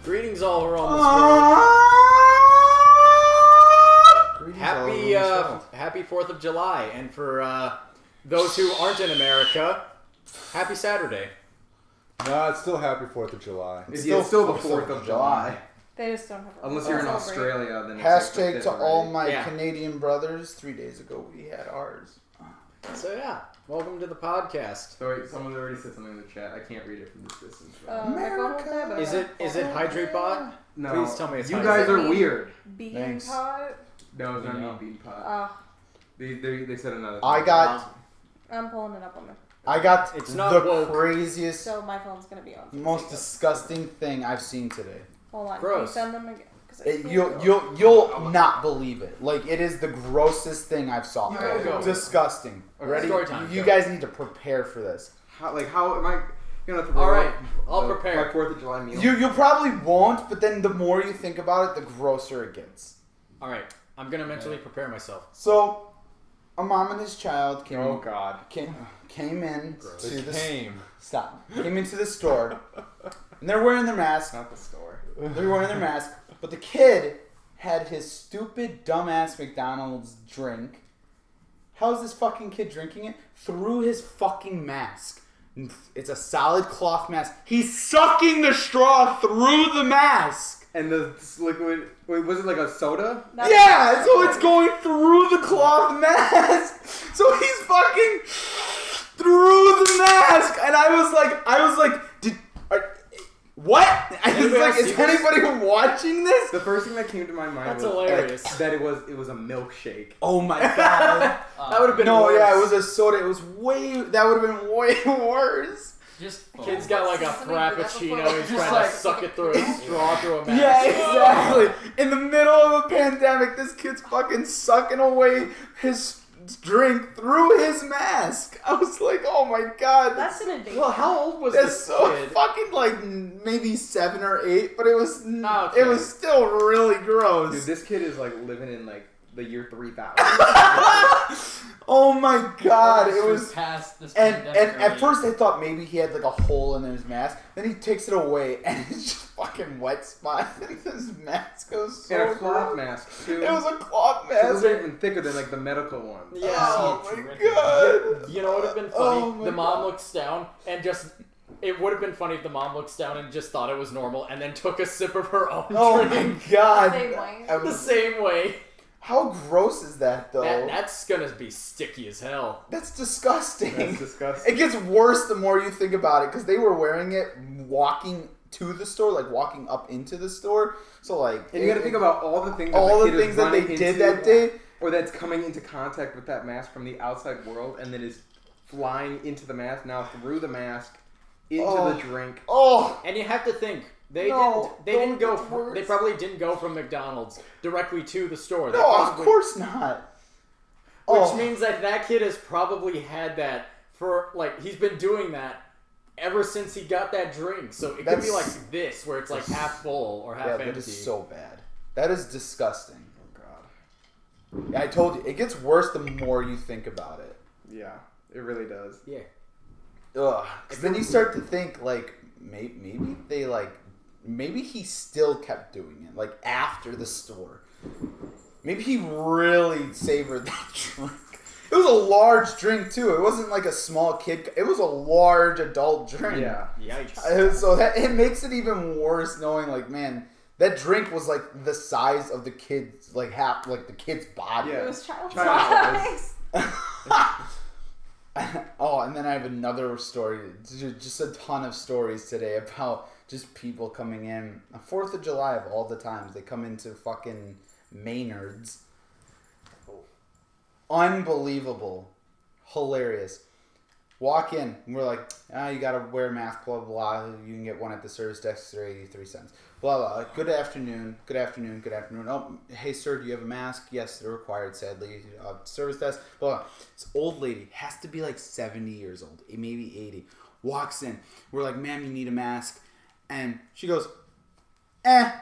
Greetings all around this world. Happy 4th of July. And for those who aren't in America, happy Saturday. No, it's still happy 4th of July. It's still the 4th of July. They just don't have a Unless you're in Australia, then it's Hashtag like to all my Yeah. Canadian brothers. 3 days ago we had ours. So yeah, welcome to the podcast. So wait, someone already said something in the chat. I can't read it from this distance. America. Is it Hydrate Bot? No. Please tell me it's You Hydrate. guys are weird. Bean Thanks. pot. No, it's not bean pot. They said another thing. I'm pulling it up on I got It's not the woke. craziest, so my phone's gonna be on. most disgusting thing I've seen today. Hold on. Gross. Can you send them again? You'll not believe it. Like, it is the grossest thing I've saw. Go. Disgusting. Okay, Ready? story time. You guys need to prepare for this. How am I gonna throw All right, out I'll prepare. my 4th of July meal? You probably won't, but then the more you think about it, the grosser it gets. All right, I'm gonna mentally prepare myself. So, a mom and his child came in Gross. to the Came. came into the store, and they're wearing their mask. Not the store. They're wearing their mask, but the kid had his stupid, dumbass McDonald's drink. How's this fucking kid drinking it? Through his fucking mask. It's a solid cloth mask. He's sucking the straw through the mask. And the liquid. Wait, was it like a soda? Yeah, so it's going through the cloth mask. So he's fucking through the mask, and I was like, what? I was like, is anybody watching this? The first thing that came to my mind That's was hilarious. that it was a milkshake. Oh my god. That would have been No, worse. yeah, it was a soda. It was that would have been way worse. Just Kid's got like a frappuccino. He's Just trying like- to suck it through a straw through a mask. Yeah, exactly. In the middle of a pandemic, this kid's fucking sucking away his drink through his mask. I was like, oh my god. That's an invasion. Well, how old was That's this so kid? fucking like maybe 7 or 8, but it was Okay. it was still really gross. Dude, this kid is like living in like the year 3000. Oh my god, it was. past this And pandemic at already. first I thought maybe he had like a hole in his mask. Then he takes it away and it's just fucking wet spot in his mask. It was so And a cloth gross. mask too. It was a cloth So mask. those are even thicker than like the medical ones. Yeah. Oh See it my dripping. god. You know what would have been Oh funny? my The mom God. looks down and just. It would have been funny if the mom looks down and just thought it was normal and then took a sip of her own Oh drink my god. Same way. I the was- same way. How gross is that though? That's gonna be sticky as hell. That's disgusting. That's disgusting. It gets worse the more you think about it because they were wearing it walking to the store, like walking up into the store. So like, And you got to think about all the things. all that the kid is things that they running did into, that day. or that's coming into contact with that mask from the outside world, and then is flying into the mask now through the mask into the drink. Oh, And you have to think they No, didn't don't go. get worse. They probably didn't go from McDonald's directly to the store. They no, of probably- course not. Which means that kid has probably had that for like he's been doing that ever since he got that drink. So it could be That's- like this, where it's like half full or half Yeah, empty. that is so bad. That is disgusting. Oh god. Yeah, I told you, it gets worse the more you think about it. Yeah, it really does. Yeah. Ugh. 'Cause then you start to think like maybe he still kept doing it like after the store. Maybe he really savored that drink. It was a large drink too. It wasn't like a small kid. It was a large adult drink. Yeah. Yikes. So that it makes it even worse knowing like, man, that drink was like the size of the kid's like half like the kid's body. Yeah. It was child Child size. Oh, and then I have another story. Just a ton of stories today about just people coming in. 4th of July of all the times. They come into fucking Maynard's. Unbelievable. Hilarious. Walk in, and we're like, you gotta wear a mask, blah, blah, blah. You can get one at the service desk for 83 cents. Blah, blah. Good afternoon. Good afternoon. Good afternoon. Oh, hey, sir, do you have a mask? Yes, they're required, sadly. Service desk. Blah, blah. This old lady has to be like 70 years old, maybe 80. Walks in. We're like, ma'am, you need a mask. And she goes, and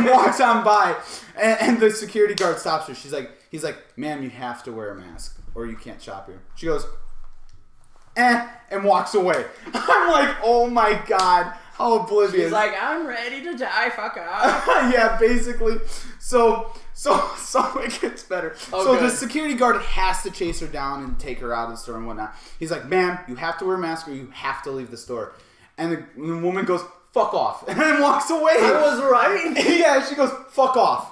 walks on by. And the security guard stops her. He's like, ma'am, you have to wear a mask or you can't shop here. She goes, and walks away. I'm like, oh my god, how oblivious. She's like, I'm ready to die. Fuck off. Yeah, basically. So it gets better. Oh, so good. the security guard has to chase her down and take her out of the store and whatnot. He's like, ma'am, you have to wear a mask or you have to leave the store. And the woman goes, fuck off, and then walks away. I was right. Yeah, she goes, fuck off.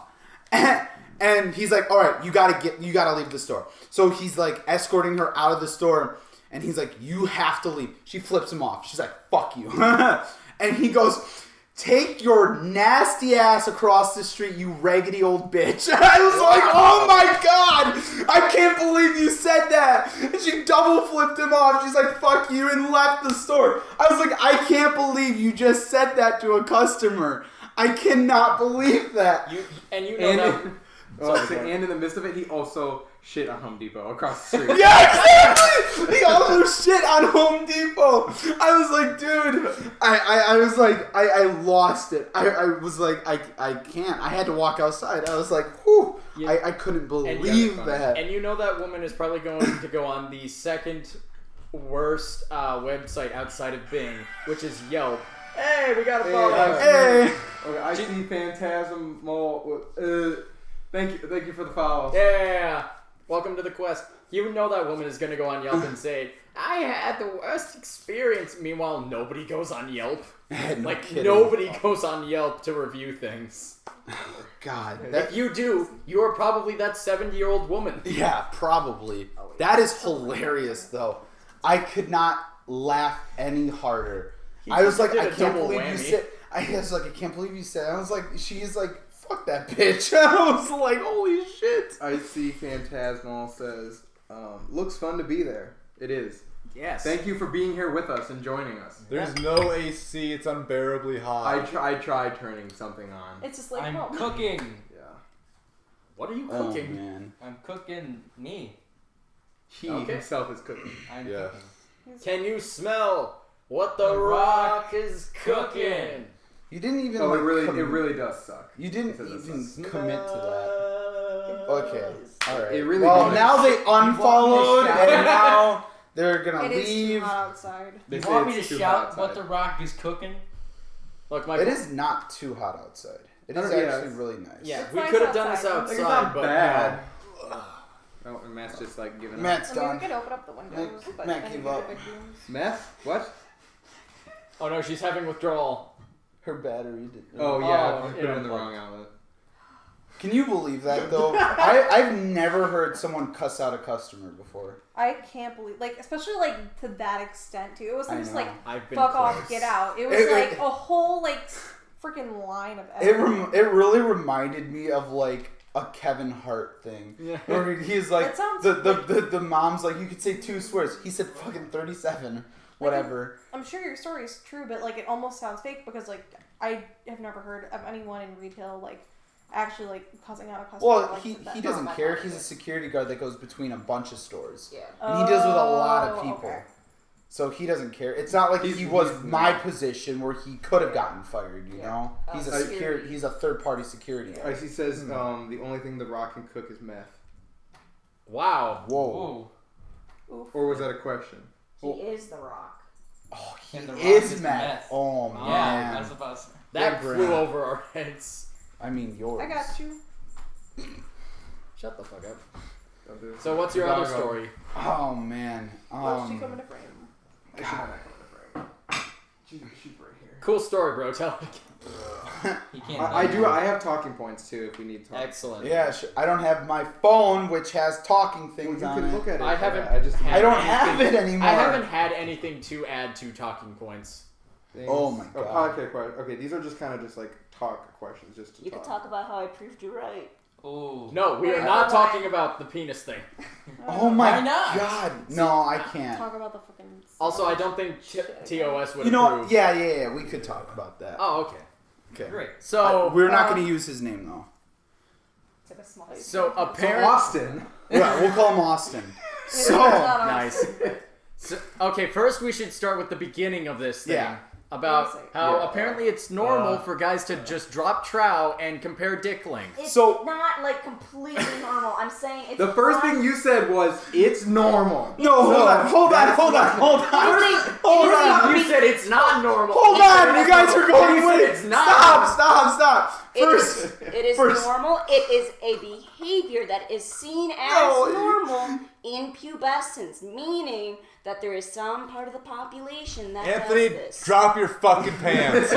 And he's like, all right, you gotta leave the store. So he's like escorting her out of the store, and he's like, you have to leave. She flips him off. She's like, fuck you. And he goes, take your nasty ass across the street, you raggedy old bitch. And I was like, oh my god, I can't believe you said that. And she double flipped him off. She's like, fuck you, and left the store. I was like, I can't believe you just said that to a customer. I cannot believe that. You know that. And in the midst of it, he also shit on Home Depot across the street. Yeah, exactly. He also shit on Home Depot. I was like, dude, I was like, I lost it. I was like, I can't. I had to walk outside. I was like, whew. Yeah. I couldn't believe that. And you know that woman is probably going to go on the second worst website outside of Bing, which is Yelp. Hey, we got a follow. Hey. Okay, I see Phantasm. Thank you for the follow. Yeah. Welcome to the quest. You know that woman is going to go on Yelp and say, I had the worst experience. Meanwhile, nobody goes on Yelp. No kidding. Nobody goes on Yelp to review things. God. If you do, you are probably that 70-year-old woman. Yeah, probably. That is hilarious, though. I could not laugh any harder. I was like, did I a can't double believe you whammy. said. I was like, I can't believe you said. I was like, she's like, fuck that bitch. I was like, holy shit. I see Phantasmal says, looks fun to be there. It is. Yes. Thank you for being here with us and joining us. There's no AC. It's unbearably hot. I tried turning something on. It's just like I'm home. cooking. Yeah. What are you Oh, cooking? man. I'm cooking me. He Okay. himself is cooking. I'm Yeah. cooking. Can you smell what the The rock Rock is cooking? cooking? You didn't even. Oh, like, it really does suck. You didn't It does even suck. commit to that. Okay. All right. It really well, does. now they unfollowed, shout and now they're gonna It is too leave. hot outside. They You say want me it's to too shout hot what outside. the Rock is cooking? Look, my It is not too hot outside. It is Yeah, actually it's- really nice. Yeah, It's we nice could have done this outside. Like, outside, it's not but bad. Oh, and Matt's just like giving up. Matt's I mean, we done. could open up the windows, but Matt, then give we get up. the big rooms. Meth? What? Oh no, she's having withdrawal. Her battery did. Oh yeah, Oh, I put it yeah. in the wrong outlet. Can you believe that though? I've never heard someone cuss out a customer before. I can't believe, like, especially like to that extent too. It wasn't I just know. like I've been fuck close. off, get out. It was It- like a whole like freaking line of It everything. it really reminded me of like a Kevin Hart thing. Yeah. Where he's like That sounds the mom's like, you could say 2 swears. He said fucking 37. Whatever. I'm sure your story is true, but like it almost sounds fake because like I have never heard of anyone in retail like actually like cussing out a customer. Well, like, he that- doesn't that care. much. He's a security guard that goes between a bunch of stores. Yeah. And he deals with a lot of Oh, people. okay. So he doesn't care. It's not like He's- he was he's my not. position where he could have gotten fired, you Yeah. know? He's a Security. security. He's a third-party security guy. He says the only thing the Rock can cook is meth. Wow. Whoa. Ooh. Oof. Or was that a question? He is the Rock. Oh, he And the Rock is is mad. meth. Oh, Yeah, man. that's about to say. That Big flew brain. over our heads. I mean, yours. I got you. Shut the fuck up. Don't do it. So what's your We other gotta go. story? Oh, man. What's she coming to frame? She's not coming to frame. She's right here. Cool story, bro. Tell it again. He can't. I have talking points too if we need talking. Excellent. Yeah, I don't have my phone, which has talking Well, things you on can it. look at it. I haven't I just had I don't anything- have it anymore. I haven't had anything to add to talking points. things. Oh my God. Okay, these are just kind of just like talk questions, just to You could talk about how I proved you right. Ooh. No, we are Wait, not why? talking about the penis thing. Oh my Why not? God. No, I can't. Talk about the fucking. Also, I don't think TOS would You know approve. what? Yeah. We could talk about that. Oh, okay. Okay. Great. So, We're not going to use his name, though. It's like a small. so So apparently, Austin. Yeah, we'll call him Austin. So, nice. So, okay, first we should start with the beginning of this thing. Yeah. about how Yeah. apparently it's normal for guys to just drop trow and compare dick length. It's So- not like completely normal. I'm saying it's The first one- thing you said was, it's normal. No, hold on. You said it's not normal. Hold You said on, it's you guys normal. are going You said with it's not. Stop. It is normal. It is a behavior that is seen as normal in pubescence, meaning that there is some part of the population that Anthony, does this. drop your fucking pants.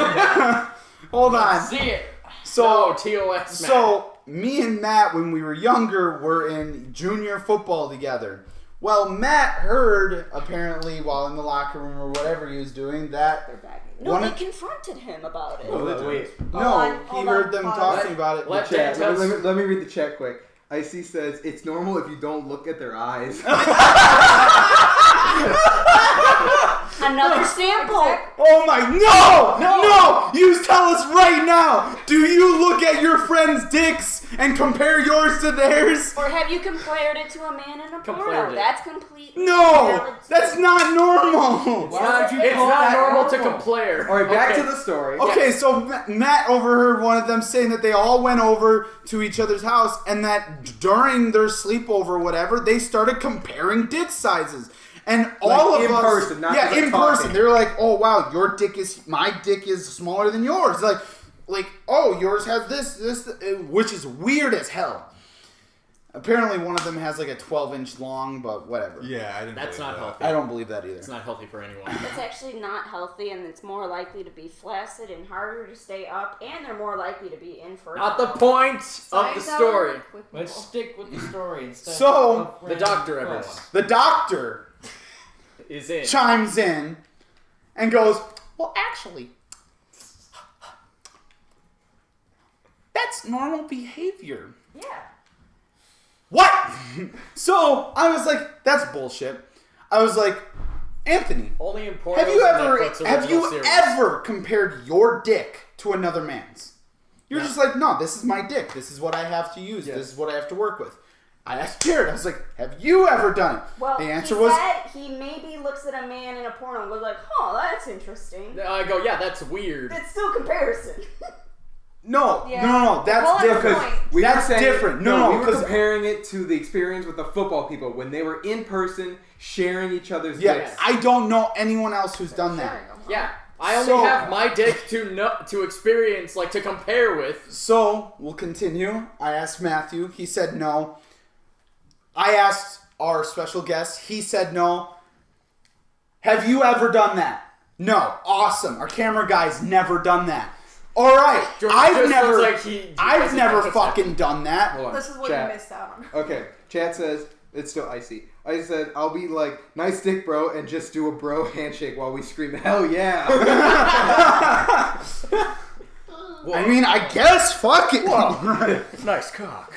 Hold on. See it. So, TOS, man. so me and Matt, when we were younger, were in junior football together. Well, Matt heard, apparently, while in the locker room or whatever he was doing, that... They're back. No, they confronted him about it. Wait. he heard them talking about it. Let Chat. Dan tell Let me read the chat quick. Icy says, it's normal if you don't look at their eyes. Another sample. Oh my... No! You tell us right now! Do you look at your friends' dicks and compare yours to theirs? Or have you compared it to a man in a Compared porno? it. That's completely No! valid. That's not normal! It's not normal to compare. All right, back Okay. to the story. Okay, so Matt overheard one of them saying that they all went over to each other's house and that during their sleepover or whatever, they started comparing dick sizes. And all Like of in us... person, not yeah, just, like, in person. talking. They were like, oh, wow, my dick is smaller than yours. Like, oh, yours has this, which is weird as hell. Apparently one of them has like a 12-inch long, but whatever. Yeah, I didn't. That's believe not that. healthy. I don't believe that either. It's not healthy for anyone. It's actually not healthy, and it's more likely to be flaccid and harder to stay up, and they're more likely to be infertile. Not the point of the Science hour story. with Let's people. stick with the story instead. So, of The random doctor, everyone, quests. The doctor is in. chimes in and goes, well, actually, that's normal behavior. Yeah. What? So I was like, that's bullshit. I was like, Anthony, Only in pornos have you and ever Netflix original series. compared your dick to another man's? You're just like, no, this is my dick. This is what I have to use. Yes. This is what I have to work with. I asked Jared, I was like, have you ever done it? Well, The answer he was, said he maybe looks at a man in a porno and goes like, "Oh, that's interesting." I go, yeah, that's weird. It's still comparison. no, Yeah. no, that's Well, that's different. the point. We That's were saying, different. No, we were because comparing it to the experience with the football people when they were in person sharing each other's yeah, dicks. I don't know anyone else who's done that. Sharing them, huh? Yeah, I only So- have my dick to experience, like to compare with. So, we'll continue. I asked Matthew. He said no. I asked our special guest. He said no. Have you ever done that? No. Awesome. Our camera guy's never done that. All right. George I've just never looks like he I've doesn't never know what's fucking done that. Hold on. This is what Chat. you missed out on. Okay, chat says, it's still icy. I said, I'll be like, nice dick, bro, and just do a bro handshake while we scream, hell yeah. I mean, I guess fuck it. Nice cock.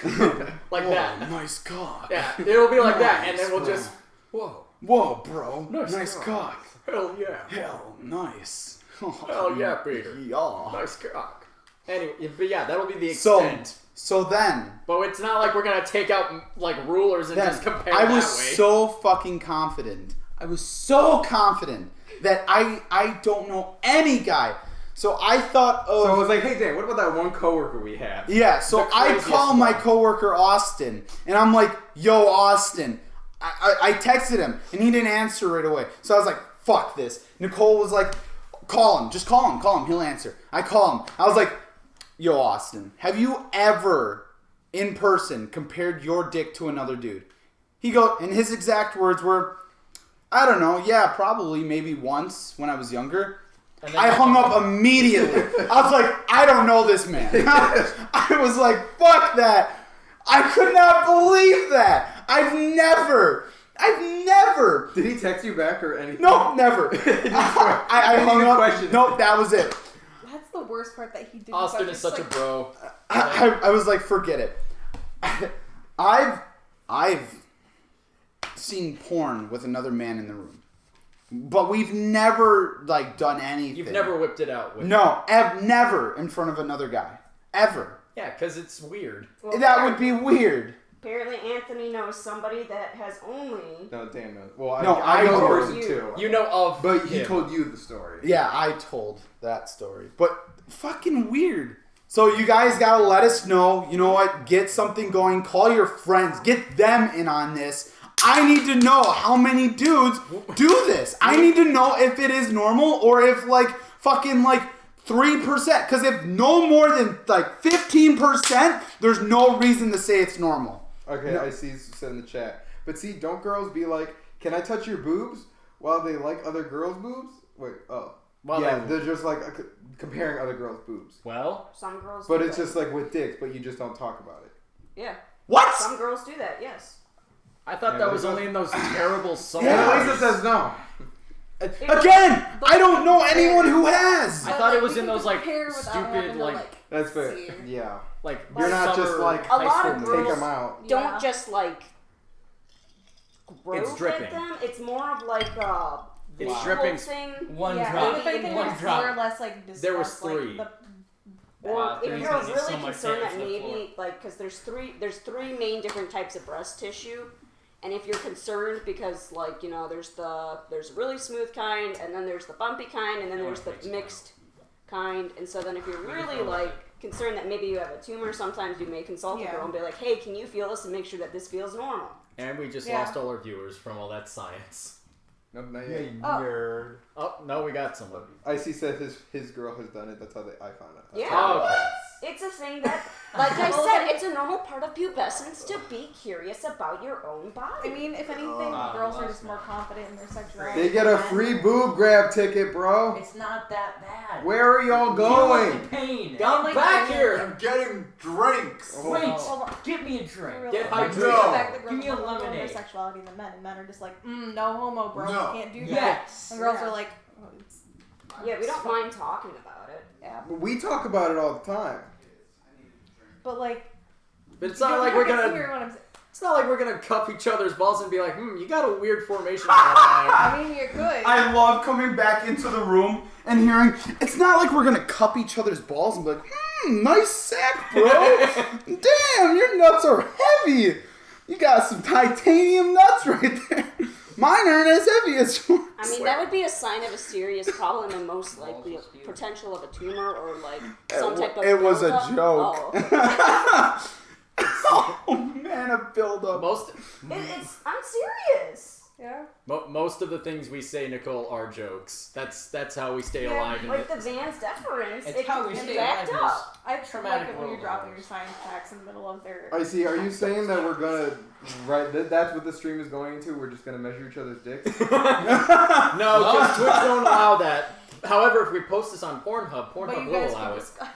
Like that. Nice cock. Yeah, it'll be like that, and then we'll just, whoa, Whoa, bro. Nice Nice cock. cock. hell yeah, Hell, nice. hell yeah, Peter, Yeah. nice cock. Anyway, but yeah, that'll be the So, extent. so then, But it's not like we're gonna take out like rulers and just compare I that was way. so fucking confident. I was so confident that I don't know any guy. So I thought of... So I was like, hey, Dan, what about that one coworker we have? yeah, so the I craziest call my one. coworker Austin, and I'm like, yo, Austin. I texted him, and he didn't answer right away. So I was like, fuck this. Nicole was like, call him. Just call him. He'll answer. I call him. I was like, yo, Austin, have you ever, in person, compared your dick to another dude? He goes, and his exact words were, I don't know, yeah, probably, maybe once when I was younger. And then I hung up immediately. I was like, I don't know this man. I was like, fuck that. I could not believe that. I've never. Did he text you back or anything? No, never. I hung up. Question. Nope, that was it. That's the worst part that he did. Austin is such a bro. I was like, forget it. I've seen porn with another man in the room, but we've never like done anything. You've never whipped it out with. No, never in front of another guy, ever. Yeah, because it's weird. Well, That would be weird. Apparently, Anthony knows somebody that has only. No, Dan knows. Well, No, I I know the told person you. too. You know of But he him. told you the story. Yeah, I told that story. But fucking weird. So you guys gotta let us know. You know what? Get something going. Call your friends. Get them in on this. I need to know how many dudes do this. I need to know if it is normal or if like fucking like 3%. Because if no more than like 15%, there's no reason to say it's normal. Okay, I see you said in the chat. But see, don't girls be like, "Can I touch your boobs?" while they like other girls' boobs? Wait, oh. Well, yeah, they- they're just like comparing other girls' boobs. Well, Some girls. But do it's that. just like with dicks, but you just don't talk about it. Yeah. What? Some girls do that. Yes. I thought Yeah, that was there's only in those terrible songs. Yeah, Lisa says no. Again, I don't know anyone who has. I But, thought it we was can in those like compare without stupid having to, like That's fair. see. Yeah. like You're not just summer like, A high lot school of movies. Take girls them out. don't Yeah. just like grope It's dripping. at them. It's more of like a It's visual dripping. thing. One Yeah, drop. if anything, One it's drop. more or less like discussed, There was three. Like, Or Wow, if there's you're gonna be really so much concerned that damage to the floor. maybe like because there's three main different types of breast tissue, and if you're concerned because like you know there's really smooth kind, and then there's the bumpy kind, and then there's the mixed kind, and so then if you're really like concerned that maybe you have a tumor, sometimes you may consult a Yeah. girl and be like, hey, can you feel this and make sure that this feels normal? And we just Yeah. lost all our viewers from all that science. Nope, not yet. Nerd. Oh no, we got someone. Icy said his girl has done it. That's how I found out. Yeah. Oh, okay. It's a thing that, like I Well, said, then- it's a normal part of pubescence to be curious about your own body. I mean, if anything, girls are just more confident in their sexuality. They get a free boob grab ticket, bro. It's not that bad. Where are y'all going? Feel the pain. Come like back the- here. I'm getting drinks. Oh, Wait, Hold on. give me a For drink. real, Get like, hydrated. the fact that girls Give me a are more confident in lemonade. their sexuality than men, and men are just like, no homo, bro, No. you can't do that. Yes. And girls Yeah. are like, oh, it's, Yeah, we don't mind talking about it. yeah, We talk about it all the time. but like, But it's you not don't like we're have to gonna. hear what I'm saying. It's not like we're gonna cup each other's balls and be like, you got a weird formation. I I mean, you're good. I love coming back into the room and hearing, it's not like we're gonna cup each other's balls and be like, nice sack, bro. Damn, your nuts are heavy. You got some titanium nuts right there. Mine aren't as heavy as yours. I mean, that would be a sign of a serious problem and most likely a potential of a tumor or like some type of. It was a buildup. joke. Oh, okay. Oh man, a buildup. most I'm serious. Yeah. most of the things we say, Nicole, are jokes. That's how we stay Yeah, alive. In Like the, the Vans deference, It's it how can we be stay backed alive up. I just like Traumatic it when you're world dropping knowledge. your science facts in the middle of their. Icy, are you saying that we're gonna that's what the stream is going into? We're just gonna measure each other's dicks? no, because Twitch don't allow that. However, if we post this on Pornhub, But Pornhub you will guys allow can it. discuss.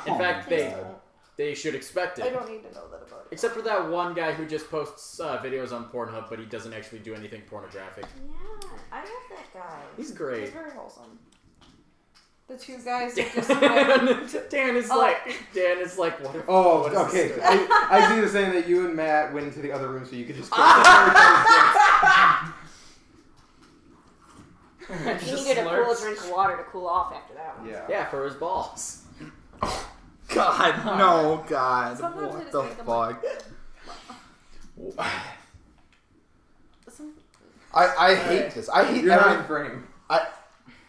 In fact, Please they don't. they should expect I it. don't need to know that about it. Except for that one guy who just posts videos on Pornhub, but he doesn't actually do anything pornographic. Yeah, I love that guy. He's It's great. very wholesome. The two guys that just Dan is Oh. Dan is like, what? Oh, what is this okay. story? I see you saying that you and Matt went into the other room so you could just I He just needed a cool slurped. drink of water to cool off after that one. Yeah. Yeah, for his balls. God, no, God. Sometimes I What just the think I'm fuck? some, I hate this. I hate You're not in everything. frame.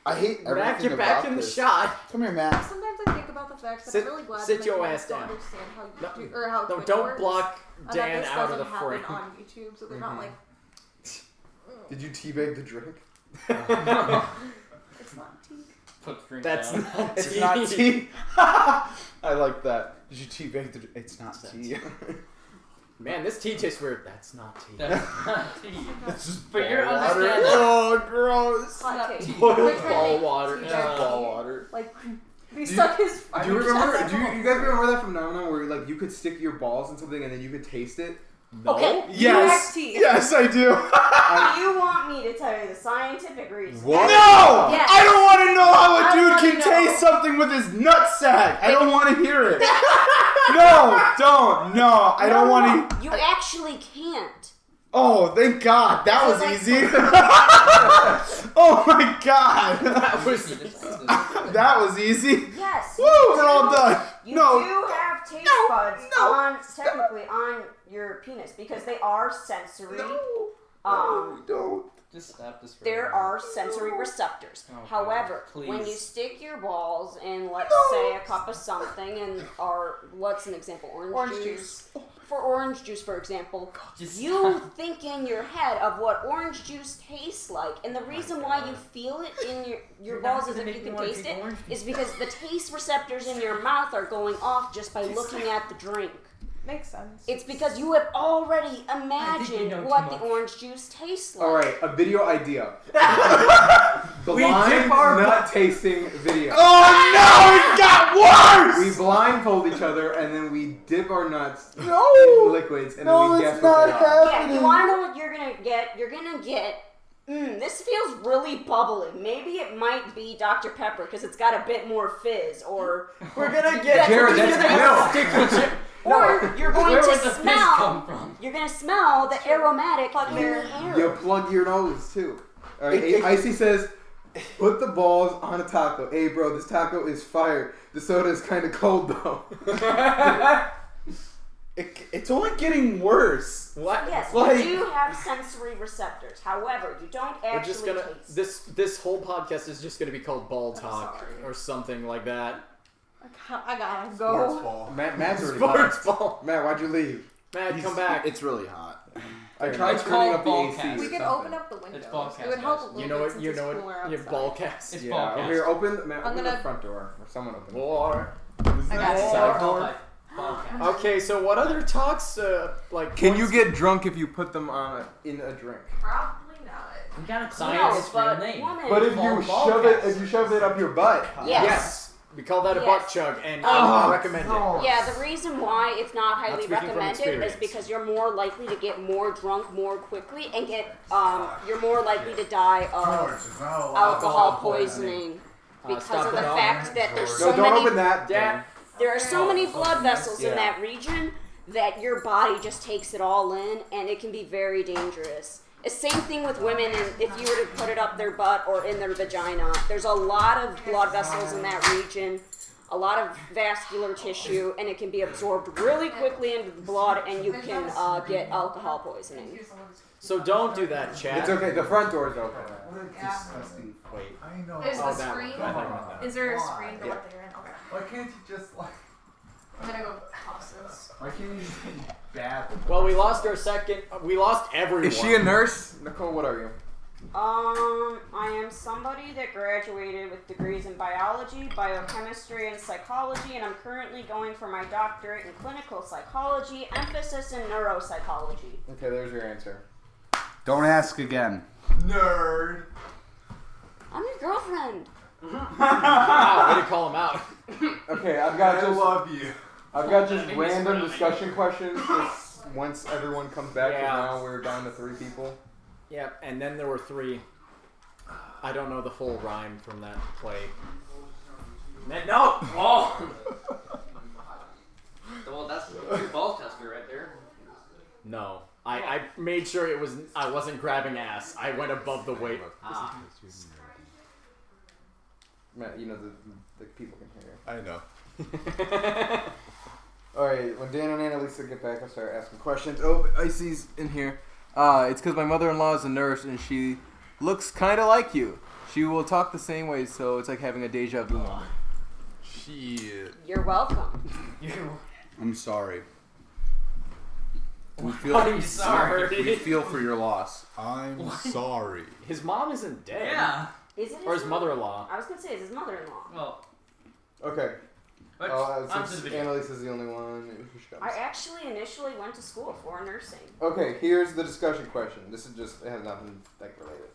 I hate everything Mac, you're about back in the this. shot. Come here, Matt. sometimes I think about the fact that Sit- I'm really glad sit that your my ass parents don't down. understand how No, you do, or how No, Twitch don't works, block and that Dan this out of the doesn't happen frame. on YouTube, so they're not like, Did you teabag the drink? it's not tea. Put the drink That's down. not It's tea. not tea. I like that. Did you teabag the? It's not tea. Man, this tea tastes weird. That's not tea. That's not tea. It's just But you're ball water. understanding. Oh, gross. Hot not take. tea. Boiled We're trying to ball make water. tea Yeah. back Ball tea. water. Like, he you- stuck his. Do you remember? Do you guys remember that phenomenon where like you could stick your balls in something and then you could taste it? No? Okay. Yes. tea. Yes, I do. Do you want me to tell you the scientific reason? What? No! Yes. I don't want to know how a I dude wanna can know. taste something with his nutsack. I don't want to hear it. No, don't. No, I don't want to. You actually can't. Oh, thank God. That was easy. Oh my God. That was That was easy. Yes. Woo, we're all done. You No. do have taste No. buds No. on technically on your penis because they are sensory. Don't. Just stop this. There are sensory receptors. Oh, However, please. when you stick your balls in, let's say, a cup of something, what's an example? Orange juice. For orange juice, for example, you think in your head of what orange juice tastes like, and the reason why you feel it in your balls as if you can taste it is because the taste receptors in your mouth are going off just by looking at the drink. Makes sense. It's because you have already imagined what the orange juice tastes like. All right, a video idea. We Blind dip our nut tasting video. Oh no! It got worse. We blindfold each other and then we dip our nuts in No. liquids and No, then we it's guess what not they are. Yeah, you want to know what you're gonna get? You're gonna get. This feels really bubbly. Maybe it might be Dr. Pepper because it's got a bit more fizz. Or We're gonna get Jared, that's milk. or you're going Where to would the fizz come smell. from? You're gonna smell the aromatic in the air. You plug your nose too. All right, It- Icy says, put the balls on a taco. Hey, bro, this taco is fire. The soda is kind of cold though. It's only getting worse. What? Yes, Like- you do have sensory receptors. However, you don't We're actually just gonna taste. this whole podcast is just gonna be called Ball Talk sorry. or something like that. I gotta Sports go. ball. Matt's already Sports left. ball. Matt, why'd you leave? Matt, come back. It's really hot. I tried It's turning called up the ballcast. AC. We could open up the windows. ballcast, It would help a guys. little You know bit what? since You it's know cooler what? Your outside. ball cast. It's Yeah, ballcast. here, open, Matt, I'm open gonna- the front door. Or someone open it. War. I got it. Side door. Ballcast. Okay, so what other talks? Like Can you points- get drunk if you put them on in a drink? Probably not. We gotta No, clear his real but name. woman. But if you Ball shove it, cast. if you shove it up your butt, Yes. We call that a Yes. butt chug, and Oh, I recommend it. Yeah, the reason why it's not highly speaking from recommended is experience. because you're more likely to get more drunk more quickly and get you're more likely to die of alcohol poisoning because stop of the it all. fact that there's no, so don't many open that. Yeah. there are so many blood vessels Yeah. in that region that your body just takes it all in and it can be very dangerous. The same thing with women, and if you were to put it up their butt or in their vagina, there's a lot of blood vessels in that region, a lot of vascular tissue, and it can be absorbed really quickly into the blood, and you can get alcohol poisoning. So don't do that, Chad. It's okay. The front door is open. What a Yeah. disgusting. Wait. I know. Is Oh, the that screen? one. I thought you meant that. Is there a Why? screen to what they're in? Okay. Why can't you just like? I'm gonna go houses. Why can't you just be bad? Well, we lost our second. We lost everyone. Is she a nurse? Nicole, what are you? I am somebody that graduated with degrees in biology, biochemistry, and psychology, and I'm currently going for my doctorate in clinical psychology, emphasis in neuropsychology. Okay, there's your answer. Don't ask again. Nerd. I'm your girlfriend. Wow, way to call him out. Okay, I've got I just love you. random discussion questions. Just once everyone comes back, 'cause Yeah. now we're down to 3 people. Yep, and then there were 3. I don't know the full rhyme from that play. No! Oh! Well, that's your ball tester right there. No. I made sure I wasn't grabbing ass. I went above the weight. Ah. Matt, you know the people can hear you. I know. Alright, when Dan and Annalisa get back, I'll start asking questions. Oh, Icy's in here. It's because my mother-in-law is a nurse and she looks kind of like you. She will talk the same way, so it's like having a deja vu moment. Shit. You're welcome. I'm sorry. We I'm sorry. We feel for your loss. I'm sorry. His mom isn't dead. Yeah. Is it Or his mother-in-law. I was gonna say, it's his mother-in-law. Well, Okay. but Oh, on to the since video. Annalisa's the only one, who should I actually initially went to school for nursing. Okay, here's the discussion question. This is just, it has nothing like related.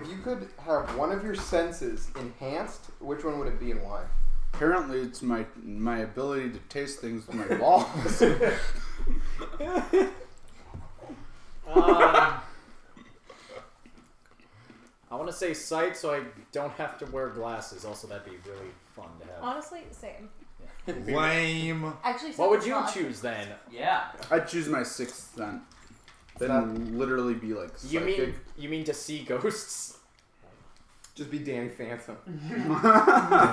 If you could have one of your senses enhanced, which one would it be and why? Apparently, it's my ability to taste things with my balls. I want to say sight, so I don't have to wear glasses. Also, that'd be really fun to have. Honestly, same. Lame. Actually, What would same you as well. choose then? Yeah. I'd choose my sixth sense. Then literally be like You psychic. mean to see ghosts? Just be Danny Phantom.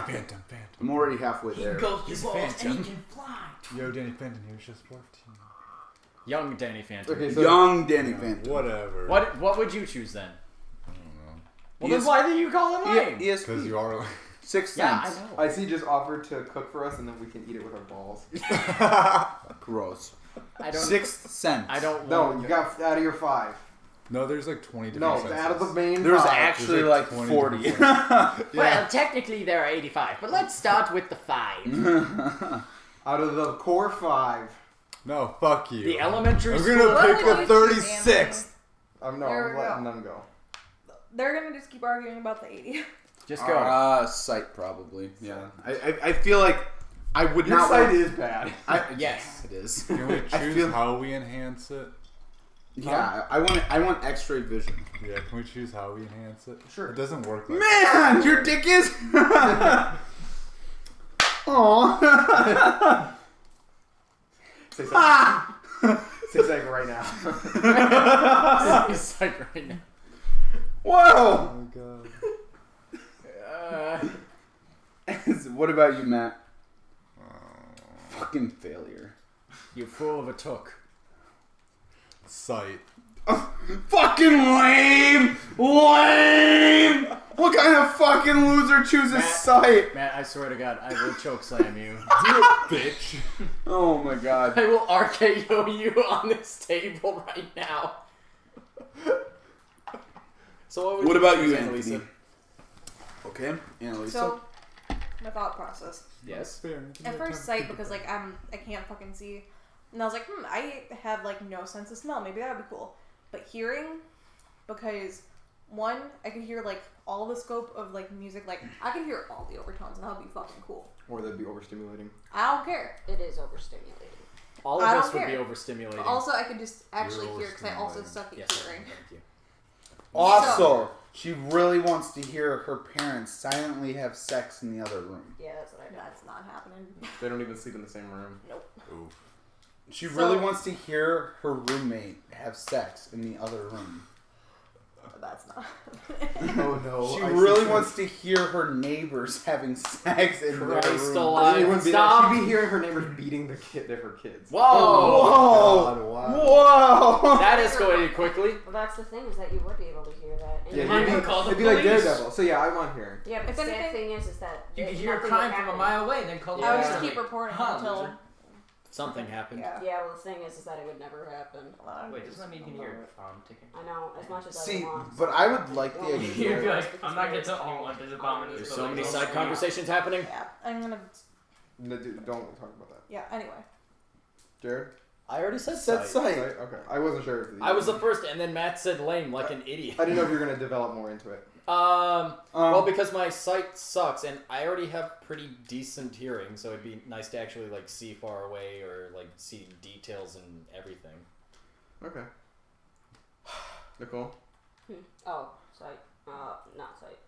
Phantom. I'm already halfway there. Goes He's your balls and phantom. he can fly. Yo, Danny Phantom, he was just 14. Young Danny Phantom. Okay, so Young Danny Phantom. Whatever. What would you choose then? I don't know. Well, then why do you call him lame? Because ESP. you are. Sixth Yeah, I Sense. know. I see just offered to cook for us, and then we can eat it with our balls. Gross. I don't. Sixth Sense. I don't. No, want you got out of your 5. No, there's like 20 different No, senses. out of the main There's 5. actually There's like like 40. 20 Well, technically there are 85, but let's start with the 5. Out of the core 5. No, fuck you. The elementary I'm school. gonna pick Well, the we choose 36th. I'm There we letting go. them go. They're gonna just keep arguing about the 80. Just go. Sight probably. Yeah. I feel like I would Your not. side is bad. Yes. It is. Can we I choose feel- how we enhance it? Yeah, I want X-ray vision. Yeah, can we choose how we enhance it? Sure. It doesn't work like Man, your dick is. Aww. Say something. Say something right now. It's like right now. Whoa. Oh god. What about you, Matt? Oh. Fucking failure. You fool of a took. Sight. Fucking lame! Lame! What kind of fucking loser chooses Matt. sight? Matt, I swear to God, I will choke slam you. Bitch. Oh my god. I will RKO you on this table right now. So What about choose, you, Annalisa? Anthony? Okay, Annalisa. So, my thought process. Yes. At first sight, because like I can't fucking see, and I was like, I have like no sense of smell. Maybe that would be cool. But hearing, because one, I could hear like all the scope of like music. Like I could hear all the overtones, and that would be fucking cool. Or they'd be overstimulating. I don't care. It is overstimulating. All I of don't us would care. be overstimulating. But also, I could just actually You're hear because I also overstimulating. suck at Yes, hearing. thank you. Also, she really wants to hear her parents silently have sex in the other room. Yeah, that's what I got. That's not happening. They don't even sleep in the same room. Oof. She So- really wants to hear her roommate have sex in the other room. That's not. Oh no. She I really see. wants to hear her neighbors having sex in their Christ room. alive. It wouldn't be Stop. She'd be hearing her neighbors beating her kids. Whoa! Whoa! God, wow. Whoa! That escalated quickly. Well, that's the thing, is that you would be able to hear that. And Yeah, you Why it'd do be, you call the it'd be like police? Daredevil. So yeah, I want hearing. Yeah, but If the sad anything- thing is that You can there's hear a nothing crime would from a happen. mile away, then call the I would police. just keep reporting Huh, until. loser. Something happened. Yeah. Yeah, well, the thing is that it would never happen. Wait, doesn't that mean you can hear ticking? I know, as much as I See, want. but I would like the You'd You'd be idea. like, I'm not gonna tell anyone there's a bomb in this There's building. so many Don't side scream. conversations happening. Yeah, I'm gonna. No, dude, don't talk about that. Yeah. Anyway. Jared? I already said Said sight. sight. Okay. I wasn't sure if I was the first, and then Matt said lame like an idiot. I didn't know if you were gonna develop more into it. Well, because my sight sucks, and I already have pretty decent hearing, so it'd be nice to actually like see far away or like see details and everything. Okay. Nicole? Oh, sight. Not sight.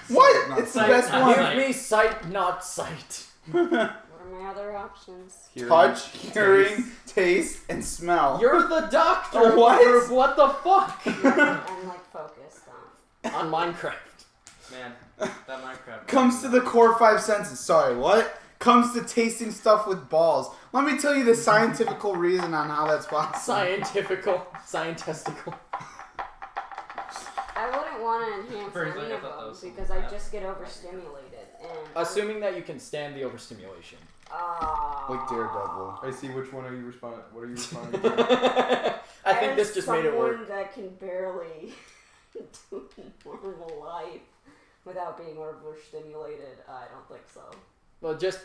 What? Not It's the sight, best not one. Give me sight, not sight. What are my other options? Hearing, Touch, hearing, taste. taste, and smell. You're the doctor. Oh, what? For what the fuck? I'm like focused on. On Minecraft. Man, that Minecraft. Comes to the core 5 senses. Sorry, what? Comes to tasting stuff with balls. Let me tell you the scientifical reason on how that's possible. Scientistical. I wouldn't want to enhance First, any I of thought that them was because something I just get overstimulated. And Assuming that you can stand the overstimulation. Like Daredevil. I see which one are you responding. What are you responding to? I think as this just made it work. someone that can barely do normal life without being overstimulated, I don't think so. Well, just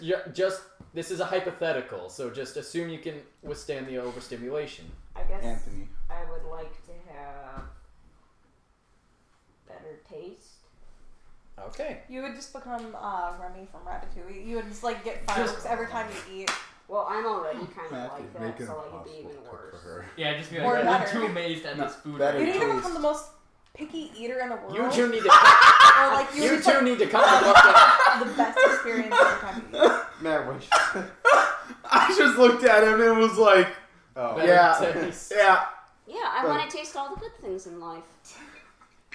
this is a hypothetical, so just assume you can withstand the overstimulation. I guess Anthony. I would like to have better taste. Okay. You would just become Remy from Ratatouille. You would just like get fireworks every time you eat. Well, I'm already kind of Matthew, like that, Make it so I could impossible be even to cook worse. for her. Yeah, just be Or like, better. I'm too amazed at No, this food. better. You'd either taste. become the most picky eater in the world, You two need to. or like you You would two just need to come the fuck up. the best experience every time you eat. Matt, which? I just looked at him and was like, Oh. Better yeah, taste. yeah. Yeah, I want to taste all the good things in life.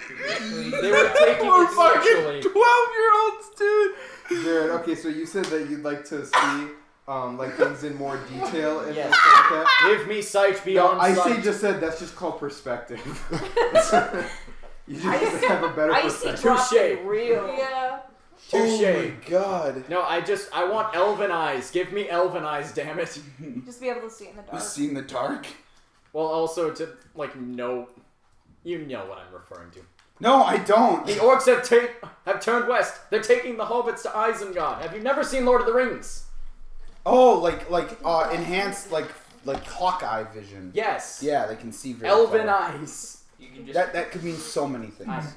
They were taking We're it fucking sexually. 12-year-olds, dude. Jared, okay, so you said that you'd like to see like things in more detail and Yes. stuff like that. Give me sight No, beyond I sight. see. Just said that's just called perspective. You just have a better Icy perspective. dropping real. Yeah. Touche. Oh my god. No, I want elven eyes. Give me elven eyes, damn it. Just be able to see in the dark. See in the dark? Well, also to know, you know what I'm referring to. No, I don't. The orcs have turned west. They're taking the hobbits to Isengard. Have you never seen Lord of the Rings? Oh, enhanced like Hawkeye vision. Yes. Yeah, they can see very Elven far. eyes. You can just. That could mean so many things. See,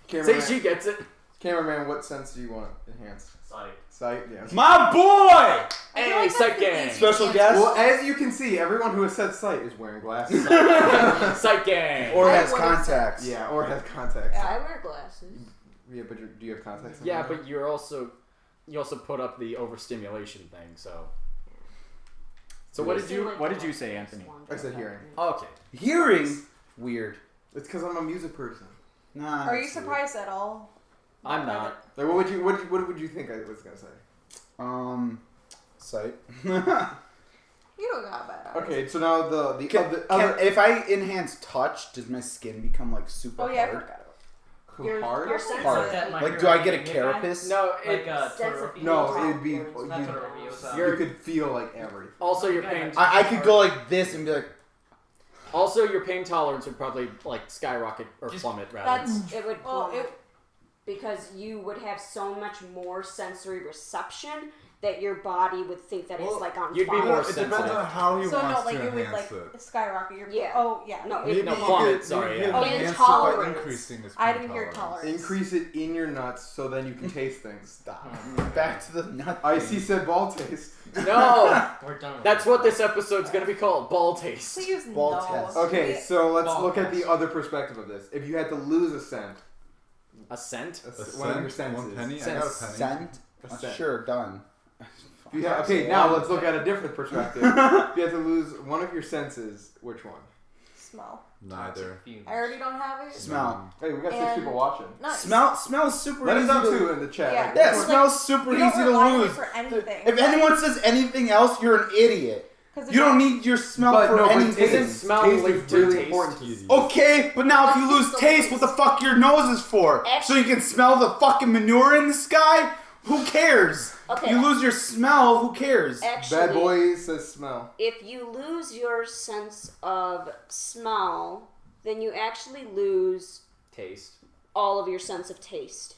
Cameraman, she gets it. cameraman, what sense do you want enhanced? Sight. Sight, yeah. My boy! I feel Hey, like that's sight the gang. easiest Special answer. guest? Well, as you can see, everyone who has said sight is wearing glasses. Sight gang. Or I has wear contacts. Yeah, or has contacts. Yeah. I wear glasses. Yeah, but do you have contacts? Yeah, but you also put up the overstimulation thing. So what did you say, Anthony? I said hearing. Okay. Hearing? Weird. It's because I'm a music person. Nah. Are you that's weird. surprised at all? I'm not. Like, what would you think I was gonna say? Sight. You don't got bad eyes. Okay, so now the Can, other if I enhance touch, does my skin become like super Oh yeah, I hard? forgot. Who, hard. Your sense Hard. of That Like, do I get a carapace? No, Like sense of Totoro. No, it'd be Not Not you, Totoro, it was, you could feel like everything. also your Okay. pain. I could go like this and be like, Also, your pain tolerance would probably like skyrocket or Just- plummet rather. That's It would well. plummet because you would have so much more sensory reception that your body would think that Well, it's like on you'd be fire. more It depends sensitive. on how he So no, wants like to you would enhance like it. skyrocket your. Yeah. Oh yeah. No, Maybe No, he plummet, could- sorry, maybe yeah. he Oh, could enhance it by intolerance. increasing his I pain didn't hear tolerance. Increase it in your nuts so then you can taste things. back to the nut. Icy said ball taste. No, We're done with that's this. what this episode's gonna be called. Ball taste. Please Ball no. test. Okay, so let's Ball look at test. the other perspective of this. If you had to lose a cent, A scent. one of your senses. 1 penny? I Cent. got a penny. Scent? A cent. Sure, done. If you had- okay, now let's look at a different perspective. If you had to lose one of your senses, which one? Smell. Neither. I already don't have it. Smell. Hey, we got 6 And- people watching. Nice. Smells super Let us easy know to too in the chat. Yeah. Like, Yeah, which one- smells super You don't easy to rely on it lose. for anything. If anyone says anything else, you're an idiot. 'Cause You don't it's- need your smell But for no, but anything. Isn't smell taste linked is to really taste? important to you. Okay, but now if you lose Still taste, what the fuck your nose is for? So you can smell the fucking manure in the sky? Who cares? Okay. You lose your smell, who cares? Actually, Bad boy says smell. if you lose your sense of smell, then you actually lose Taste. all of your sense of taste.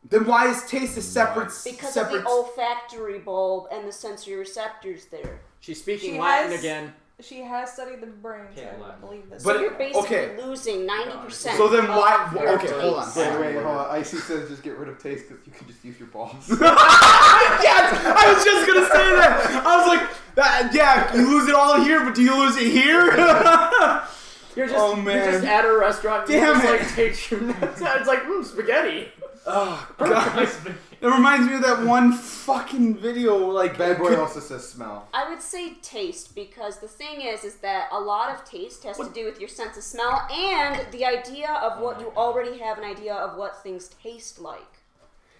Then why is taste a separate Because separate of the olfactory bulb and the sensory receptors there. She's speaking She Latin has- again. She has studied the brain, so Okay, I Latin. believe this. But So you're basically okay. losing 90%. So then why of your okay, hold on. taste. Wait, hold on. Icy says just get rid of taste because you can just use your balls. Yes, I was just gonna say that. I was like, yeah, you lose it all here, but do you lose it here? You're just, Oh, you're man. just at a restaurant. And Damn you just, it. like take your nuts out. It's like spaghetti. Oh god, it reminds me of that one fucking video. Like, Bad boy also says smell. I would say taste because the thing is that a lot of taste has to do with your sense of smell and the idea of what you already have an idea of what things taste like.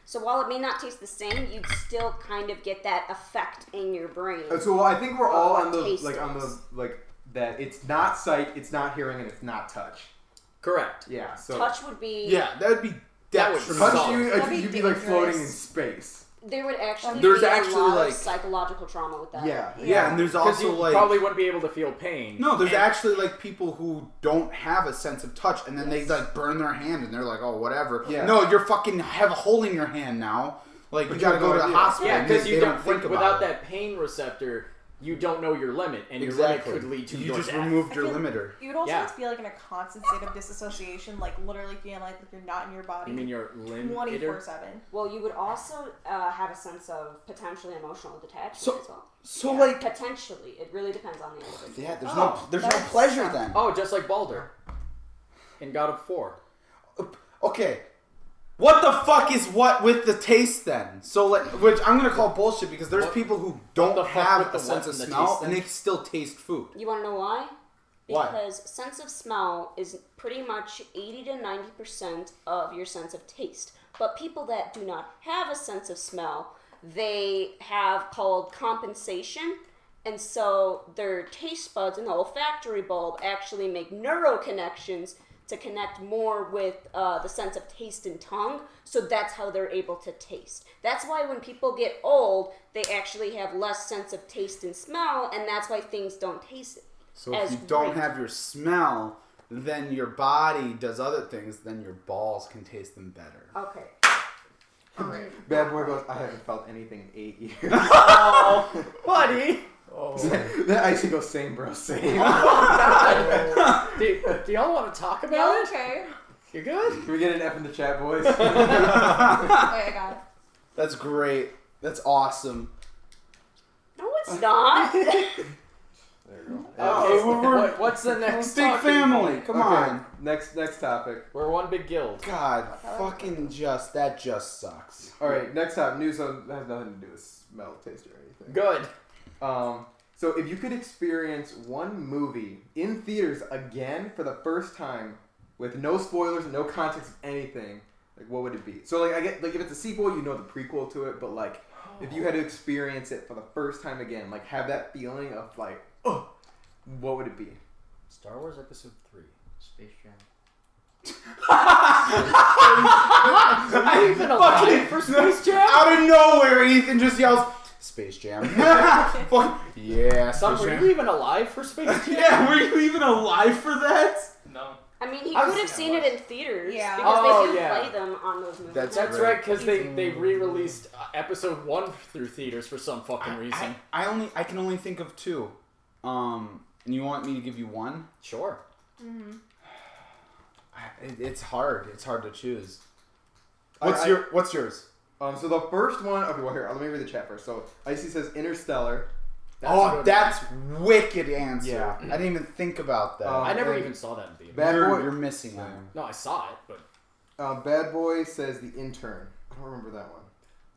So while it may not taste the same, you'd still kind of get that effect in your brain. So I think we're all on the Taste like on the is. like that. It's not sight, it's not hearing, and it's not touch. Correct. Yeah. So Touch would be yeah, that would be That would detrimental. touch you, That'd be you'd be like floating in dangerous. space. there would actually There's be actually, a lot like- of psychological trauma with that. Yeah. Yeah, and there's Because also you like probably wouldn't be able to feel pain. no, there's And- actually like people who don't have a sense of touch, and then they like burn their hand, and they're like, oh, whatever. Yeah. No, you're fucking have a hole in your hand now. Like But you you gotta have go no to the idea. hospital. Yeah, and because they you don't think without about it. that pain receptor, you don't know your limit, and Exactly. your limit could lead to you your just death. removed your I feel- limiter. You'd also Yeah. have to be like in a constant state of disassociation, like literally feeling like you're not in your body. You mean your limb? 24/7. Well, you would also have a sense of potentially emotional detachment So- as well. So Yeah, like, potentially, it really depends on the individual. yeah, there's Oh, no that's pleasure tough. then. Oh, just like Baldur in God of War. Okay. What the fuck is what with the taste then? So like, which I'm gonna call bullshit because there's What- people who the don't fuck have with a the sense what of and the smell taste and then? they still taste food. You want to know why? Why? Because sense of smell is pretty much 80 to 90% of your sense of taste. But people that do not have a sense of smell they have called compensation. And so their taste buds in the olfactory bulb actually make neuroconnections to connect more with the sense of taste and tongue. So that's how they're able to taste. That's why when people get old, they actually have less sense of taste and smell, and that's why things don't taste So as if you don't great. have your smell, then your body does other things, then your balls can taste them better. Okay. Alright. Bad boy goes, I haven't felt anything in 8 years. Oh, buddy. That icy goes, same, bro, same. Do y'all want to talk about Yeah, it? okay. You good? Can we get an F in the chat, boys? Wait, I got it. That's great. That's awesome. No, it's not. There you go. Okay, what's the next Big talking family. point? Come on. Next topic. We're one big guild. God, fucking that just sucks. All right, next topic. News that has nothing to do with smell, taste, or anything. Good. So if you could experience one movie in theaters again for the first time, with no spoilers, no context of anything, like what would it be? So I get if it's a sequel, you know the prequel to it, but if you had to experience it for the first time again, have that feeling of what would it be? Star Wars Episode 3. Space Jam. Are you even alive for Space Jam? Out of nowhere, Ethan just yells, Space Jam. Fuck. Yeah, Son, Space were Jam. you even alive for Space Jam? Yeah, were you even alive for that? No. I mean, he I could was- have seen it in theaters Yeah. because Oh, they do yeah. play them on those movies. That's That's Right. right, because they re-released Episode 1 through theaters for some fucking reason. I can only think of two. And you want me to give you one? Sure. It's hard. It's hard to choose. I- What's yours? So the first one. Okay, well here, let me read the chat first. So Icy says Interstellar. That's wicked answer. Yeah. I didn't even think about that. I never and even saw that in theaters. Bad Boy. You're missing out. No, I saw it, but Bad Boy says The Intern. I don't remember that one.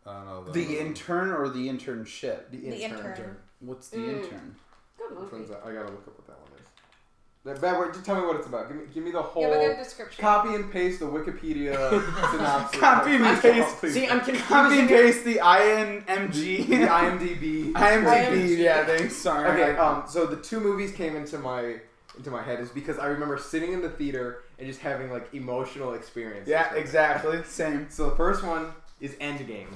I don't know. The intern or the internship? The The Intern. What's the intern? Good Which movie. one's that? I gotta look up what that one is. That Bad Boy. Just tell me what it's about. Give me the whole. Give a good description. Copy and paste the Wikipedia synopsis. Copy and Like, paste. please. see, I'm Copy and confusing it. paste the INMG. the IMDb. IMDb. Yeah, thanks. Sorry. Okay. So the two movies came into my head is because I remember sitting in the theater and just having emotional experiences. Yeah, exactly. Same. So the first one is Endgame.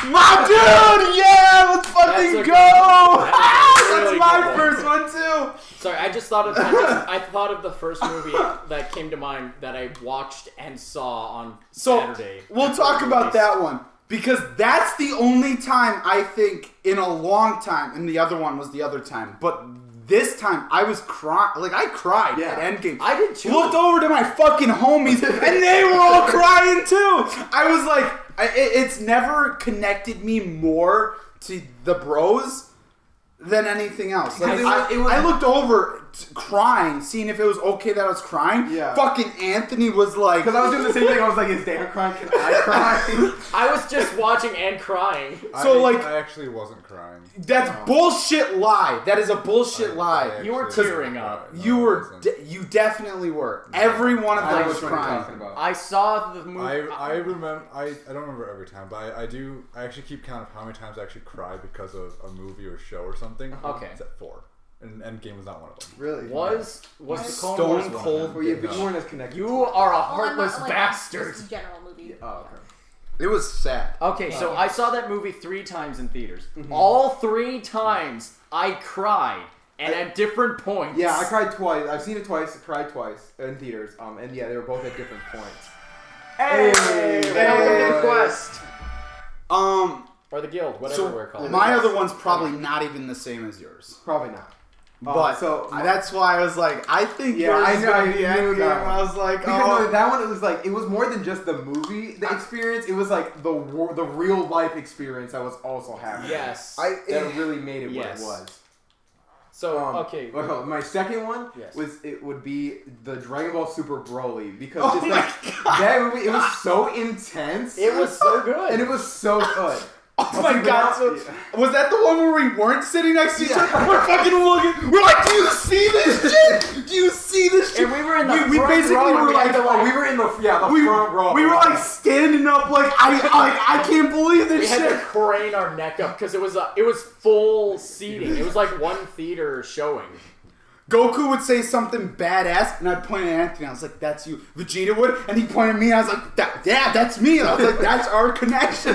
My dude, yeah, let's fucking That's a- go! that's a That's really my good one. first one too. Sorry, I thought of the first movie that came to mind that I watched and saw on So Saturday. we'll talk about that one because that's the only time I think in a long time, and the other one was the other time, but this time I was crying. I cried Yeah. at Endgame. I did too. Looked over to my fucking homies and they were all crying too. I was like, it's never connected me more to the bros than anything else. I looked over crying, seeing if it was okay that I was crying. Yeah. Fucking Anthony was like, Because I was doing the same thing. I was like, is Dan crying? Can I cry? I was just watching and crying. So, I actually wasn't crying. that's bullshit lie. That is a bullshit lie. You were actually tearing wasn't up. crying. You No, I were, wasn't. you definitely were. Every one of I them know was which one you're crying. talking about. I saw the movie. I remember. I don't remember every time, but I do. I actually keep count of how many times I actually cried because of a movie or show or something. Okay. It's at 4, and Endgame was not one of them. Really? Was the Clone Stone Wars one? Cold. Well, yeah, but you weren't as connected. You are a Well, I'm heartless not, bastard. Just general movie. Oh, okay. It was sad. Okay, so I saw that movie 3 times in theaters. All 3 times I cried, and at different points. Yeah, I cried twice. I've seen it twice. I cried twice in theaters. And yeah, they were both at different points. Hey, welcome to the quest or the guild, whatever we're So calling my it. other one's probably not even the same as yours. Probably not. But so that's why I was like, I think Yeah, yours I is knew- gonna I be knew Endgame. that one. I was like, because oh. no, that one it was more than just the movie, the experience. It was the real life experience that was also happening. Yes. That really made it Yes. what it was. So, okay. Well, my second one Yes. would be the Dragon Ball Super Broly because Oh just my God. that movie, it was so intense. It was so good. and it was so good. Oh my god, so was that the one where we weren't sitting next to each Yeah. other? We're fucking looking, we're like, do you see this shit? Do you see this shit? And we were in the we front basically row, and were we had like, to, we were in the The front row. We were like standing up, like I can't believe We this had to shit. crane our neck up because it was full seating. It was like one theater showing. Goku would say something badass, and I'd point at Anthony. I was like, "That's you." Vegeta would, and he pointed at me. And I was like, "Yeah, that's me." And I was like, "That's our connection."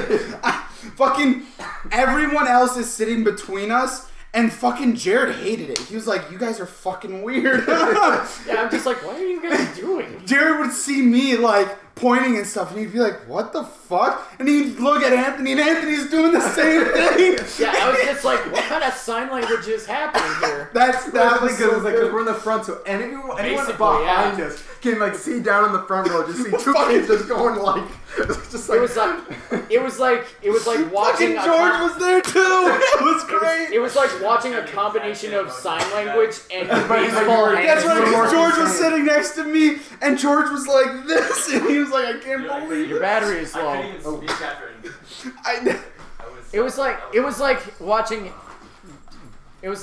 Fucking everyone else is sitting between us, and fucking Jared hated it. He was like, "You guys are fucking weird." Yeah, I'm just like, what are you guys doing? Jared would see me like pointing and stuff, and he'd be like, "What the fuck?" And he'd look at Anthony, and Anthony's doing the same thing. Yeah, I was just like, what kind of sign language is happening here? That was because so like, we're in the front, so anyone Basically, behind yeah. us can like see down in the front row, just see two kids just going like, just like. It was like watching Fucking George was there too. It was great. It was like watching a combination of sign language and baseball. That's right, because George was Insane. sitting next to me, and George was like this, and he was like, "I can't believe Your it." battery is I low. couldn't even speak after it. It was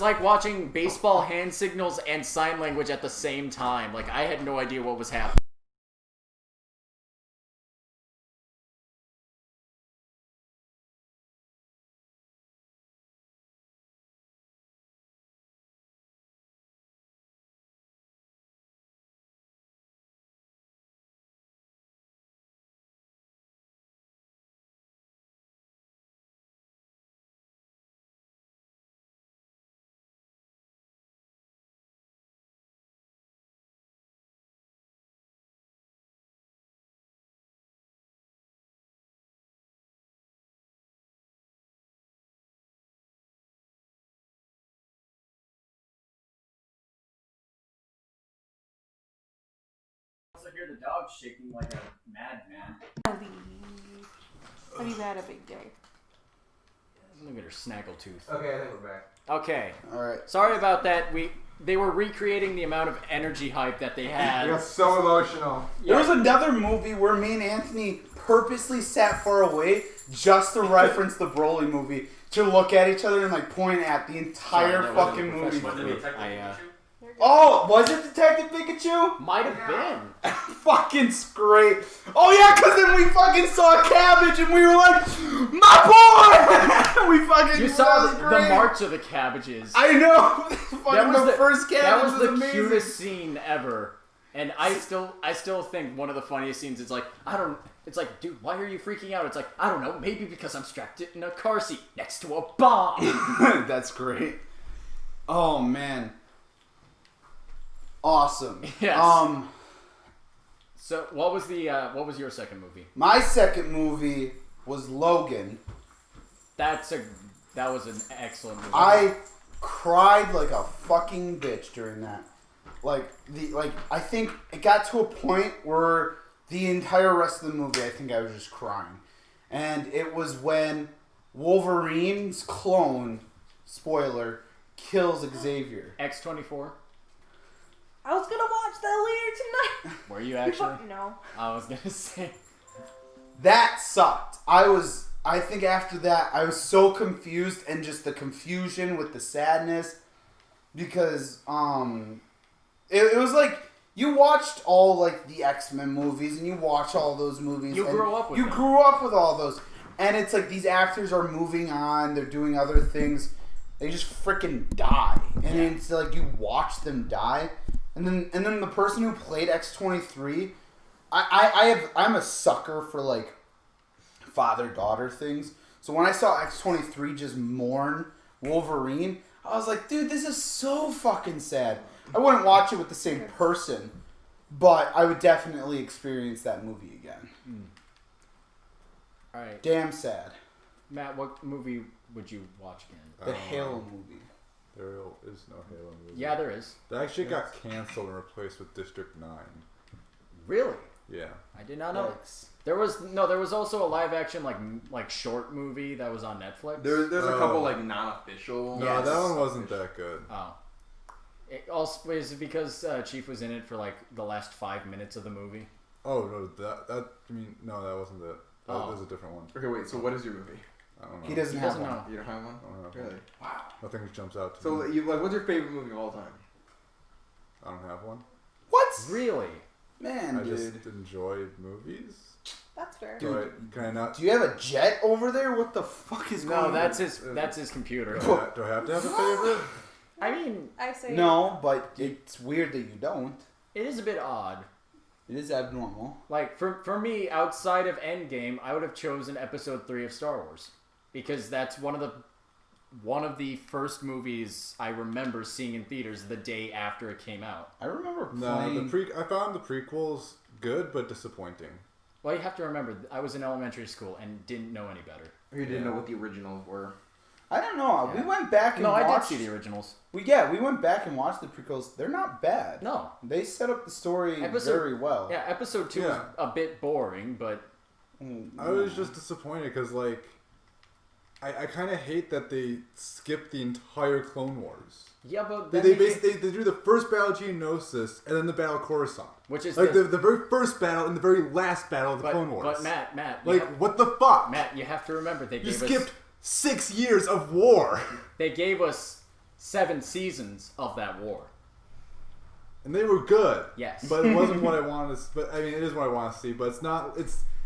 like watching baseball hand signals and sign language at the same time. Like I had no idea what was happening. I hear the dog shaking like a madman. Have you had a big day? Look at her snaggletooth. Okay, I think we're back. Okay. All right. Sorry about that. They were recreating the amount of energy hype that they had. We got so emotional. There was another movie where me and Anthony purposely sat far away just to reference the Broly movie, to look at each other and like point at the entire Sorry, that wasn't fucking a movie. Was it Detective Pikachu? Oh, was it Detective Pikachu? Might have been. Fucking great. Oh yeah, because then we fucking saw Cabbage and we were like, "My boy!" We fucking You saw that was the great. March of the Cabbages. I know. Fucking the first Cabbage That was the amazing. cutest scene ever. And I still think one of the funniest scenes is like, it's like, dude, why are you freaking out? It's like, I don't know, maybe because I'm strapped in a car seat next to a bomb. That's great. Oh man. Awesome. Yes. So what was your second movie? My second movie was Logan. That was an excellent movie. I cried like a fucking bitch during that. I think it got to a point where the entire rest of the movie, I think I was just crying. And it was when Wolverine's clone, spoiler, kills Xavier. X-24. I was gonna watch that later tonight. Were you actually? No. I was gonna say. That sucked. I think after that, I was so confused, and just the confusion with the sadness, because it was like you watched all like the X-Men movies, and you watch all those movies. You and grew up with you them. grew up with all those, and it's like these actors are moving on, they're doing other things, they just freaking die, and then it's like you watch them die, and then the person who played X-23, I'm a sucker for like father-daughter things. So when I saw X-23 just mourn Wolverine, I was like, dude, this is so fucking sad. I wouldn't watch it with the same person, but I would definitely experience that movie again. Alright. Damn sad. Matt, what movie would you watch again? The Halo movie. There is no Halo movie. Yeah, there is. That actually got canceled and replaced with District 9. Really? Yeah. I did not know. Yikes. There was also a live action like short movie that was on Netflix. There's a couple like non-official. No, Yes. that one wasn't that good. Oh. It also is it because Chief was in it for like the last 5 minutes of the movie. Oh no, that wasn't it. That Oh. was a different one. Okay, wait. So what is your movie? I don't know. He doesn't have doesn't one. know. You don't have one? I don't have Really? one. Nothing jumps out to So me. you like, what's your favorite movie of all time? I don't have one. What? Really? Man, I dude. just enjoy movies. That's fair. Dude. Can I not? Do you have a jet over there? What the fuck is going No, on? that's his computer. Do I have to have a favorite? I mean, I say No, but it's weird that you don't. it is a bit odd. It is abnormal. Like for me, outside of Endgame, I would have chosen Episode 3 of Star Wars because that's one of the first movies I remember seeing in theaters the day after it came out. I remember No, playing. I found the prequels good but disappointing. Well, you have to remember, I was in elementary school and didn't know any better. You didn't know what the originals were. I don't know. Yeah. We went back and No, watched. I did see the originals. We went back and watched the prequels. They're not bad. No. They set up the story Episode- very well. Yeah, Episode 2 Yeah. is a bit boring, but I was just disappointed because, like, I kind of hate that they skipped the entire Clone Wars. yeah, but They then basically they do the first battle of Geonosis and then the battle of Coruscant. which is Like the very first battle and the very last battle of the but, Clone Wars. But Matt, you like have, what the fuck? Matt, you have to remember they You gave skipped us 6 years of war, they gave us 7 seasons of that war. and they were good. Yes. But it wasn't what I wanted. But I mean, it is what I want to see. But it's not.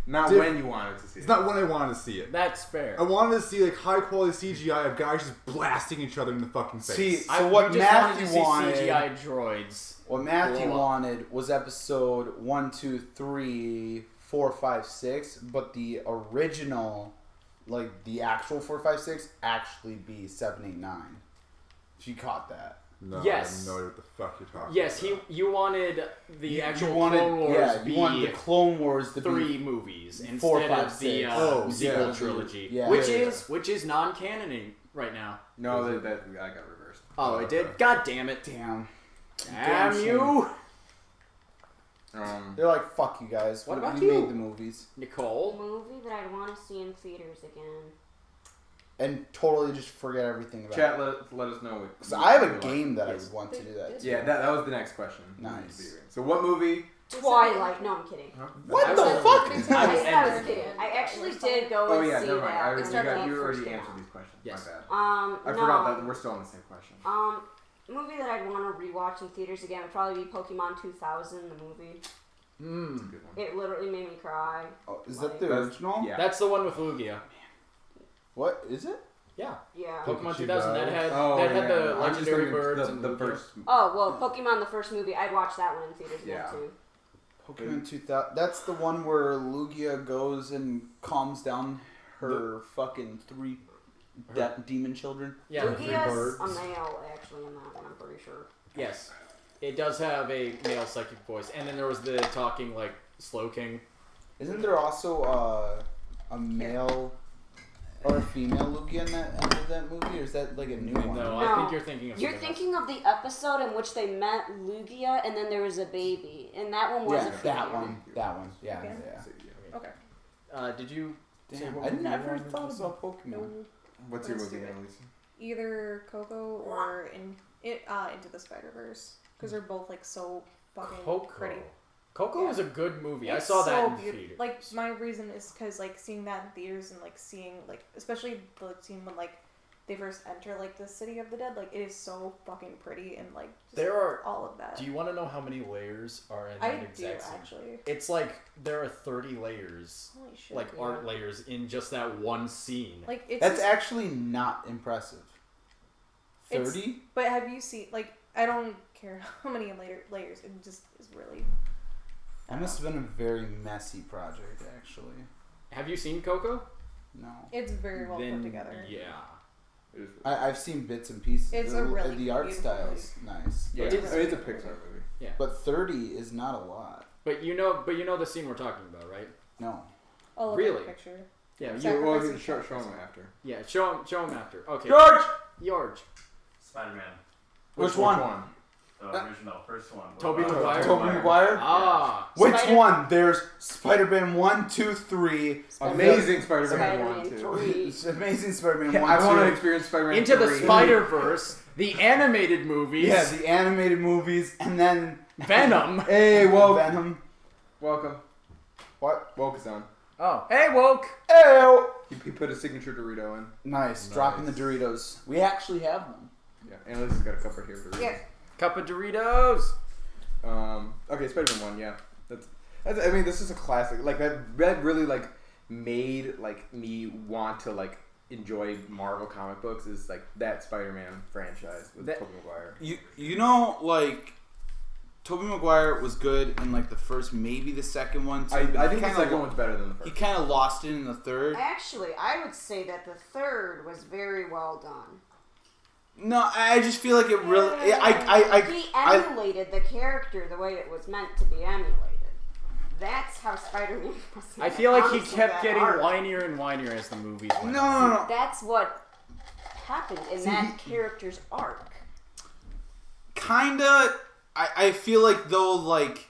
Not Diff- when you wanted to see It's it. not when I wanted to see it. That's fair. I wanted to see like high quality CGI of guys just blasting each other in the fucking face. See, I so what we just Matthew wanted to see wanted, CGI droids. what Matthew Cool. wanted was episode 1, 2, 3, 4, 5, 6, but the original, like the actual 4, 5, 6, actually be 7, 8, 9. She caught that. No, Yes. I have no idea what the fuck you're talking Yes, about. you wanted the actual you wanted, Clone Wars yeah, be you wanted the Clone Wars to 3 be movies instead 4, 5, of the 6. Oh, sequel yeah. trilogy, Yeah. which Yeah, is non-canon right now. No, that I got reversed. Oh, it did. God damn it! damn. Damn Damn you, They're like, fuck you guys. What about we you? made the movies. Nicole. Movie that I'd want to see in theaters again. And totally just forget everything about Chat, it. let us know. Because I have a what- game that Yes. I would want to do that to. Yeah, that was the next question. Nice. So what movie? Twilight. No, I'm kidding. What I the was- fuck? I I was kidding. I actually did go Oh and yeah, see never mind. that. You first already came answered out. these questions. Yes. My bad. I I forgot that we're still on the same question. Movie that I'd want to rewatch in theaters again would probably be Pokemon 2000, the movie. That's a Mm. good one. It literally made me cry. Oh, is that the That's- original? Yeah. That's the one with Lugia. What is it? Yeah, Yeah. Pokemon Pikachu 2000. That died. had Oh, that had yeah. the I'm just legendary thinking birds the, and the Lugia. first. Oh, well, Pokemon, the first movie, I'd watch that one in theaters again, Yeah. too. Pokemon 2000. That's the one where Lugia goes and calms down her fucking 3 demon children. Yeah, the 3 Lugia's birds. a male, actually, in that one, I'm pretty sure. Yes, it does have a male psychic voice, and then there was the talking like Slowking. Isn't there also a male or a female Lugia in that end of that movie, or is that like a new one? No, I No. think you're thinking of You're something else. thinking of the episode in which they met Lugia and then there was a baby. And that one was Yeah, a female. that one. That one. Yeah, Okay. yeah. Okay. Did you? say Damn, what I movie you never wanted thought to see? about Pokemon. No. What's your Let's movie, do it. Annalisa? Either Coco or Into the Spider-Verse, because they're both like so fucking pretty. Coco Yeah. was a good movie. I It's saw that so in beautiful. theater. Like my reason is because like seeing that in theaters and like seeing like especially the scene when like they first enter like the city of the dead, like it is so fucking pretty and like just There are. all of that. Do you want to know how many layers are in I that do exact scene? actually. It's like there are 30 layers, Holy shit. like yeah. art layers in just that one scene. Like it's That's just, actually not impressive. It's- 30? but have you seen like I don't care how many layers. It just is really. That must have been a very messy project, actually. Have you seen Coco? No. It's very well Then, put together. Yeah. It is. I've seen bits and pieces. It's a the, really the art beautiful style's nice. Yeah, It it's, is- I mean, it's a Pixar movie. But 30 is not a lot. But you know the scene we're talking about, right? No. I'll look Really? at the picture. Yeah. Exactly. You, You, well, Sacrificing you show sacrifice. them after. yeah. Show him after. Okay. George! Spider-Man. Which one? The original, first one. Tobey Maguire? Tobey Maguire? Ah. Which Spider- one? There's Spider-Man 1, 2, 3. Amazing Spider-Man Spider-Man 1, 2. 3. It's Amazing Spider-Man Yeah, 1, I 2. want to experience Spider-Man Into the 3. Spider-Verse, the animated movies, Yeah, the animated movies, and then Venom. Hey, woke. Venom. Welcome. What? Woke is on. Oh, hey, woke. Ew! He put a signature Dorito in. Nice. Dropping the Doritos. We actually have them. Yeah, Annalisa's got a cup right here of Doritos. Yeah. Cup of Doritos. Okay, Spider-Man 1, yeah. That's I mean, this is a classic. Like that really like made like me want to like enjoy Marvel comic books is like that Spider-Man franchise with Tobey Maguire. You know, like Tobey Maguire was good in like the first, maybe the second one too. I think the second one's better than the first. He kind of lost it in the third. Actually, I would say that the third was very well done. No, I just feel like it really. He emulated the character the way it was meant to be emulated. That's how Spider-Man was. I feel like he kept getting whinier and whinier as the movies went. No. That's what happened in that character's arc. Kinda. I feel like though, like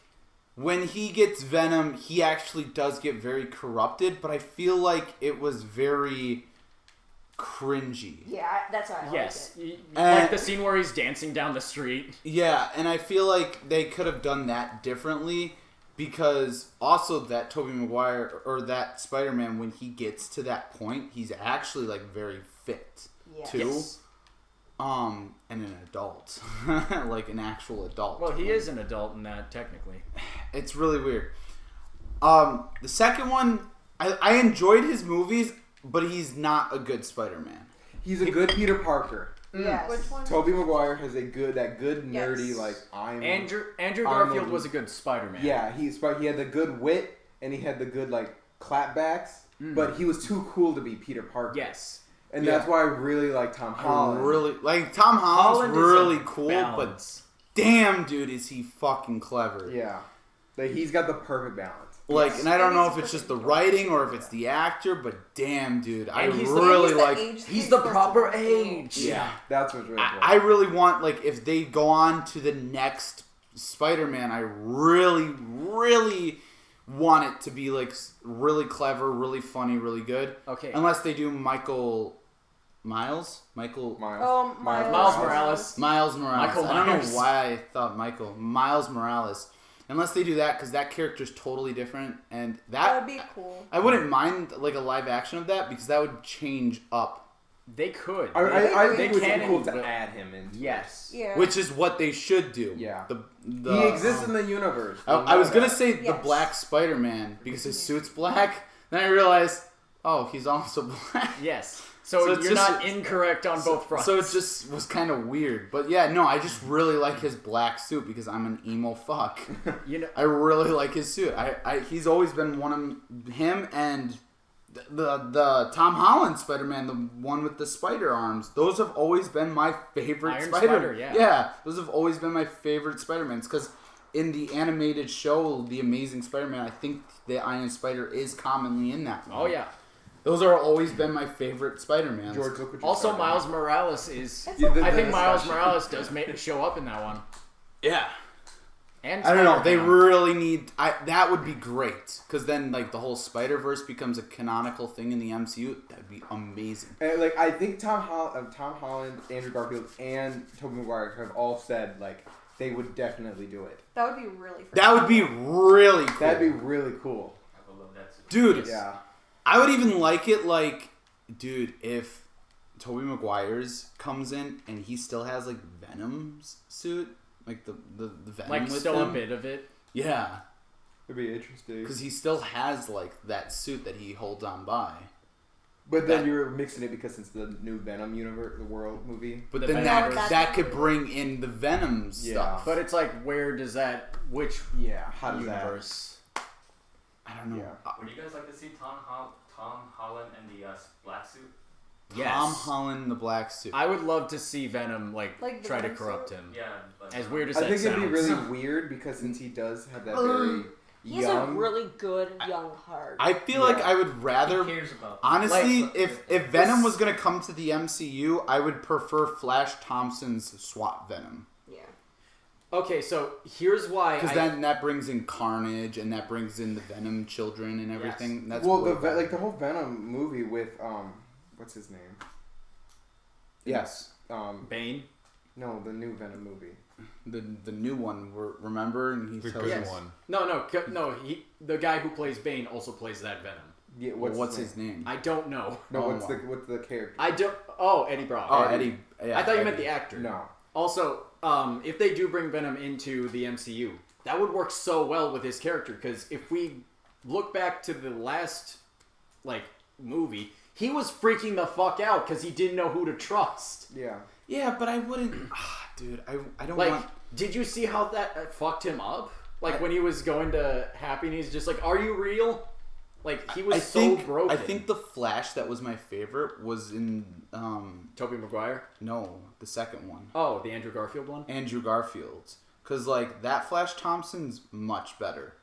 when he gets Venom, he actually does get very corrupted. But I feel like it was very cringy. Yeah, that's how I Yes, liked it. like the scene where he's dancing down the street. Yeah, and I feel like they could have done that differently because also that Tobey Maguire or that Spider-Man, when he gets to that point, he's actually like very fit too. Yes. And an adult, like an actual adult. Well, he is an adult in that technically. It's really weird. The second one, I enjoyed his movies, but he's not a good Spider-Man. He's a good Peter Parker. Yes. Which one? Tobey Maguire has that good nerdy Yes. like I'm. Andrew I'm Garfield a- was a good Spider-Man. Yeah, he had the good wit and he had the good like clapbacks, but he was too cool to be Peter Parker. Yes. And that's why I really like Tom Holland. I really like Tom Holland's really cool, balance. but damn, dude, is he fucking clever. Yeah, like he's got the perfect balance. Like, Yes. and I don't And know he's if it's just the perfect. writing or if it's the actor, but damn, dude, I And he's the- really He's the like. age He's he's the supposed proper to be. age. Yeah, That's what's really cool. I really want like if they go on to the next Spider-Man, I really, really want it to be like really clever, really funny, really good. Okay. Unless they do Miles Miles Miles Miles Morales. Morales. Michael I don't know Myers. why I thought Miles Morales. Unless they do that, because that character's totally different, and That would be cool. I wouldn't mind like a live action of that because that would change up, They could. I They think it would can be cool and to will. add him in. Yes. Yeah. which is what they should do. Yeah. The He exists in the universe. I was gonna say the Yes. Black Spider-Man because his suit's black. Then I realized, oh, he's also black. Yes. So So, it's you're just- not incorrect on both fronts. So it just was kind of weird. But yeah, no, I just really like his black suit because I'm an emo fuck. you know. I really like his suit. He's always been him and the Tom Holland Spider-Man, the one with the spider arms. Those have always been my favorite Iron Spider. Spider, yeah. Yeah, those have always been my favorite Spider-Mans because in the animated show, The Amazing Spider-Man, I think the Iron Spider is commonly in that one. Oh yeah. Those are always been my favorite Spider-Mans. George, look what you Also, started. Miles Morales is. That's Yeah, I think the Miles discussion. Morales does show up in that one. Yeah. And I don't know. They Spider-Man. really need. that would be great because then like the whole Spider-Verse becomes a canonical thing in the MCU. That'd be amazing. And, like I think Tom Holland, Andrew Garfield, and Tobey Maguire have all said like they would definitely do it. That would be really. That would be really cool. That'd be really cool. I would love that too. dude. Yeah. I would even like it like, dude, if Tobey Maguire's comes in and he still has like Venom's suit, like the Venom Like with still him. a bit of it. Yeah, It'd be interesting. because he still has like that suit that he holds on by. But then that- you're mixing it because it's the new Venom universe, the world movie. But The then Venom- that could bring in the Venom Yeah. stuff. But it's like, where does that? Which Yeah. How does universe? I don't know. Yeah. Would you guys like to see Tom Holland in the black suit? Yes. Tom Holland, the black suit. I would love to see Venom like Like the try to Venom corrupt suit? him. Yeah. Like, As weird as I that think sounds. it'd be really weird because since he does have that very He has a young. really good young heart. I feel like Yeah. I would Who rather. cares about? Honestly, Like, if Venom was gonna come to the MCU, I would prefer Flash Thompson's SWAT Venom. yeah. Okay, so here's why. Because I- then that brings in Carnage and that brings in the Venom children and everything. That's well, way the better. like the whole Venom movie with what's his name? yes, Bane. No, the new Venom movie. the new one. Remember, and he The tells good us- Yes. one. No. The guy who plays Bane also plays that Venom. Yeah, Well, what's his name? I don't know. No, Oh, what's the character? I don't. Oh, Eddie Brock. Oh, Eddie. Yeah, I thought you Eddie. meant the actor. No. Also, if they do bring Venom into the MCU, that would work so well with his character. Because if we look back to the last movie, he was freaking the fuck out because he didn't know who to trust. Yeah. Yeah, but I wouldn't... dude, I don't Like, want... did you see how that fucked him up? Like, when he was going to Happy and he's just like, are you real? Like, he was broken. I think the Flash that was my favorite was in... Tobey Maguire? No, the second one. Oh, the Andrew Garfield one? Andrew Garfield's. Because, like, that Flash Thompson's much better.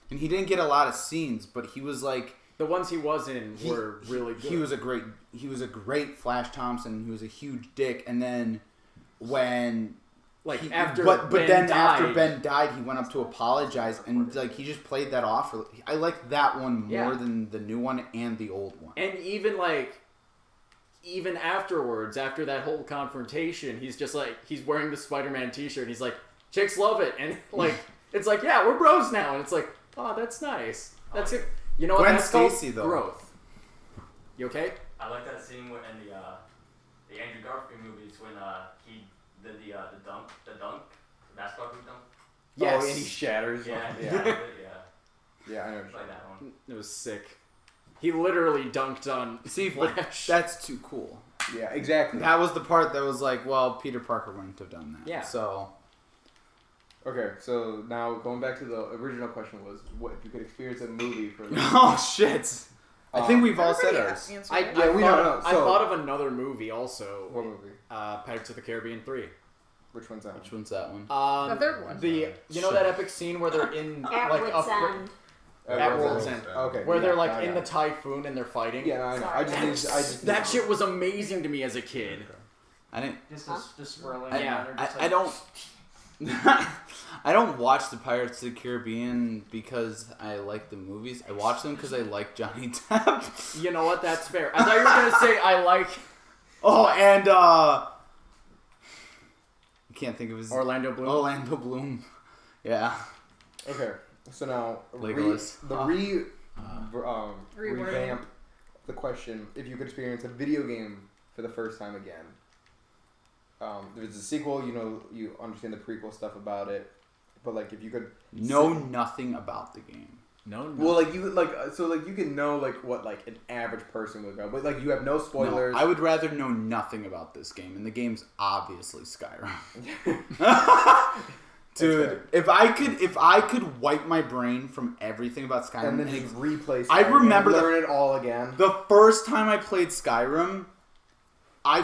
And he didn't get a lot of scenes, but he was, like... The ones he was in were really good. He was a great Flash Thompson. He was a huge dick. And then when... after Ben died, he went up to apologize, and like he just played that off. I like that one more than the new one and the old one. And even afterwards, after that whole confrontation, he's just like, he's wearing the Spider-Man t-shirt. He's like, chicks love it, and like it's like, yeah, we're bros now, and it's like, oh, that's nice. That's it. You know what? Gwen That's Stacy, called though. growth. You okay? I like that scene in the Andrew Garfield movies when he did the basketball hoop dunk. Yes. Oh, and he shatters. Yeah, Yeah. yeah. I know. Like that one. It was sick. He literally dunked on But Flash. that's too cool. Yeah, exactly. That was the part that was like, well, Peter Parker wouldn't have done that. Yeah. So. Okay, so now going back to the original question was, what if you could experience a movie for? Oh shit! I think we've all said Everybody ours. answered I it. thought of another movie also. What movie? Pirates of the Caribbean 3. Which one's that? Which one's that one? The third one. You know that epic scene where they're in At like Wits End. at World's End, Okay. where they're like I in got the it. typhoon and they're fighting. Yeah, I know. I just That shit was amazing to me as a kid. I didn't. Just swirling. I don't. I don't watch the Pirates of the Caribbean because I like the movies. I watch them because I like Johnny Depp. You know what? That's fair. I thought you were gonna say I like Oh, and I can't think of his Orlando Bloom. Orlando Bloom. Yeah. Okay, so now Legolas. revamp the question: if you could experience a video game for the first time again. There's a sequel, you understand the prequel stuff about it, but like if you could Know nothing about the game. No. well, like you you can know like what like an average person would go, but like you have no spoilers. No, I would rather know nothing about this game, and the game's obviously Skyrim. Dude, if I could wipe my brain from everything about Skyrim and then just replay. Skyrim I remember and learn it all again. The first time I played Skyrim, I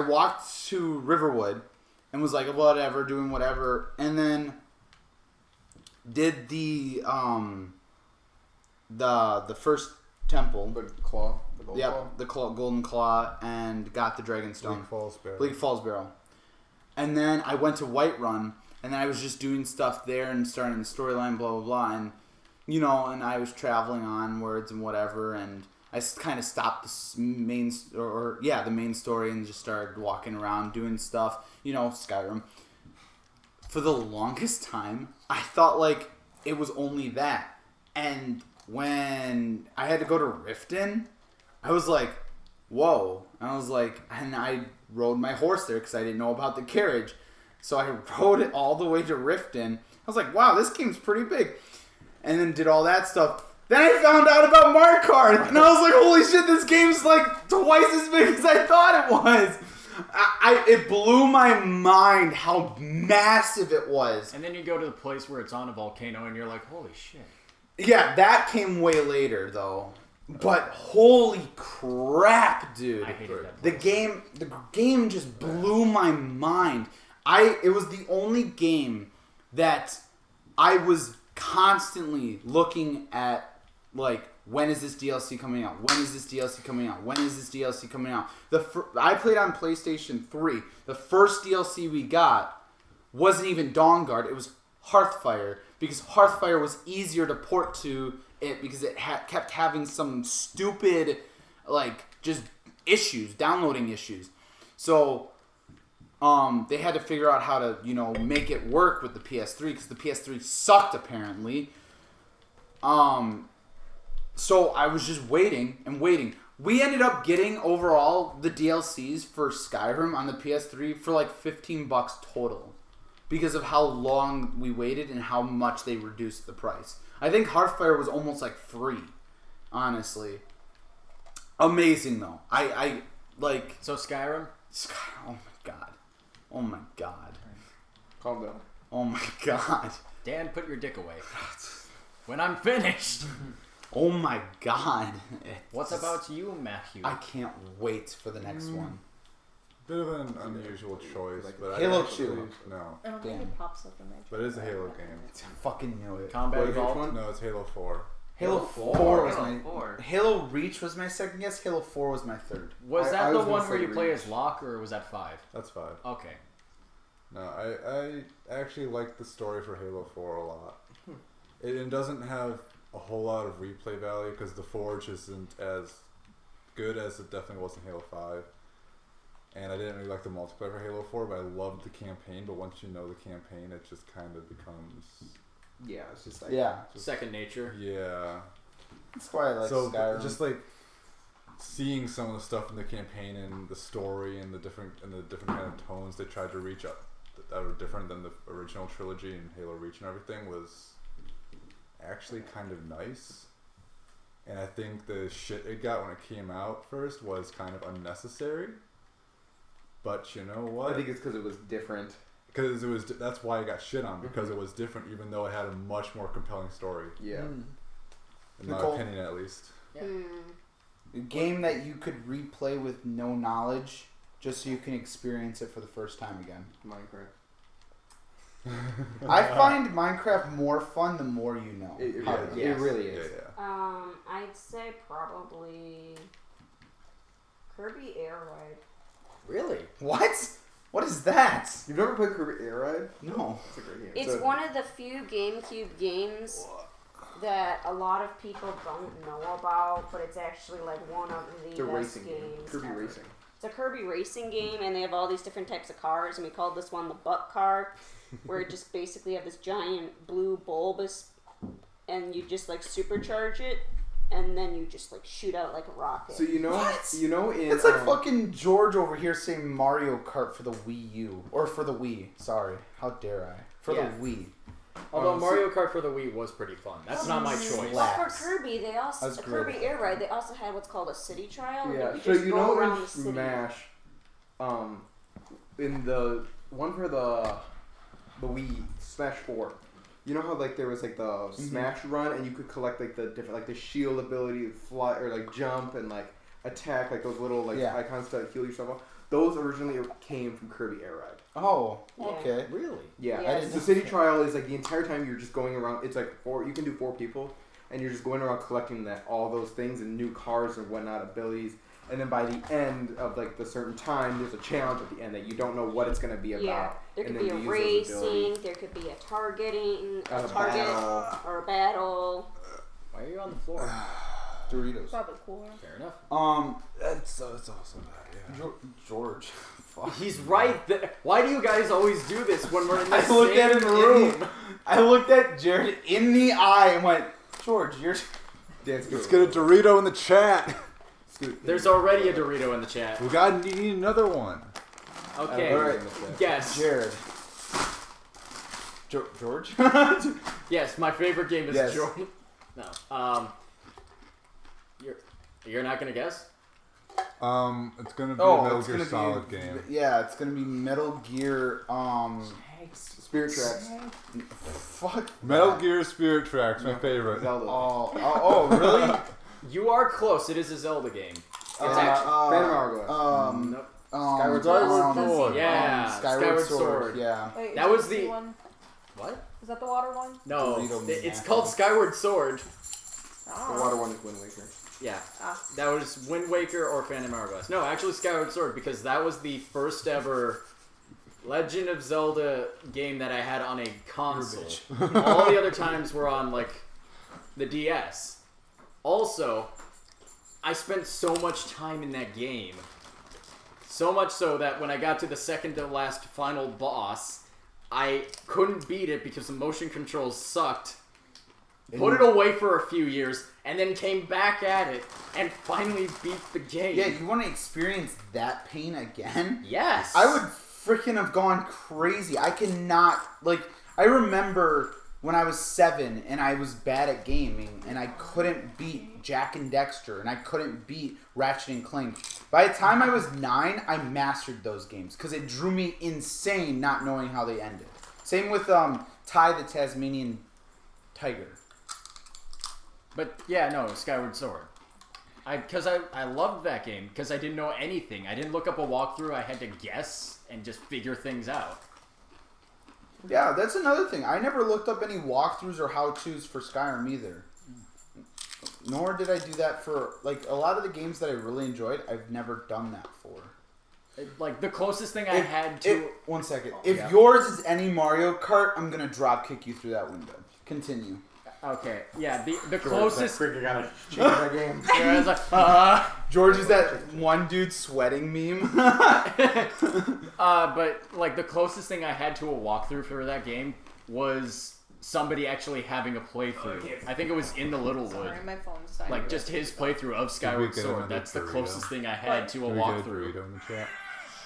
walked to Riverwood and was like whatever, doing whatever, and then did the first temple. The claw. The gold claw. The golden claw, and got the Dragonstone. Bleak Falls Barrel. And then I went to Whiterun, and then I was just doing stuff there and starting the storyline, blah, blah, blah. And, and I was traveling onwards and whatever, and I kind of stopped the main story and just started walking around doing stuff, Skyrim. For the longest time, I thought, like, it was only that. And when I had to go to Riften, I was like, whoa. And I rode my horse there because I didn't know about the carriage. So I rode it all the way to Riften. I was like, wow, this game's pretty big. And then did all that stuff. Then I found out about Markarth. And I was like, holy shit, this game's like twice as big as I thought it was. It blew my mind how massive it was. And then you go to the place where it's on a volcano and you're like, holy shit. Yeah, that came way later though. But holy crap, dude. I hated that The game just blew my mind. It was the only game that I was constantly looking at, like, when is this DLC coming out? When is this DLC coming out? When is this DLC coming out? I played on PlayStation 3. The first DLC we got wasn't even Dawnguard. It was Hearthfire, because Hearthfire was easier to port to it because it kept having some stupid, like, just issues, downloading issues. So they had to figure out how to, make it work with the PS3 because the PS3 sucked apparently. So I was just waiting and waiting. We ended up getting overall the DLCs for Skyrim on the PS3 for like $15 total because of how long we waited and how much they reduced the price. I think Hearthfire was almost like free, honestly. Amazing though. I like So Skyrim? Oh my god. Oh my god. Calm down. Oh my god. Dan, put your dick away. When I'm finished. Oh my god. What's about you, Matthew? I can't wait for the next one. Bit of an unusual choice, but Halo I actually 2. no. I don't think Damn. it pops up in my But it is a Halo game. I fucking knew it. Combat Wait, which Evolved? one? No, it's Halo 4. Halo Halo 4 was Halo my 4. Halo Reach was my second guess. Halo 4 was my third. Was I that was the gonna one say where you play Reach. as Locke, or was that 5? That's 5. Okay. No, I actually like the story for Halo 4 a lot. It doesn't have a whole lot of replay value because the Forge isn't as good as it definitely was in Halo 5. And I didn't really like the multiplayer for Halo 4, but I loved the campaign. But once you know the campaign, it just kind of becomes... Yeah, it's just like Yeah. Second nature. Yeah. That's why I like So Skyrim. just like seeing some of the stuff in the campaign and the story and the different kind of tones they tried to reach up that were different than the original trilogy and Halo Reach and everything was actually kind of nice. And I think the shit it got when it came out first was kind of unnecessary. But you know what? I think it's because it was different. Because that's why it got shit on, because it was different, even though it had a much more compelling story, Yeah. in my Nicole? opinion at least. Yeah. A game that you could replay with no knowledge, just so you can experience it for the first time again. Minecraft. I find Minecraft more fun the more you know. It how really, it it is. really Yeah, is. yeah. I'd say probably Kirby Air Ride. Really? What? What is that? You've never played Kirby Air Ride? No. It's a great game. It's one of the few GameCube games that a lot of people don't know about, but it's actually like one of It's the a best racing game. games Kirby ever. Racing. It's a Kirby racing game, and they have all these different types of cars, and we called this one the butt car, where it just basically have this giant blue bulbous, and you just like supercharge it, and then you just like shoot out like a rocket. So you know in It's like fucking George over here saying Mario Kart for the Wii U. Or for the Wii. Sorry. How dare I? For Yeah. the Wii. Although Mario Kart for the Wii was pretty fun. That's not my choice. Slap. But for Kirby, they also That's Kirby great. Air Ride. They also had what's called a city trial. where Yeah, you so just you go know around in the city. Smash, in the one for the Wii Smash 4, you know how like there was like the Smash run and you could collect like the different like the shield ability, fly or like jump and like attack, like those little like Yeah. icons to heal yourself up. Those originally came from Kirby Air Ride. Oh, Yeah. okay. Really? Yeah, Yeah, I didn't the city trial is like the entire time you're just going around. It's like you can do 4 people, and you're just going around collecting all those things and new cars and whatnot, abilities. And then by the end of like the certain time, there's a challenge at the end that you don't know what it's going to be about. Yeah, there and could then be a you use those racing. abilities. There could be a targeting, a A target battle. or a battle. Why are you on the floor? Doritos. Probably cooler. Fair enough. That's It's also bad, yeah. George. Fuck. He's right there. Why do you guys always do this when we're in the I looked same at him room? I looked at Jared in the eye and went, George, you're. Dance Let's get a Dorito in the chat. There's already a Dorito in the chat. We need another one. Okay. Alright. Yes. Jared. George? Yes, my favorite game is Yes. Jordan. No. You're not gonna guess? It's gonna be a Metal it's Gear gonna Solid be, game. Yeah, it's gonna be Metal Gear. Spirit Tracks. Fuck. Metal Gear Spirit Tracks, my favorite. Zelda. Oh, really? You are close. It is a Zelda game. It's actually. Phantom Hourglass. Nope. Skyward Sword. Sword. Yeah, Skyward Sword. Yeah. Wait, That is was the- one? What? Is that the water one? No. Dorito It's Mac. called Skyward Sword. Oh. The water one is Wind Waker. Yeah. Ah. That was Wind Waker or Phantom Hourglass. No, actually Skyward Sword, because that was the first ever Legend of Zelda game that I had on a console. All the other times were on, like, the DS. Also, I spent so much time in that game. So much so that when I got to the second to last final boss, I couldn't beat it because the motion controls sucked. put it away for a few years, and then came back at it and finally beat the game. Yeah, you want to experience that pain again? Yes. I would freaking have gone crazy. I cannot, like, I remember when I was 7 and I was bad at gaming and I couldn't beat Jack and Dexter and I couldn't beat Ratchet and Clank. By the time I was 9, I mastered those games because it drew me insane not knowing how they ended. Same with Ty the Tasmanian Tiger. But yeah, no, Skyward Sword. I loved that game because I didn't know anything. I didn't look up a walkthrough. I had to guess and just figure things out. Yeah, that's another thing. I never looked up any walkthroughs or how-tos for Skyrim either. Nor did I do that for, like, a lot of the games that I really enjoyed, I've never done that for. Like, the closest thing I had to... One second. If yours is any Mario Kart, I'm going to drop kick you through that window. Continue. Okay, yeah, the closest... Freaking gotta change that game. Yeah, I was like, George is that one dude sweating meme. but, like, the closest thing I had to a walkthrough for that game was somebody actually having a playthrough. I think it was in the Littlewood. Sorry, my phone's dying. Like, just his playthrough of Skyward get Sword. another That's the burrito? closest thing I had to a Can we get a walkthrough. burrito in the chat?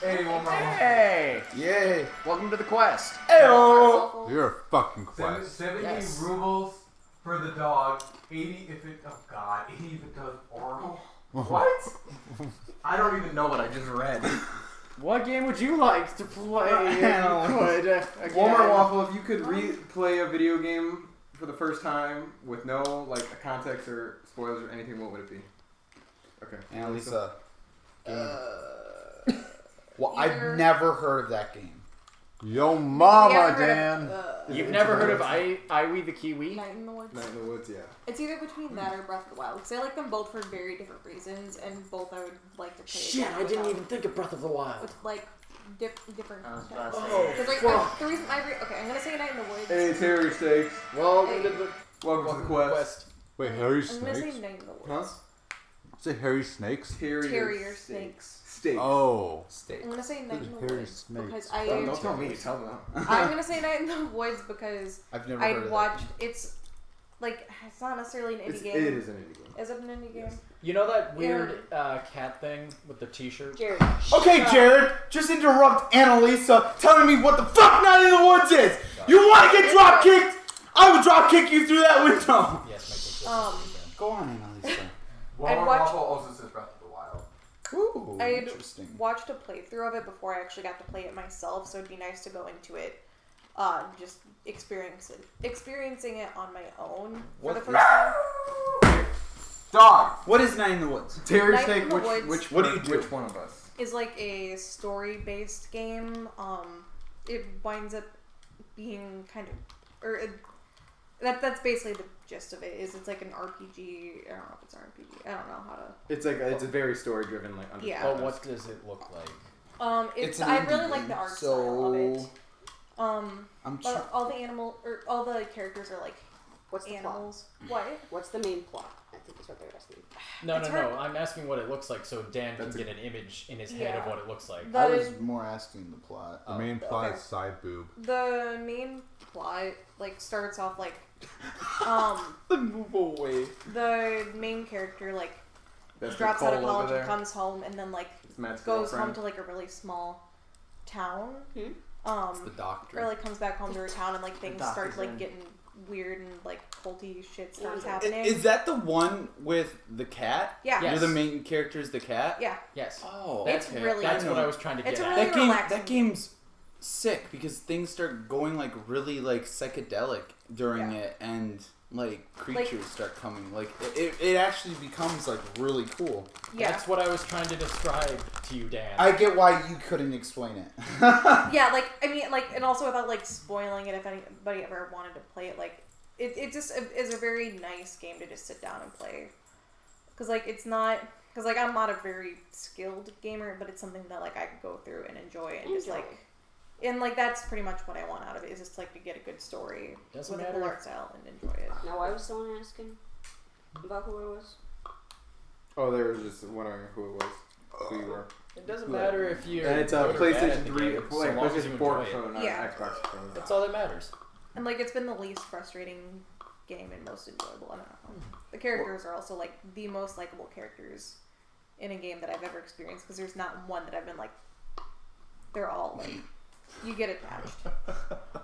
Hey, one more. Hey! Yay. Welcome to the quest. Ayo. You're a fucking quest. 70 Yes. rubles for the dog. 80 if it. Oh God, 80 if it does oral. What? I don't even know what I just read. What game would you like to play? Walmart Waffle, if you could replay a video game for the first time with no like context or spoilers or anything, what would it be? Okay. Annalisa. Well, I've never heard of that game. Yo mama, Yeah, Dan. You've never heard of Iwi the Kiwi? Night in the Woods. Night in the Woods, yeah. It's either between that or Breath of the Wild, because I like them both for very different reasons, and both I would like to play. Shit, I didn't even think of Breath of the Wild. With like different context. Oh, Because like the reason okay, I'm gonna say Night in the Woods. Hey, Terry Steaks. Welcome Hey. to the Welcome to the quest. Wait, Harry I'm gonna say Snakes? Night in the Huh? Woods. Say Harry Snakes? Terrier snakes. Steaks. Oh. Steak. I'm gonna say Night in the Harry Woods Snakes. because Don't tell me, tell them. I'm gonna say Night in the Woods because I've never heard I of watched. It's like it's not necessarily an indie game. It is an indie game. Is it an indie game? Yes. You know that weird cat thing with the t-shirt? Jared. Okay, Jared, just interrupt Annalisa telling me what the fuck Night in the Woods is. You want to get drop kicked? I would drop kick you through that window. Yes, Go on, Annalisa. Walmart watched- Waffle also says Breath of the Wild. Ooh, I interesting. watched a playthrough of it before I actually got to play it myself, so it'd be nice to go into it, just experiencing it on my own for the first time. Dog. What is Night in the Woods? Terry Night Steak, in the Woods. What do you do? Which one of us? Is like a story-based game. It winds up being kind of, that's basically the gist of it. It's like an RPG. I don't know if it's an RPG. I don't know how to. It's like it's a very story driven like. Yeah. But what does it look like? It's an I indie really like game, the art so style of it. I'm But all the characters are like What's the animals. What? What's the main plot? I think is what they're asking. No, It's no, hard- no. I'm asking what it looks like so Dan That's can a- get an image in his head of Yeah. what it looks like. I The, was more asking the plot. The main plot okay. is side boob. the main plot like starts off like The move away. the main character like That's drops out of Nicole over college and there. comes home and then like It's Matt's goes girlfriend. home to like a really small town. Hmm? The doctor. Or like comes back home to her town and like things start doctor's like in. getting weird and like culty shit starts Yeah. happening. Is that the one with the cat? yeah. Yes. You're the main character is the cat? Yeah. Yes. Oh. It's Okay, really That's good. what I was trying to get It's a at. really That game relaxing. that game's sick because things start going like really like psychedelic during Yeah. it and like creatures start coming. Like it actually becomes like really cool. Yeah. That's what I was trying to describe to you, Dan. I get why you couldn't explain it. Yeah, like I mean, like, and also without like spoiling it, if anybody ever wanted to play it, like, it just is a very nice game to just sit down and play, because like it's not, because like I'm not a very skilled gamer, but it's something that like I could go through and enjoy and just like, and like that's pretty much what I want out of it is just like to get a good story Doesn't with a matter cool if- art style and enjoy it. Now, why was someone asking about who it was? Oh, they were just wondering who it was. Who you were. It doesn't matter if you're. And it's a good or bad at PlayStation the 3, game, so like long as you PlayStation 4 enjoy it. phone, not Yeah. Xbox phone. That's all that matters. And like it's been the least frustrating game and most enjoyable. I don't know. The characters are also like the most likable characters in a game that I've ever experienced because there's not one that I've been like. They're all like you get attached.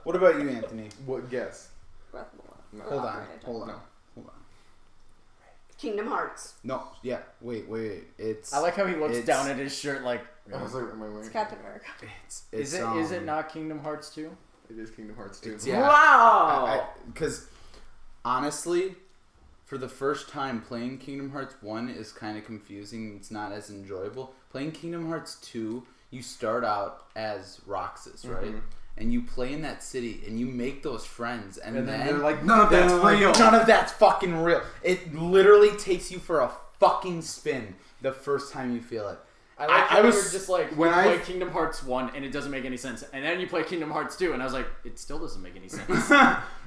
What about you, Anthony? What guess? Breath of the Wild. No. Or Hold Ocarina on. of Time. Hold on. No. Hold on. Kingdom Hearts. No. Yeah. Wait. It's. I like how he looks it's- down at his shirt like. I was like, am I It's wearing? Captain America. It's, Is it not Kingdom Hearts 2? It is Kingdom Hearts 2. It's- yeah. Wow! Because honestly, for the first time, playing Kingdom Hearts 1 is kind of confusing. It's not as enjoyable. Playing Kingdom Hearts 2, you start out as Roxas, right? Mhm. And you play in that city, and you make those friends, and, And then then they're like, none of that's they're like, real. None of that's fucking real. It literally takes you for a fucking spin the first time you feel it. I like I how was- you're just like, when you I- play Kingdom Hearts 1 and it doesn't make any sense. And then you play Kingdom Hearts 2 and I was like, it still doesn't make any sense.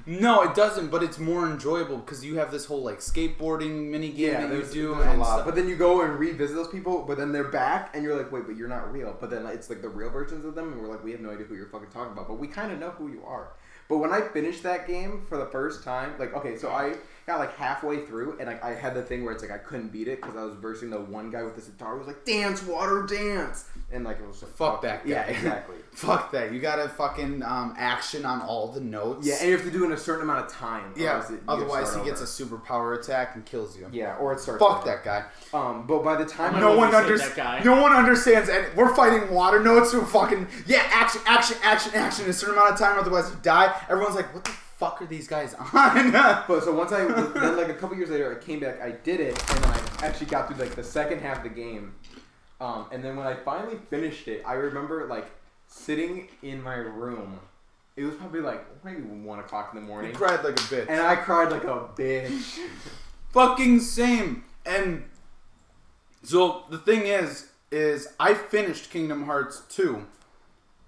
No, it doesn't, but it's more enjoyable because you have this whole like skateboarding mini game Yeah, that you there's do a and lot. stuff. But then you go and revisit those people, but then they're back, and you're like, wait, but you're not real. But then like, it's like the real versions of them, and we're like, we have no idea who you're fucking talking about, but we kind of know who you are. But when I finished that game for the first time, like, okay, so I got like halfway through, and I had the thing where it's like I couldn't beat it because I was versing the one guy with this guitar who was like, dance, water, dance. And like, it was just Fuck that guy. Yeah, exactly. Fuck that. You gotta fucking action on all the notes. Yeah, and you have to do it in a certain amount of time. yeah. You Otherwise, start he gets a over. superpower attack and kills you. Yeah, or it starts. Fuck over. that guy. But by the time I'm No gonna one say understands. that guy. No one understands. And we're fighting water notes who fucking action in a certain amount of time. Otherwise, you die. Everyone's like, what the fuck are these guys on? But so once then like a couple years later, I came back, I did it, and then I actually got through like the second half of the game. And then when I finally finished it, I remember like sitting in my room. It was probably like maybe 1 o'clock in the morning, You cried like a bitch. and I cried like a bitch. Fucking same. And so the thing is I finished Kingdom Hearts 2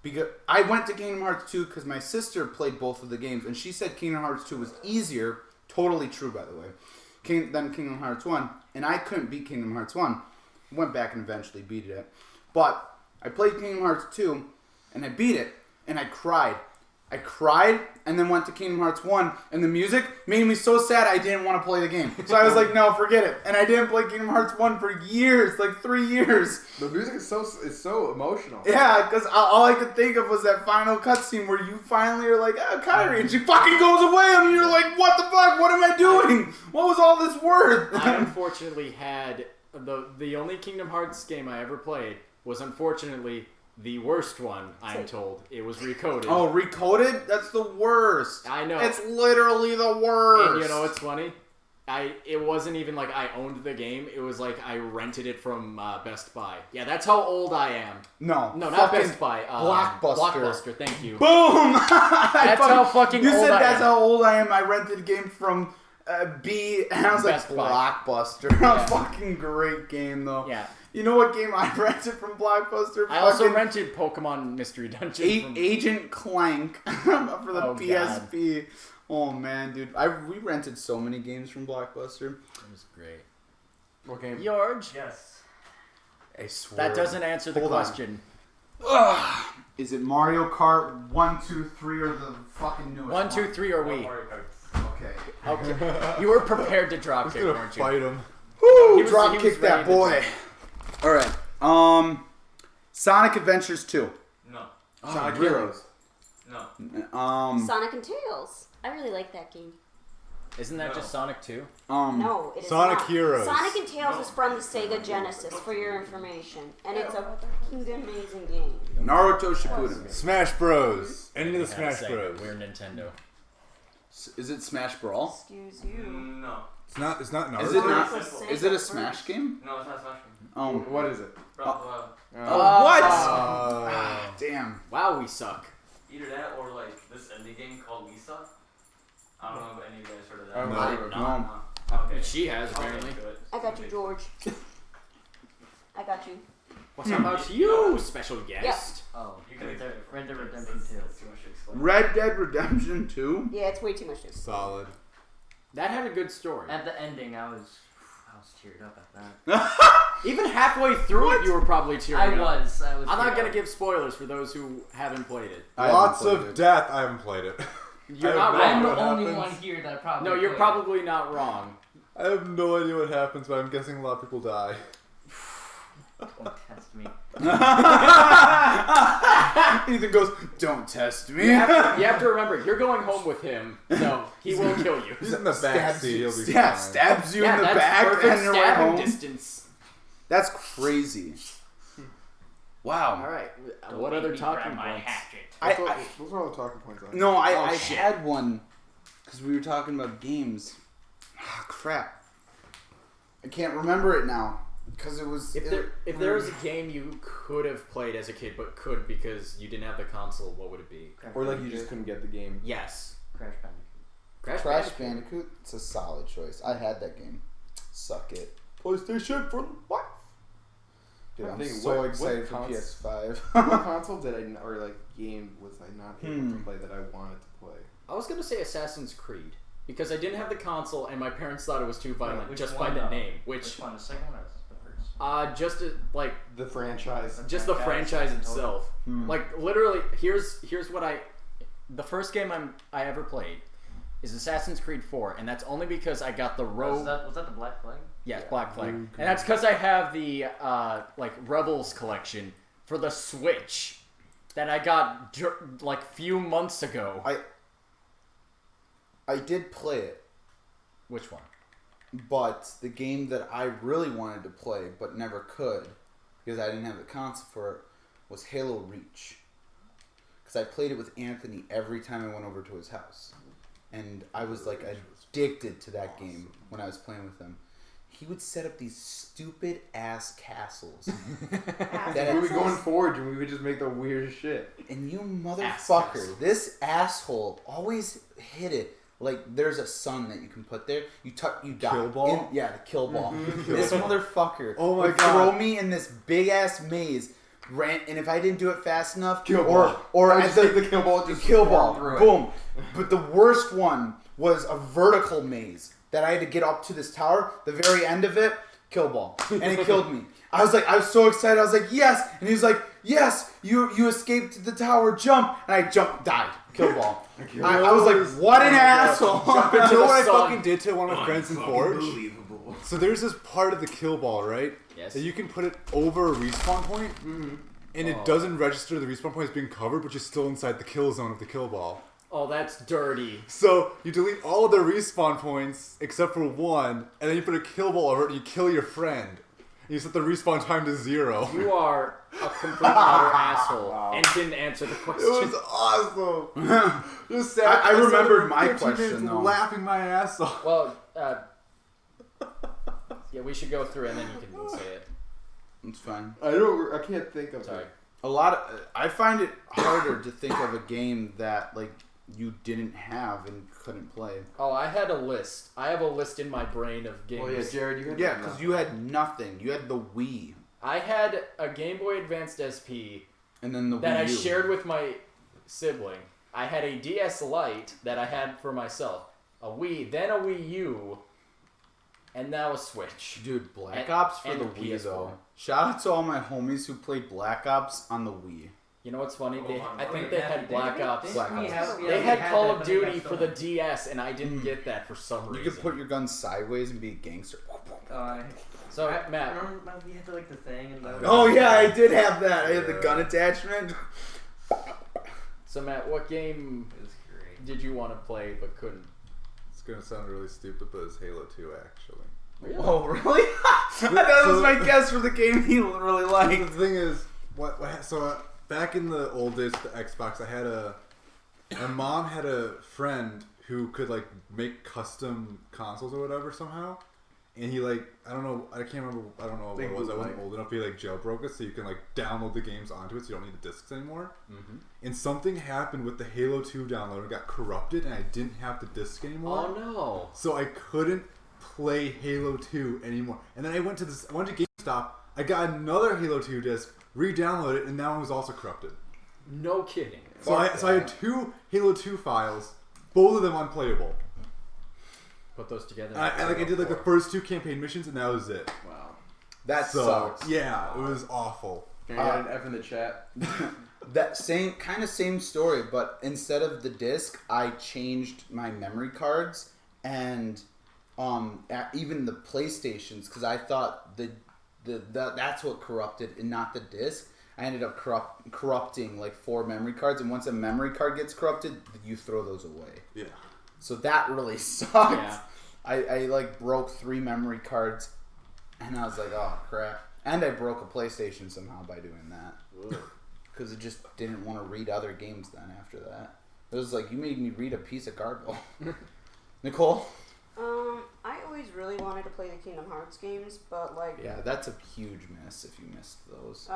because I went to Kingdom Hearts 2 because my sister played both of the games and she said Kingdom Hearts 2 was easier. Totally true, by the way. Than Kingdom Hearts 1, and I couldn't beat Kingdom Hearts 1. Went back and eventually beat it. But I played Kingdom Hearts 2 and I beat it and I cried. I cried and then went to Kingdom Hearts 1 and the music made me so sad I didn't want to play the game. So I was like, no, forget it. And I didn't play Kingdom Hearts 1 for years, like 3 years. The music is so emotional. Yeah, because all I could think of was that final cutscene where you finally are like, oh, Kyrie, and she fucking goes away and you're like, what the fuck? What am I doing? What was all this worth? I unfortunately had the only Kingdom Hearts game I ever played was unfortunately the worst one, I'm told. It was Recoded. Oh, Recoded? That's the worst. I know. It's literally the worst. And you know what's funny? It wasn't even like I owned the game. It was like I rented it from Best Buy. Yeah, that's how old I am. No, No, not fucking Best Buy. Blockbuster. Blockbuster, thank you. Boom! That's how fucking you old said I that's am. how old I am. I rented a game from B, and I was Best like, Buy. Blockbuster. Yeah. A fucking great game, though. Yeah. You know what game I rented from Blockbuster? I also Fucking rented Pokemon Mystery Dungeon. from- Agent Clank for the Oh, PSP. Oh man, dude, we rented so many games from Blockbuster. It was great. What game? George, Yes. I swear. that doesn't answer the Hold on. question. Is it Mario Kart 1, 2, 3, or the fucking newest 1, 2, 3, or No we? Mario Karts. Okay. Okay. You were prepared to drop He's kick, gonna weren't you? fight him. Woo! He was Drop ready kick that to boy. All right. Sonic Adventures 2. No. Sonic really? Heroes. No. Sonic and Tails. I really like that game. Isn't that No. just Sonic 2? No, it is Sonic not. Heroes. Sonic and Tails is from the Sega Genesis, for your information, and it's a fucking amazing game. Naruto Shippuden. Smash Bros. Into We the had a Smash segment. Bros. We're Nintendo. Is it Smash Brawl? Excuse you. No. It's not Naruto. Is it not? It's a Is it a Sega Smash first. game? No, it's not Smash Bros. What is it? Breath of the Wild. Oh, what? Uh, Damn. Wow, we suck. Either that or like this indie game called Lisa. I don't know if any of you guys heard of that. Oh, No. I did not. No. Okay. She has, I'll apparently. get to it. I got you, George. I got you. What's about you, special guest? Oh, you can explain it. Red Dead Redemption That's 2. too much to explain. Red Dead Redemption 2? Yeah, it's way too much to solid. That had a good story. At the ending, I was teared up at that. Even halfway through it, you were probably tearing I up. was. I'm not teared gonna up. give spoilers for those who haven't played it. I haven't Lots played of it. death. I haven't played it. You're not I wrong. have I'm the what only happens. one here that probably. No, you're played. probably not wrong. I have no idea what happens, but I'm guessing a lot of people die. Don't test me. Ethan goes, "Don't test me." You have to remember, you're going home with him, so he will kill you. He's in the back seat. He'll be Yeah, fine. stabs you Yeah, in the that's back perfect and you're way stabbing home. distance. That's crazy. Wow. All right. Don't What make other me talking grab my points? hatchet. Those are all the talking points. No, I Oh, shit. had one because we were talking about games. Ah, crap. I can't remember it now because it was. If there was a game you could have played as a kid but couldn't because you didn't have the console, what would it be? Or like you just couldn't get the game. Yes. Crash Bandicoot. Crash Bandicoot. It's a solid choice. I had that game. Suck it. PlayStation for life. Dude, I'm I'm thinking, so what excited for cons- PS5. What console did I or like game was I not able to play that I wanted to play? I was gonna say Assassin's Creed because I didn't have the console and my parents thought it was too violent Which just one, by the though? name. Which one? The second one or the first? Just like The franchise. just the franchise itself. Hmm. Like literally, here's what the first game I ever played is Assassin's Creed 4, and that's only because I got the Was that the Black Flag? Yes, Black Flag. And that's because I have the like Rebels collection for the Switch that I got like few months ago. I did play it, Which one? but the game that I really wanted to play but never could because I didn't have the console for it was Halo Reach. Because I played it with Anthony every time I went over to his house. And I was like addicted to that game when I was playing with him. He would set up these stupid ass castles. We would go in Forge and we would just make the weirdest shit. And you Ass motherfucker, castle. this asshole always hit it. Like there's a sun that you can put there. You die. Kill ball? Yeah, the kill ball. Kill This ball. motherfucker Oh my would God. throw me in this big ass maze. And if I didn't do it fast enough, Kill ball. or I at just the, take the kill ball, just kill storm ball, through it. boom. But the worst one was a vertical maze that I had to get up to this tower. The very end of it, kill ball, and it killed me. I was so excited. I was like, yes, and he was like, yes, you escaped the tower, jump, and I jumped, died, kill ball. I was like, what an asshole! But you know what I sun. fucking did to one of my friends in Forge? So there's this part of the kill ball, right? Yes. That you can put it over a respawn point, and it doesn't register the respawn point as being covered, but you're still inside the kill zone of the kill ball. Oh, that's dirty. So you delete all of the respawn points except for one, and then you put a kill ball over it and you kill your friend. And you set the respawn time to 0. You are a complete utter asshole and didn't answer the question. It was awesome. Just sat, I remembered sat my 15 question, minutes though. laughing my ass off. Well, yeah, we should go through and then you can say it. It's fine. I can't think of Sorry. it. I find it harder to think of a game that like you didn't have and couldn't play. Oh, I had a list. I have a list in my brain of games. Well, yeah, Jared, you had Yeah, because you had nothing. You had the Wii, I had a Game Boy Advanced SP and then the that I Wii U. shared with my sibling. I had a DS Lite that I had for myself. A Wii, then a Wii U, and now a Switch. Dude, Black And- Ops for and the a Wii PS4. though. Shout out to all my homies who played Black Ops on the Wii. You know what's funny? They, I Oh, think they had Black Ops. Black Ops. They had Call of Duty for the DS, and I didn't get that for some You reason. could put your gun sideways and be a gangster. So, Matt, Remember we had like the thing and the. Oh yeah, I did have that. I had the gun attachment. what game It was great. did you want to play but couldn't? It's gonna sound really stupid, but it's Halo 2 actually. Really? Oh really? That was my guess for the game he really The liked. thing is, back in the old days with the Xbox, my mom had a friend who could like make custom consoles or whatever somehow, and he like I don't know what it was. I wasn't old enough. He like jailbroke it so you can like download the games onto it, so you don't need the discs anymore. Mm-hmm. And something happened with the Halo 2 download. It got corrupted, and I didn't have the disc anymore. Oh no! So I couldn't play Halo 2 anymore. And then I went to GameStop. I got another Halo 2 disc, re-downloaded it, and that one was also corrupted. No kidding. So I had 2 Halo 2 files, both of them unplayable. Put those together. I did like the first 2 campaign missions, and that was it. Wow. That So sucks. yeah, it was awful. Can I get an F in the chat? That same story, but instead of the disc, I changed my memory cards and even the PlayStations because I thought that's what corrupted and not the disc. I ended up corrupting like 4 memory cards, and once a memory card gets corrupted, you throw those away. Yeah. So that really sucked. Yeah. I like broke 3 memory cards, and I was like, oh crap. And I broke a PlayStation somehow by doing that. Because it just didn't want to read other games then after that. It was like, you made me read a piece of garbage. Nicole? I always really wanted to play the Kingdom Hearts games, but like... Yeah, that's a huge miss if you missed those.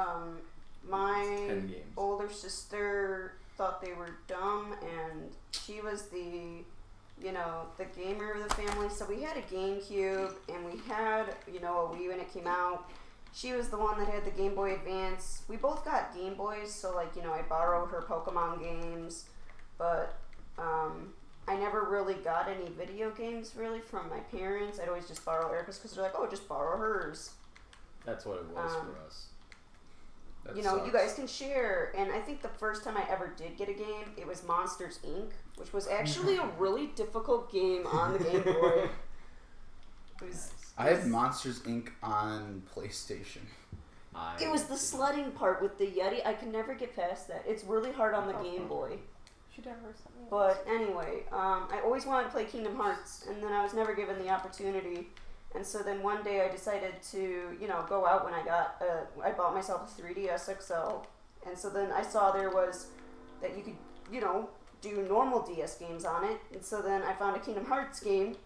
My 10 games. older sister thought they were dumb, and she was the gamer of the family. So we had a GameCube, and we had, a Wii when it came out. She was the one that had the Game Boy Advance. We both got Game Boys, so like, I borrowed her Pokemon games, but I never really got any video games really from my parents. I'd always just borrow Erica's because they're like, oh, just borrow hers. That's what it was for us. That You sucks. guys can share. And I think the first time I ever did get a game, it was Monsters, Inc., which was actually a really difficult game on the Game Boy. I had Monsters, Inc. on PlayStation. It was the sledding part with the Yeti. I could never get past that. It's really hard on the Game Boy. Should ever something. But anyway, I always wanted to play Kingdom Hearts, and then I was never given the opportunity. And so then one day I decided to, go out when I bought myself a 3DS XL. And so then I saw there was that you could, do normal DS games on it. And so then I found a Kingdom Hearts game,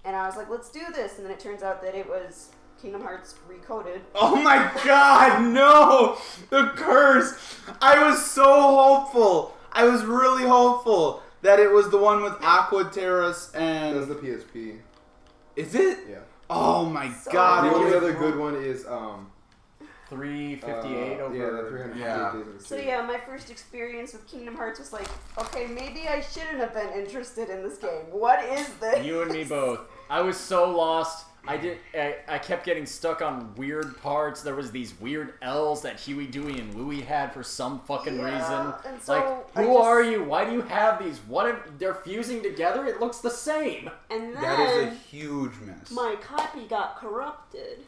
and I was like, let's do this. And then it turns out that it was Kingdom Hearts Recoded. Oh my god, no! The curse! I was so hopeful. I was really hopeful that it was the one with Aqua Terrace and... That's the PSP. Is it? Yeah. Oh my So- god. The what only was- other good one is 358 over. Yeah, the 358 Yeah. Days of the So Sea. yeah, my first experience with Kingdom Hearts was like, okay, maybe I shouldn't have been interested in this game. What is this? You and me both. I was so lost. I kept getting stuck on weird parts. There was these weird L's that Huey, Dewey, and Louie had for some fucking reason. And so Like, I who just- are you? Why do you have these? What if they're fusing together? It looks the same. And then That is a huge miss. my copy got corrupted.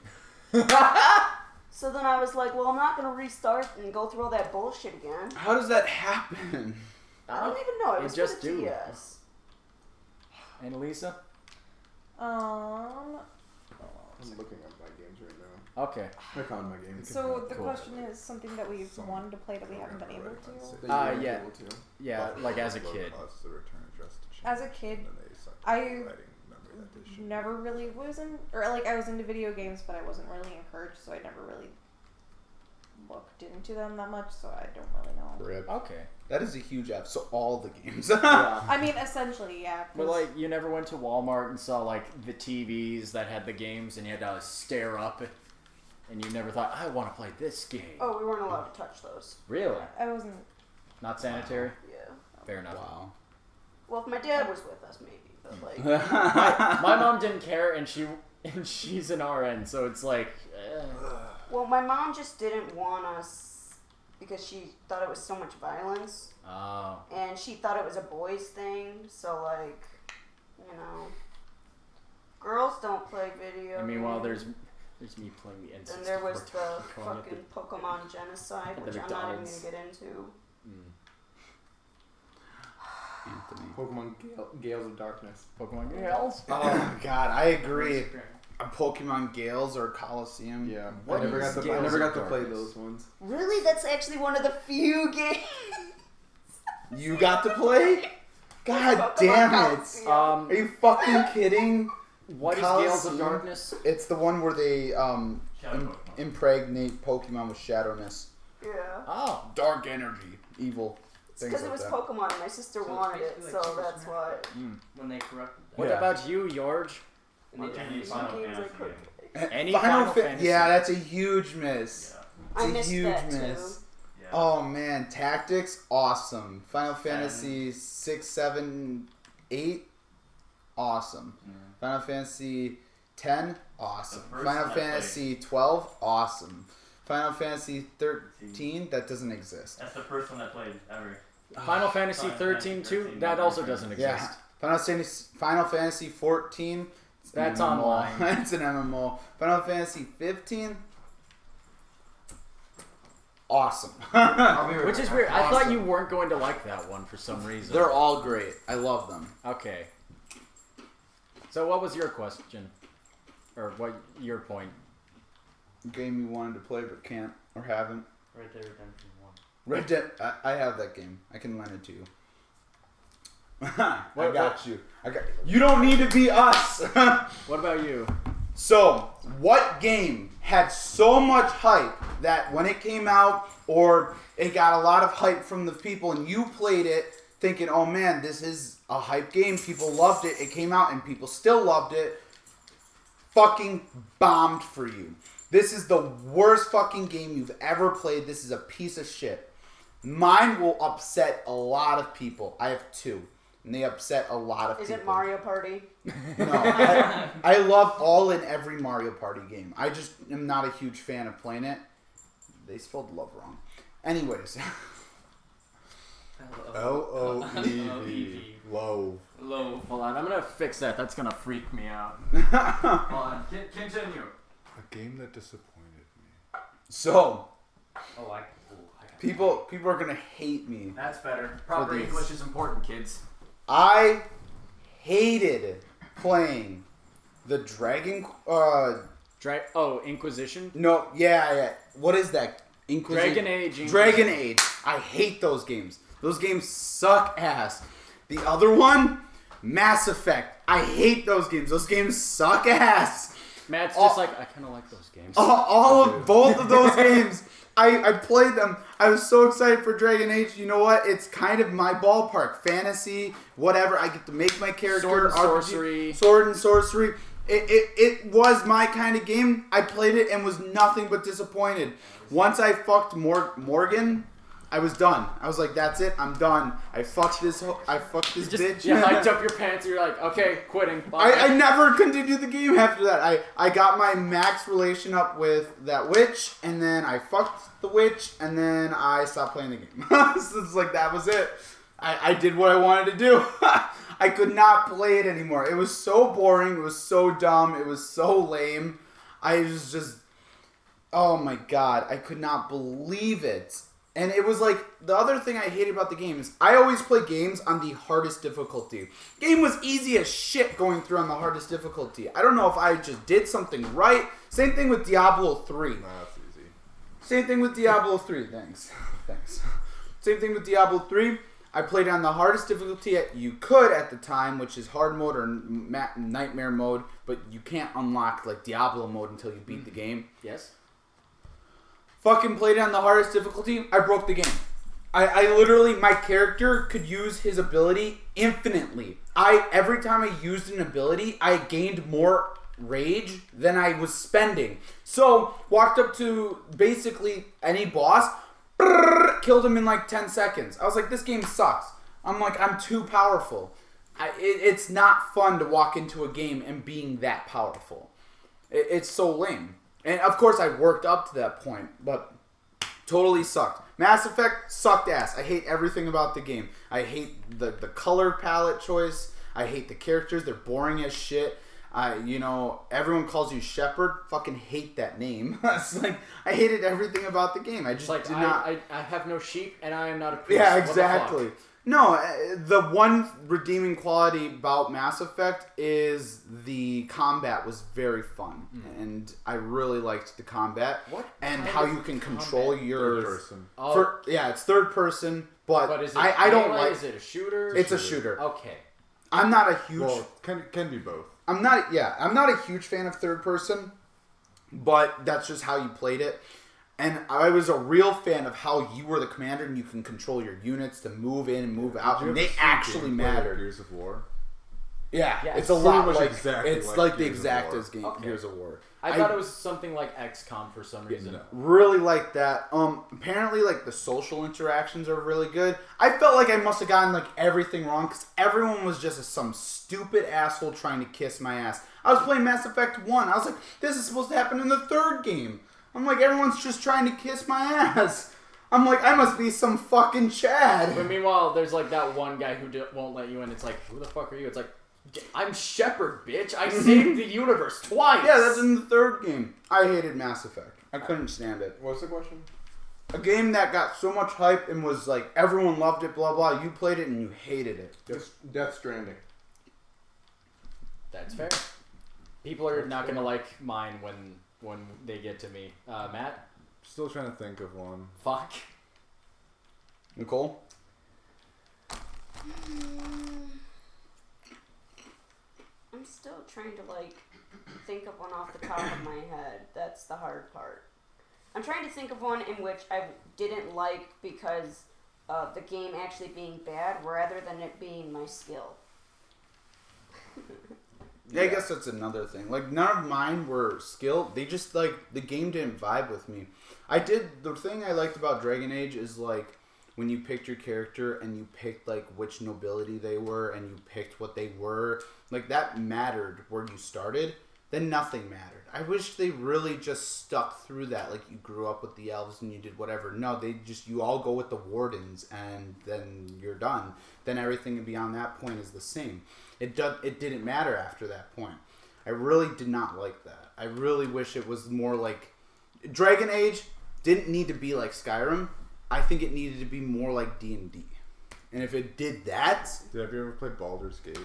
So then I was like, well, I'm not going to restart and go through all that bullshit again. How does that happen? I don't even know. It You was just for the do. DS. And Lisa? I'm looking at my games right now. Okay. I found my games. So the Cool. question is something that we've wanted to play that we haven't been able to. That you weren't yeah. able to. Yeah, like as a kid. As a kid, I never really was in, or like I was into video games, but I wasn't really encouraged, so I never really looked into them that much, so I don't really know. Rip. Okay. That is a huge F. So all the games. I mean, essentially, yeah. 'cause- But like, you never went to Walmart and saw like the TVs that had the games, and you had to stare up, and you never thought, I want to play this game. Oh, we weren't allowed to touch those. Really? I wasn't. Not sanitary? Yeah. Fair enough. Wow. Well, if my dad was with us, maybe. But like, My mom didn't care, and she's an RN, so it's like. well, my mom just didn't want us because she thought it was so much violence. Oh. And she thought it was a boys thing, so like, girls don't play video. And meanwhile, games. there's me playing the N64. Then there was the calling it fucking Pokemon genocide, the which I'm not even McDonald's. gonna get into. Anthony. Pokemon Gales of Darkness. Pokemon Gales. Oh god, I agree. A Pokemon Gales or Coliseum. Yeah, What I never is got to Gales of play Darkness? those ones. Really, that's actually one of the few games. You got to play? God Pokemon damn it. Coliseum. Are you fucking kidding? What is Gales of Coliseum? Darkness? It's the one where they Shadow Pokemon. impregnate Pokemon with shadowness. Yeah. Oh. Dark energy. Evil. It's because it was Pokemon and my sister So it's wanted it, basically so like Super that's Smash why. when they corrupted that. What Yeah. about you, Yorge? And they Any just Final games Fantasy like game. Any Final Final Fa- Fantasy. Yeah, that's a huge miss. Yeah. I It's a missed huge that miss. too. Yeah. Oh man, Tactics, awesome. Final Seven. Fantasy 6, 7, 8, awesome. Final Fantasy 10, awesome. The first Final one I Fantasy 12, awesome. Final Fantasy 13, that doesn't exist. That's the first one I played ever. Final Fantasy 13 too? That also doesn't exist. Yeah. Final Fantasy 14. That's MMO. online. It's an MMO. Final Fantasy 15. Awesome. Which is weird. I thought you weren't going to like that one for some reason. They're all great. I love them. Okay. So what was your question? Or what your point? Game you wanted to play but can't or haven't. Red Dead Redemption 1. Red Dead. I have that game. I can lend it to you. I got you. You don't need to be us. What about you? So, what game had so much hype that when it came out, or it got a lot of hype from the people, and you played it thinking, oh man, this is a hype game, people loved it, it came out and people still loved it, fucking bombed for you. This is the worst fucking game you've ever played. This is a piece of shit. Mine will upset a lot of people. I have two. And they upset a lot of people. Is it Mario Party? No. I love all and every Mario Party game. I just am not a huge fan of playing it. They spelled love wrong. Anyways. L-O-E-V. Low. Low. Hold on, I'm gonna fix that. That's gonna freak me out. Hold on. Continue. A game that disappointed me. So, Oh, I got people are going to hate me. That's better. Proper these. English is important, kids. I hated playing the Dragon... Inquisition? No, yeah. What is that? Dragon Age. Dragon Age. I hate those games. Those games suck ass. The other one, Mass Effect. I hate those games. Those games suck ass. Matt's just like, I kind of like those games. Both of those games. I played them. I was so excited for Dragon Age. You know what? It's kind of my ballpark. Fantasy, whatever. I get to make my character. Sword and sorcery. Sword and sorcery. It was my kind of game. I played it and was nothing but disappointed. Once I fucked Morgan, I was done. I was like, that's it. I'm done. I fucked this bitch. You hiked up your pants and you're like, okay, quitting. I never continued the game after that. I got my max relation up with that witch, and then I fucked the witch, and then I stopped playing the game. So it's like, that was it. I did what I wanted to do. I could not play it anymore. It was so boring. It was so dumb. It was so lame. I was just... Oh my god. I could not believe it. And it was like, the other thing I hated about the game is I always play games on the hardest difficulty. Game was easy as shit going through on the hardest difficulty. I don't know if I just did something right. Same thing with Diablo 3. That's easy. Same thing with Diablo 3. Thanks. Same thing with Diablo 3. I played on the hardest difficulty you could at the time, which is hard mode or nightmare mode, but you can't unlock like Diablo mode until you beat the game. Yes. Fucking played it on the hardest difficulty. I broke the game. I literally, my character could use his ability infinitely. Every time I used an ability, I gained more rage than I was spending. So, walked up to basically any boss, killed him in like 10 seconds. I was like, this game sucks. I'm like, I'm too powerful. It's not fun to walk into a game and being that powerful. It's so lame. And of course I worked up to that point, but totally sucked. Mass Effect sucked ass. I hate everything about the game. I hate the color palette choice. I hate the characters. They're boring as shit. Everyone calls you Shepard. Fucking hate that name. It's like, I hated everything about the game. I just like, did not... I have no sheep and I am not a priest. Yeah, What the exactly. fuck? No, the one redeeming quality about Mass Effect is the combat was very fun, and I really liked the combat. What and kind how of you can control your Third person. Oh. it's third person, but is it I don't melee? like. Is it a shooter? It's a shooter. Okay. I'm not a huge. Well, can be both. I'm not a huge fan of third person, but that's just how you played it. And I was a real fan of how you were the commander and you can control your units to move in and move out, and they actually mattered. Gears of War. Yeah, Yeah, it's a it's lot pretty much like exactly it's like like the Gears of exact War. as game Okay. Gears of War. I thought it was something like XCOM for some reason. No. Really like that. Apparently, like the social interactions are really good. I felt like I must have gotten like everything wrong because everyone was just some stupid asshole trying to kiss my ass. I was playing Mass Effect 1. I was like, this is supposed to happen in the third game. I'm like, everyone's just trying to kiss my ass. I'm like, I must be some fucking Chad. But meanwhile, there's like that one guy who won't let you in. It's like, who the fuck are you? It's like, I'm Shepard, bitch. I saved the universe twice. Yeah, that's in the third game. I hated Mass Effect. I couldn't stand it. What's the question? A game that got so much hype and was like, everyone loved it, blah, blah. You played it and you hated it. Death Stranding. That's fair. People are not gonna like mine when they get to me. Matt? Still trying to think of one. Fuck. Nicole? I'm still trying to think of one off the top of my head. That's the hard part. I'm trying to think of one in which I didn't like because of the game actually being bad rather than it being my skill. Yeah, I guess that's another thing. Like, none of mine were skill. They just, like, the game didn't vibe with me. The thing I liked about Dragon Age is, like, when you picked your character and you picked, like, which nobility they were and you picked what they were, like, that mattered where you started, then nothing mattered. I wish they really just stuck through that. Like, you grew up with the elves and you did whatever. No, you all go with the wardens and then you're done. Then everything beyond that point is the same. It didn't matter after that point. I really did not like that. I really wish it was more like... Dragon Age didn't need to be like Skyrim. I think it needed to be more like D&D. And if it did that... Have you ever played Baldur's Gate?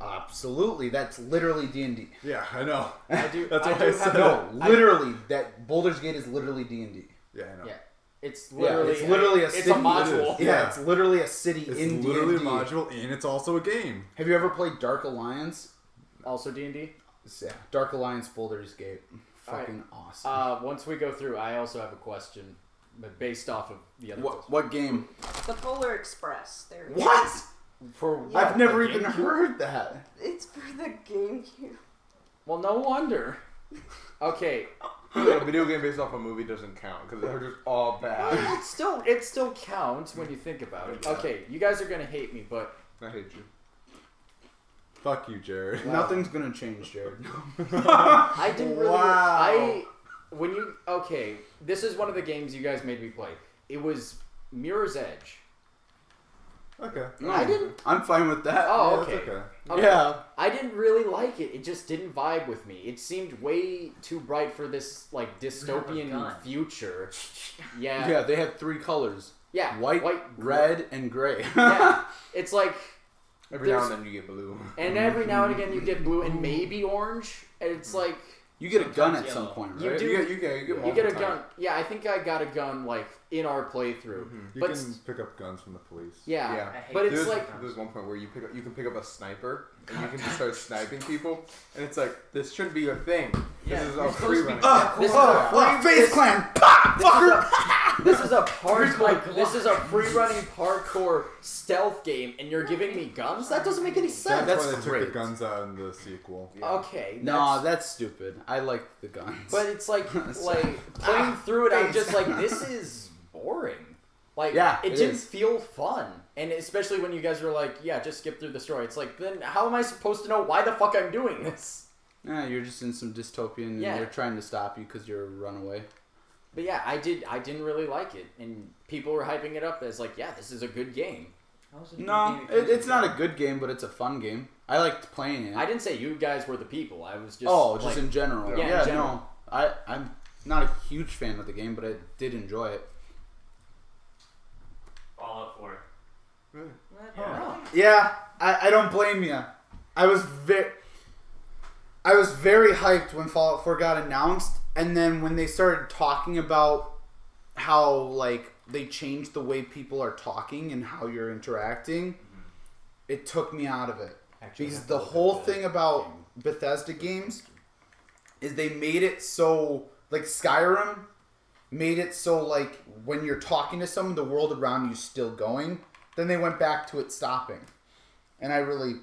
Absolutely. That's literally D&D. Yeah, I know. I do. That's I what do I have said. No, literally. That Baldur's Gate is literally D&D. Yeah, I know. Yeah. It's literally, it's literally a it's city. a module. Yeah, it's literally a city It's in D&D. literally a module, and it's also a game. Have you ever played Dark Alliance? Also D&D. Yeah, Dark Alliance Baldur's Gate. All right. Fucking awesome. Once we go through, I also have a question, but based off of the other. What game? The Polar Express. There. we go. What? For what? I've never The even GameCube? heard that. It's for the GameCube. Well, no wonder. Okay. A video game based off a movie doesn't count because they're just all bad. It still counts when you think about it. Okay, you guys are gonna hate me, but I hate you. Fuck you, Jared. Nothing's gonna change, Jared. I didn't really. Wow. Okay, this is one of the games you guys made me play. It was Mirror's Edge. Okay. No, I didn't- I'm fine with that. Oh, Yeah, okay. that's okay. Okay. Yeah. I didn't really like it. It just didn't vibe with me. It seemed way too bright for this like dystopian gun. future. Yeah. Yeah. They had 3 colors: Yeah. white, red, and gray. Yeah. It's like, Every now and then you get blue. and every now and again you get blue and maybe orange, and it's like You get a gun Sometimes at some yellow. point, You right? do. You get a gun. Yeah, I think I got a gun like in our playthrough. You But can pick up guns from the police. yeah. Yeah. I hate But it's There's, like there's one point where you can pick up a sniper and you can just start sniping people, and it's like this shouldn't be a thing. Yeah, This is you're a supposed free to be- running. this is a free. Face Clan! Pah! Fucker! This is a this is a free running parkour stealth game, and you're giving me guns? That doesn't make any sense. That's That's why they took great. the guns out in the sequel. Okay. No, that's stupid. I like the guns. But it's like playing through it, I'm just like, this is boring. Like, Yeah, it it didn't is. feel fun. And especially when you guys were like, yeah, just skip through the story. It's like, then how am I supposed to know why the fuck I'm doing this? Yeah, you're just in some dystopian and Yeah. they're trying to stop you because you're a runaway. But yeah, I didn't really like it. And people were hyping it up as like, yeah, this is a good game. No, it's not a good game, but it's a fun game. I liked playing it. I didn't say you guys were the people. I was just just like, in general. Yeah, Yeah, in general. no. I'm not a huge fan of the game, but I did enjoy it. Fallout 4. oh. Yeah, I don't blame you. I was very hyped when Fallout 4 got announced, and then when they started talking about how like they changed the way people are talking and how you're interacting, it took me out of it. Because the whole thing about Bethesda games is they made it so, like Skyrim made it so like when you're talking to someone, the world around you's still going. Then they went back to it stopping. And I really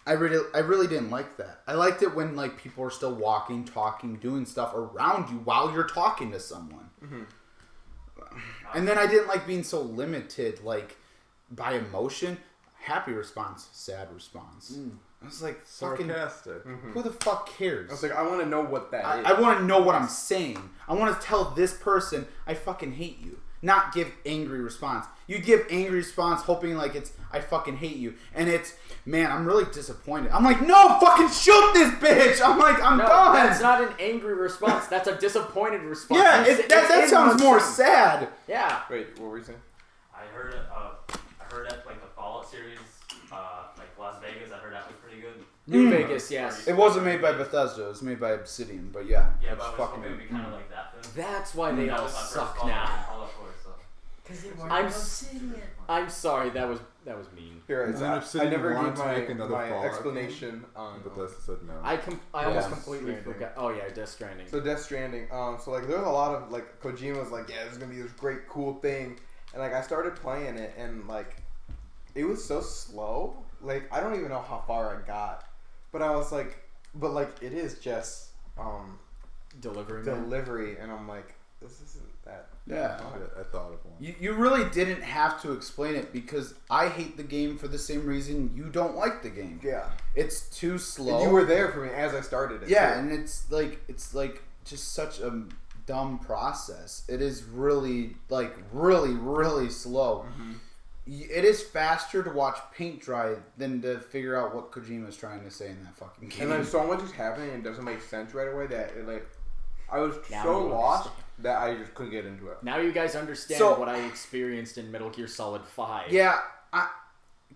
didn't like that. I liked it when like people are still walking, talking, doing stuff around you while you're talking to someone. Mm-hmm. And then I didn't like being so limited like by emotion. Happy response, sad response. I was like, fucking, Sarcastic. who the fuck cares? I was like, I want to know what that is. I want to know what I'm saying. I want to tell this person I fucking hate you. Not give angry response. You give angry response hoping like it's I fucking hate you. And it's, man, I'm really disappointed. I'm like, no, fucking shoot this bitch. I'm like, I'm done. That's not an angry response. That's a disappointed response. Yeah, that sounds more sad. Yeah. Wait, what were you saying? I heard that like the Fallout series, like Las Vegas. I heard that was pretty good. New Vegas, yes. It wasn't made by Bethesda. It was made by Obsidian. But yeah, Yeah, it's but I was fucking hoping it'd be kind of like that. Then. That's why they That all was my first suck Fallout now. and Fallout 4, so. I'm sorry. That was mean. Here, And then I Obsidian never wanted gave to make another my Fallout explanation on. Bethesda said no. I almost Death completely Stranding. forgot. Oh yeah, Death Stranding. So Death Stranding. So like, there's a lot of like Kojima's like, yeah, this is gonna be this great, cool thing, and like I started playing it, and like, it was so slow. Like I don't even know how far I got, but I was like, but like it is just delivery, and I'm like, this isn't that. yeah. I thought of one. You really didn't have to explain it because I hate the game for the same reason you don't like the game. Yeah. It's too slow. And you were there for me as I started it. Yeah, too. and it's like just such a dumb process. It is really really slow. Mm-hmm. It is faster to watch paint dry than to figure out what Kojima's trying to say in that fucking game. And then so much is happening and it doesn't make sense right away that it, like I was Now so you lost that I just couldn't get into it. Now you guys understand So- what I experienced in Metal Gear Solid 5. Yeah,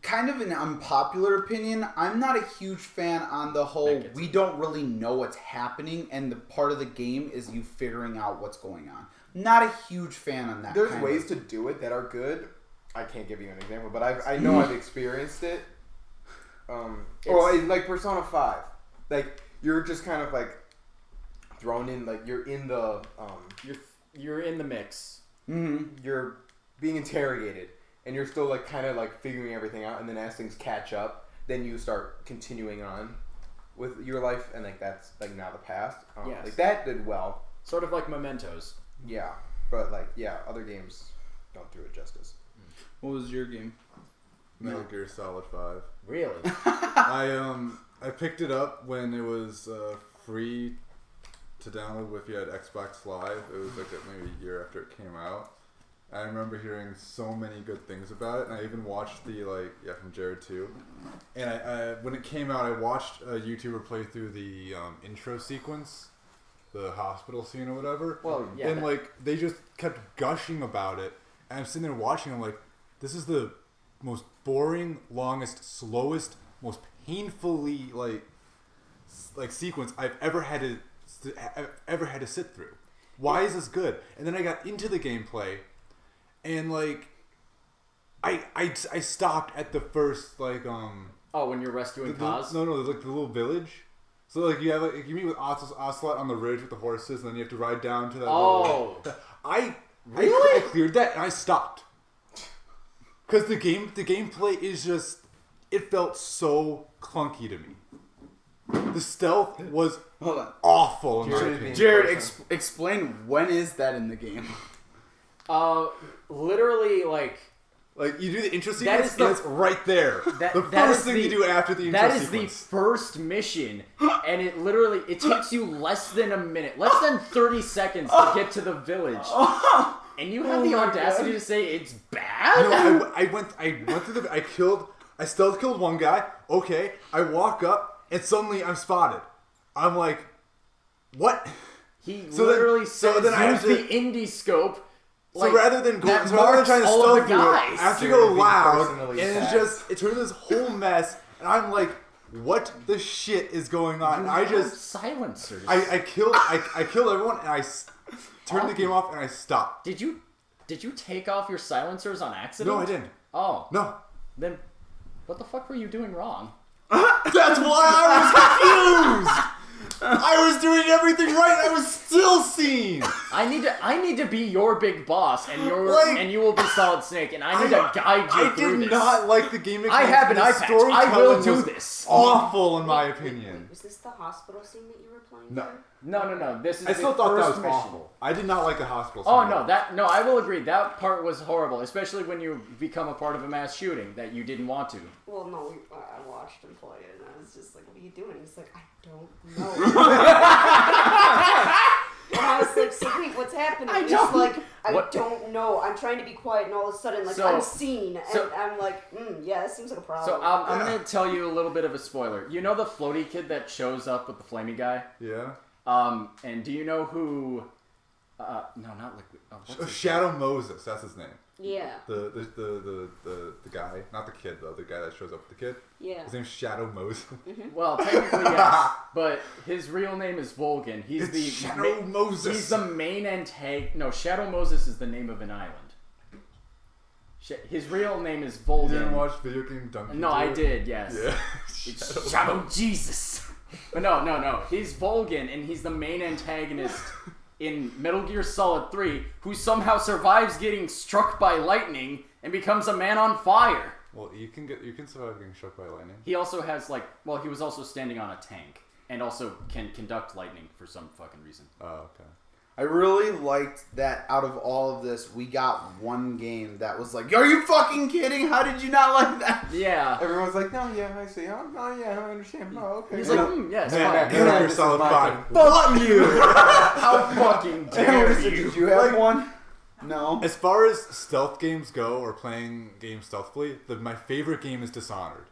kind of an unpopular opinion. I'm not a huge fan on the whole we don't really know what's happening and the part of the game is you figuring out what's going on. Not a huge fan on that. There's kind ways of. to do it that are good. I can't give you an example, but I know I've experienced it. Or like Persona 5. Like you're just kind of like thrown in, like you're in the You're in the mix. you're being interrogated and you're still like kind of like figuring everything out, and then as things catch up, then you start continuing on with your life, and like that's like now the past. Yes. Like that did well. Sort of like Mementos. Yeah, but like other games don't do it justice. What was your game? Metal Gear Solid 5. Really? I picked it up when it was free to download if you had Xbox Live. It was like maybe a year after it came out. I remember hearing so many good things about it, and I even watched from Jared too. And I when it came out, I watched a YouTuber play through the intro sequence, the hospital scene or whatever. Well, yeah. And like they just kept gushing about it, and I'm sitting there watching. I'm like, this is the most boring, longest, slowest, most painfully like sequence I've ever had to sit through. Why is this good? And then I got into the gameplay, and like I stopped at the first Oh, when you're rescuing Kaz? No, like the little village. So like you have you meet with Ocelot on the ridge with the horses, and then you have to ride down to that. Oh, I really? I cleared that and I stopped because the gameplay is just, it felt so clunky to me. The stealth was awful in my opinion. Jared, explain when is that in the game? Literally like you do the intro That sequence, is the- and it's right there. The that first is thing the- you do after the intro that is sequence. the first mission, and it takes you less than a minute, less than 30 seconds to get to the village, and you have the audacity to say it's bad. No, I went through I stealth killed one guy. Okay, I walk up and suddenly I'm spotted. I'm like, what? He So literally then says I use have to- the indie scope. So rather than that trying to marks stealth all of the through it, guys. I have to Jared go being loud, personally and it's attacked. just it turns this whole mess, and I'm like, what the shit is going on? And I just silencers. I killed everyone, and I turned the game off, and I stopped. Did you take off your silencers on accident? No, I didn't. Oh No. Then what the fuck were you doing wrong? That's why I was confused. I was doing everything right. I was still seen. I need to be your big boss, and Like, you will be Solid Snake, and I need to guide you I through did this. not like the game I mechanics. have an The eye patch. I will storytelling do was this. Awful, in my Wait, opinion. was this the hospital scene that you were playing? No. through? No. This is I still the thought that first was mission. awful. I did not like the hospital. Oh scene. no, I will agree. That part was horrible, especially when you become a part of a mass shooting that you didn't want to. Well, no, I watched him play it, and I was just like, "What are you doing?" He's like, "I don't know." And I was like, "So wait, what's happening?" I He's don't- like, "I what- don't know. I'm trying to be quiet, and all of a sudden, like, So- I'm seen." And so- I'm like, "Yeah, that seems like a problem." So I'm gonna tell you a little bit of a spoiler. You know the floaty kid that shows up with the flamey guy? Yeah. And do you know who? No, not Liquid. Oh, what's his Shadow Moses, that's his name. yeah, The guy, not the kid though, the guy that shows up with the kid. yeah. His name's Shadow Moses. name? Well, technically yes, but his real name is Volgan. He's It's the Shadow Moses. He's the main antagonist. No, Shadow Moses is the name of an island. His real name is Volgan. You didn't watch Video Game Dungeon? No, I did. Yes. Yeah. It's Shadow Jesus. But no. He's Volgan, and he's the main antagonist in Metal Gear Solid 3, who somehow survives getting struck by lightning and becomes a man on fire. Well, you can survive getting struck by lightning. He also has he was also standing on a tank, and also can conduct lightning for some fucking reason. Oh, okay. I really liked that out of all of this, we got one game that was like, are you fucking kidding? How did you not like that? Yeah. Everyone's like, no, yeah, I see. Oh, no, yeah, I understand. Oh, okay. He's like, yeah, it's fine. Metal Gear Solid 5. Fuck you! How fucking dare you? Did you have one? No. As far as stealth games go, or playing games stealthily, my favorite game is Dishonored.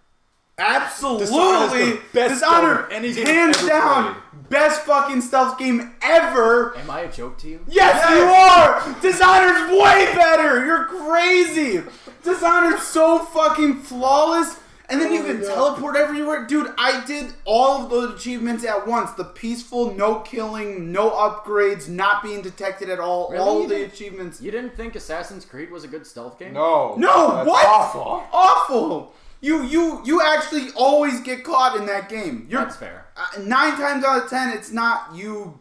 Absolutely! Dishonored's the best Dishonored, stealth any game hands ever down, best fucking stealth game ever! Am I a joke to you? Yes, you are! Dishonored's way better! You're crazy! Dishonored's so fucking flawless, and then you can teleport everywhere. Dude, I did all of those achievements at once. The peaceful, no killing, no upgrades, not being detected at all. Really? All of the achievements. You didn't think Assassin's Creed was a good stealth game? No. No, That's what? awful. Awful! You actually always get caught in that game. That's fair. 9 times out of 10, it's not you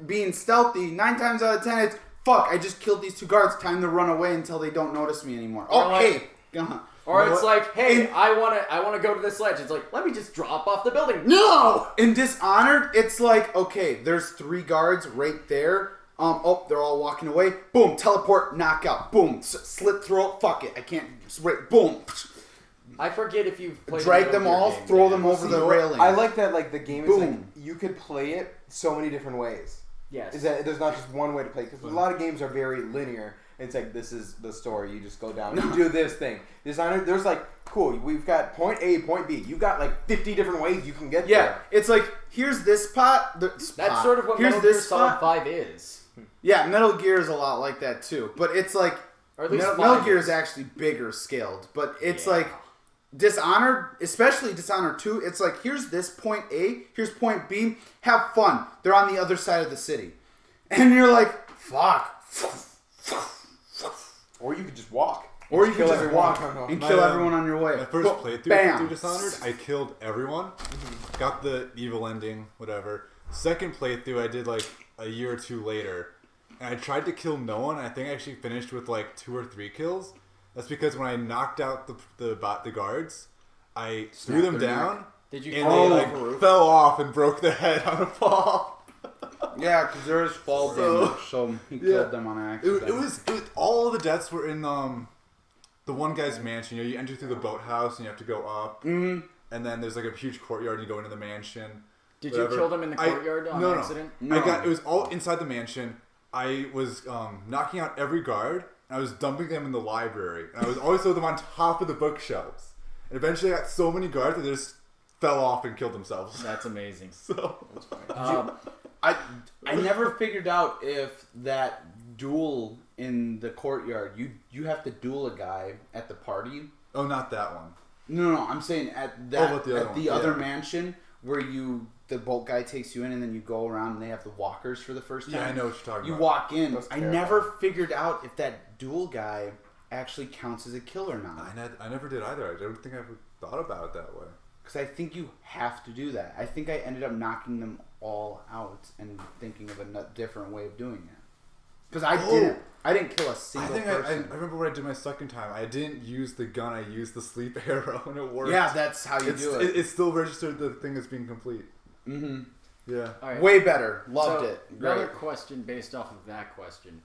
being stealthy. 9 times out of 10, it's fuck. I just killed these 2 guards. Time to run away until they don't notice me anymore. Or Oh, like- hey, Or You know it's what? like, hey, In- I wanna go to this ledge. It's like, let me just drop off the building. No! in Dishonored, it's like okay, there's 3 guards right there. They're all walking away. Boom, teleport, knockout. Boom, slit throat. Fuck it, I can't. Boom, I forget if you've played drag a them Metal all, Gear game, throw Dan. them over the You know, railing. I like that. Like the game is like Boom. you could play it so many different ways. Yes. Is that there's not just one way to play because a lot of games are very linear. It's like this is the story. You just go down. You do this thing. Dishonored. There's like cool. We've got point A, point B. You got like 50 different ways you can get Yeah, there. it's like here's this spot. That's sort of what here's Metal Gear this Solid spot. 5 is. Yeah, Metal Gear is a lot like that too. But it's like Or at least Metal 5 Gear is. is actually bigger scaled. But it's Yeah. like Dishonored, especially Dishonored 2. It's like here's this point A, here's point B. Have fun. They're on the other side of the city, and you're like, fuck. Or you could just walk. Or you can Kill just everyone. walk and kill everyone on your way. My first Boom, playthrough bam. through Dishonored, I killed everyone. Got the evil ending, whatever. Second playthrough, I did like a year or 2 later. And I tried to kill no one. I think I actually finished with like 2 or 3 kills. That's because when I knocked out the guards, I threw them their down. Did you And fall they off a roof? like fell off and broke the head on a fall. Yeah, because there is fall So- damage, so he Yeah. killed them on accident. It was all the deaths were in the one guy's mansion. You know, you enter through the boathouse and you have to go up, and then there's like a huge courtyard. And you go into the mansion. Did whatever. you kill them in the courtyard on accident? No. It was all inside the mansion. I was knocking out every guard. And I was dumping them in the library. And I was always throw them on top of the bookshelves. And eventually, I got so many guards that they just fell off and killed themselves. That's amazing. So I never figured out if that duel in the courtyard, you have to duel a guy at the party. oh, not that one. No, I'm saying at that but the other at the one, other yeah. mansion where the boat guy takes you in and then you go around and they have the walkers for the first time. Yeah, I know what you're talking You about. walk in. That's I terrifying. never figured out if that duel guy actually counts as a kill or not. I never did either. I don't think I ever thought about it that way. Because I think you have to do that. I think I ended up knocking them all out and thinking of a different way of doing it. Because I didn't kill a single person. I remember when I did my second time. I didn't use the gun. I used the sleep arrow, and it worked. Yeah, that's how you do it. It still registered the thing as being complete. Mm-hmm. Yeah. All right. Way better. Loved So, it. Another Great. question based off of that question.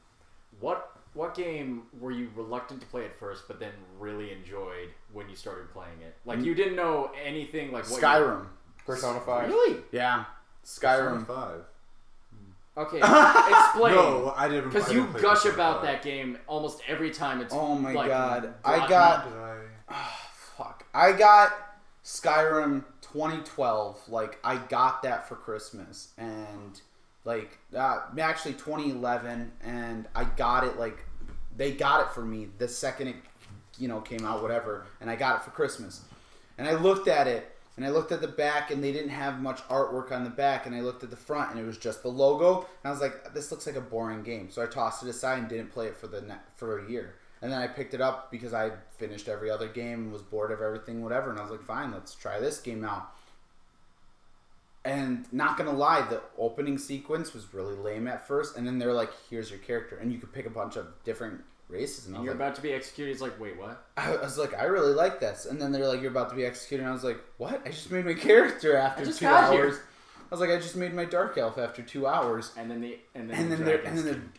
What game were you reluctant to play at first, but then really enjoyed when you started playing it? Like, you didn't know anything like what Skyrim. Persona 5. Really? Yeah. Persona Skyrim. 5. Okay, explain. No, I didn't. Because I you didn't play gush Persona about 5. that game almost every time it's Oh my like, god. brought I got... Did I? Fuck. I got Skyrim 2012. Like, I got that for Christmas. And, like, actually 2011. And I got it, like, they got it for me the second it, came out, whatever. And I got it for Christmas. And I looked at it. And I looked at the back, and they didn't have much artwork on the back. And I looked at the front, and it was just the logo. And I was like, this looks like a boring game. So I tossed it aside and didn't play it for a year. And then I picked it up because I finished every other game and was bored of everything, whatever. And I was like, fine, let's try this game out. And not going to lie, the opening sequence was really lame at first. And then they're like, here's your character. And you could pick a bunch of different races. And I And was you're like, about to be executed. It's like, wait, what? I was like, I really like this. And then they're like, you're about to be executed. And I was like, what? I just made my character after just 2 got hours. here. I was like, I just made my dark elf after 2 hours. And then the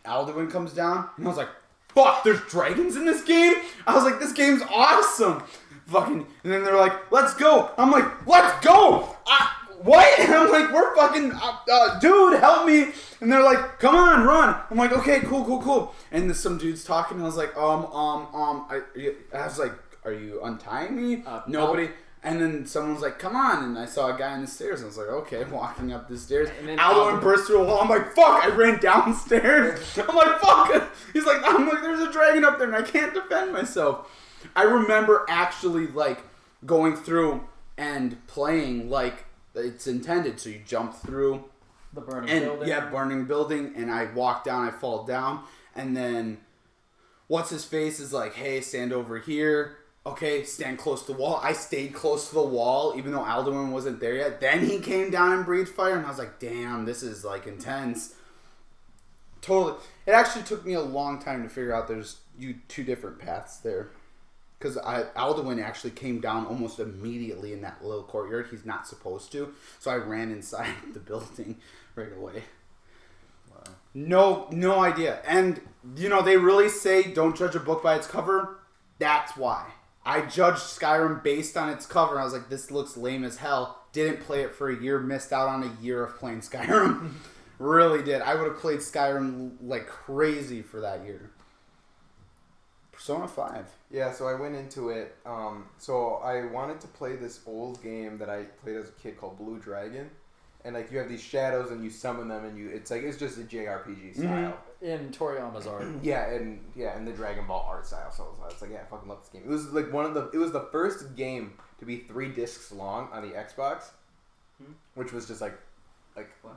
Alduin comes down. And I was like, fuck, there's dragons in this game? I was like, this game's awesome. Fucking. And then they're like, let's go. I'm like, let's go. What? And I'm like, we're fucking, dude, help me. And they're like, come on, run. I'm like, okay, cool. And there's some dude's talking, and I was like, I was like, are you untying me? Nobody. And then someone was like, come on. And I saw a guy on the stairs, and I was like, okay, walking up the stairs. And then Alduin burst through a wall. I'm like, fuck. I ran downstairs. I'm like, fuck. He's like, there's a dragon up there, and I can't defend myself. I remember actually, like, going through and playing, like, it's intended. So you jump through the burning building. Yeah, burning building. And I walk down, I fall down. And then what's his face is like, hey, stand over here. Okay, stand close to the wall. I stayed close to the wall, even though Alduin wasn't there yet. Then he came down and breathed fire. And I was like, damn, this is like intense. Totally. It actually took me a long time to figure out there's two different paths there. Because Alduin actually came down almost immediately in that little courtyard. He's not supposed to. So I ran inside the building right away. Wow. No idea. And, they really say don't judge a book by its cover. That's why. I judged Skyrim based on its cover. I was like, this looks lame as hell. Didn't play it for a year. Missed out on a year of playing Skyrim. Really did. I would have played Skyrim like crazy for that year. Persona 5. Yeah, so I went into it. So I wanted to play this old game that I played as a kid called Blue Dragon, and like you have these shadows and you summon them, and it's just a JRPG style. in Toriyama's art. Yeah, and the Dragon Ball art style. So I was like, yeah, I fucking love this game. It was like it was the first game to be 3 discs long on the Xbox, which was just like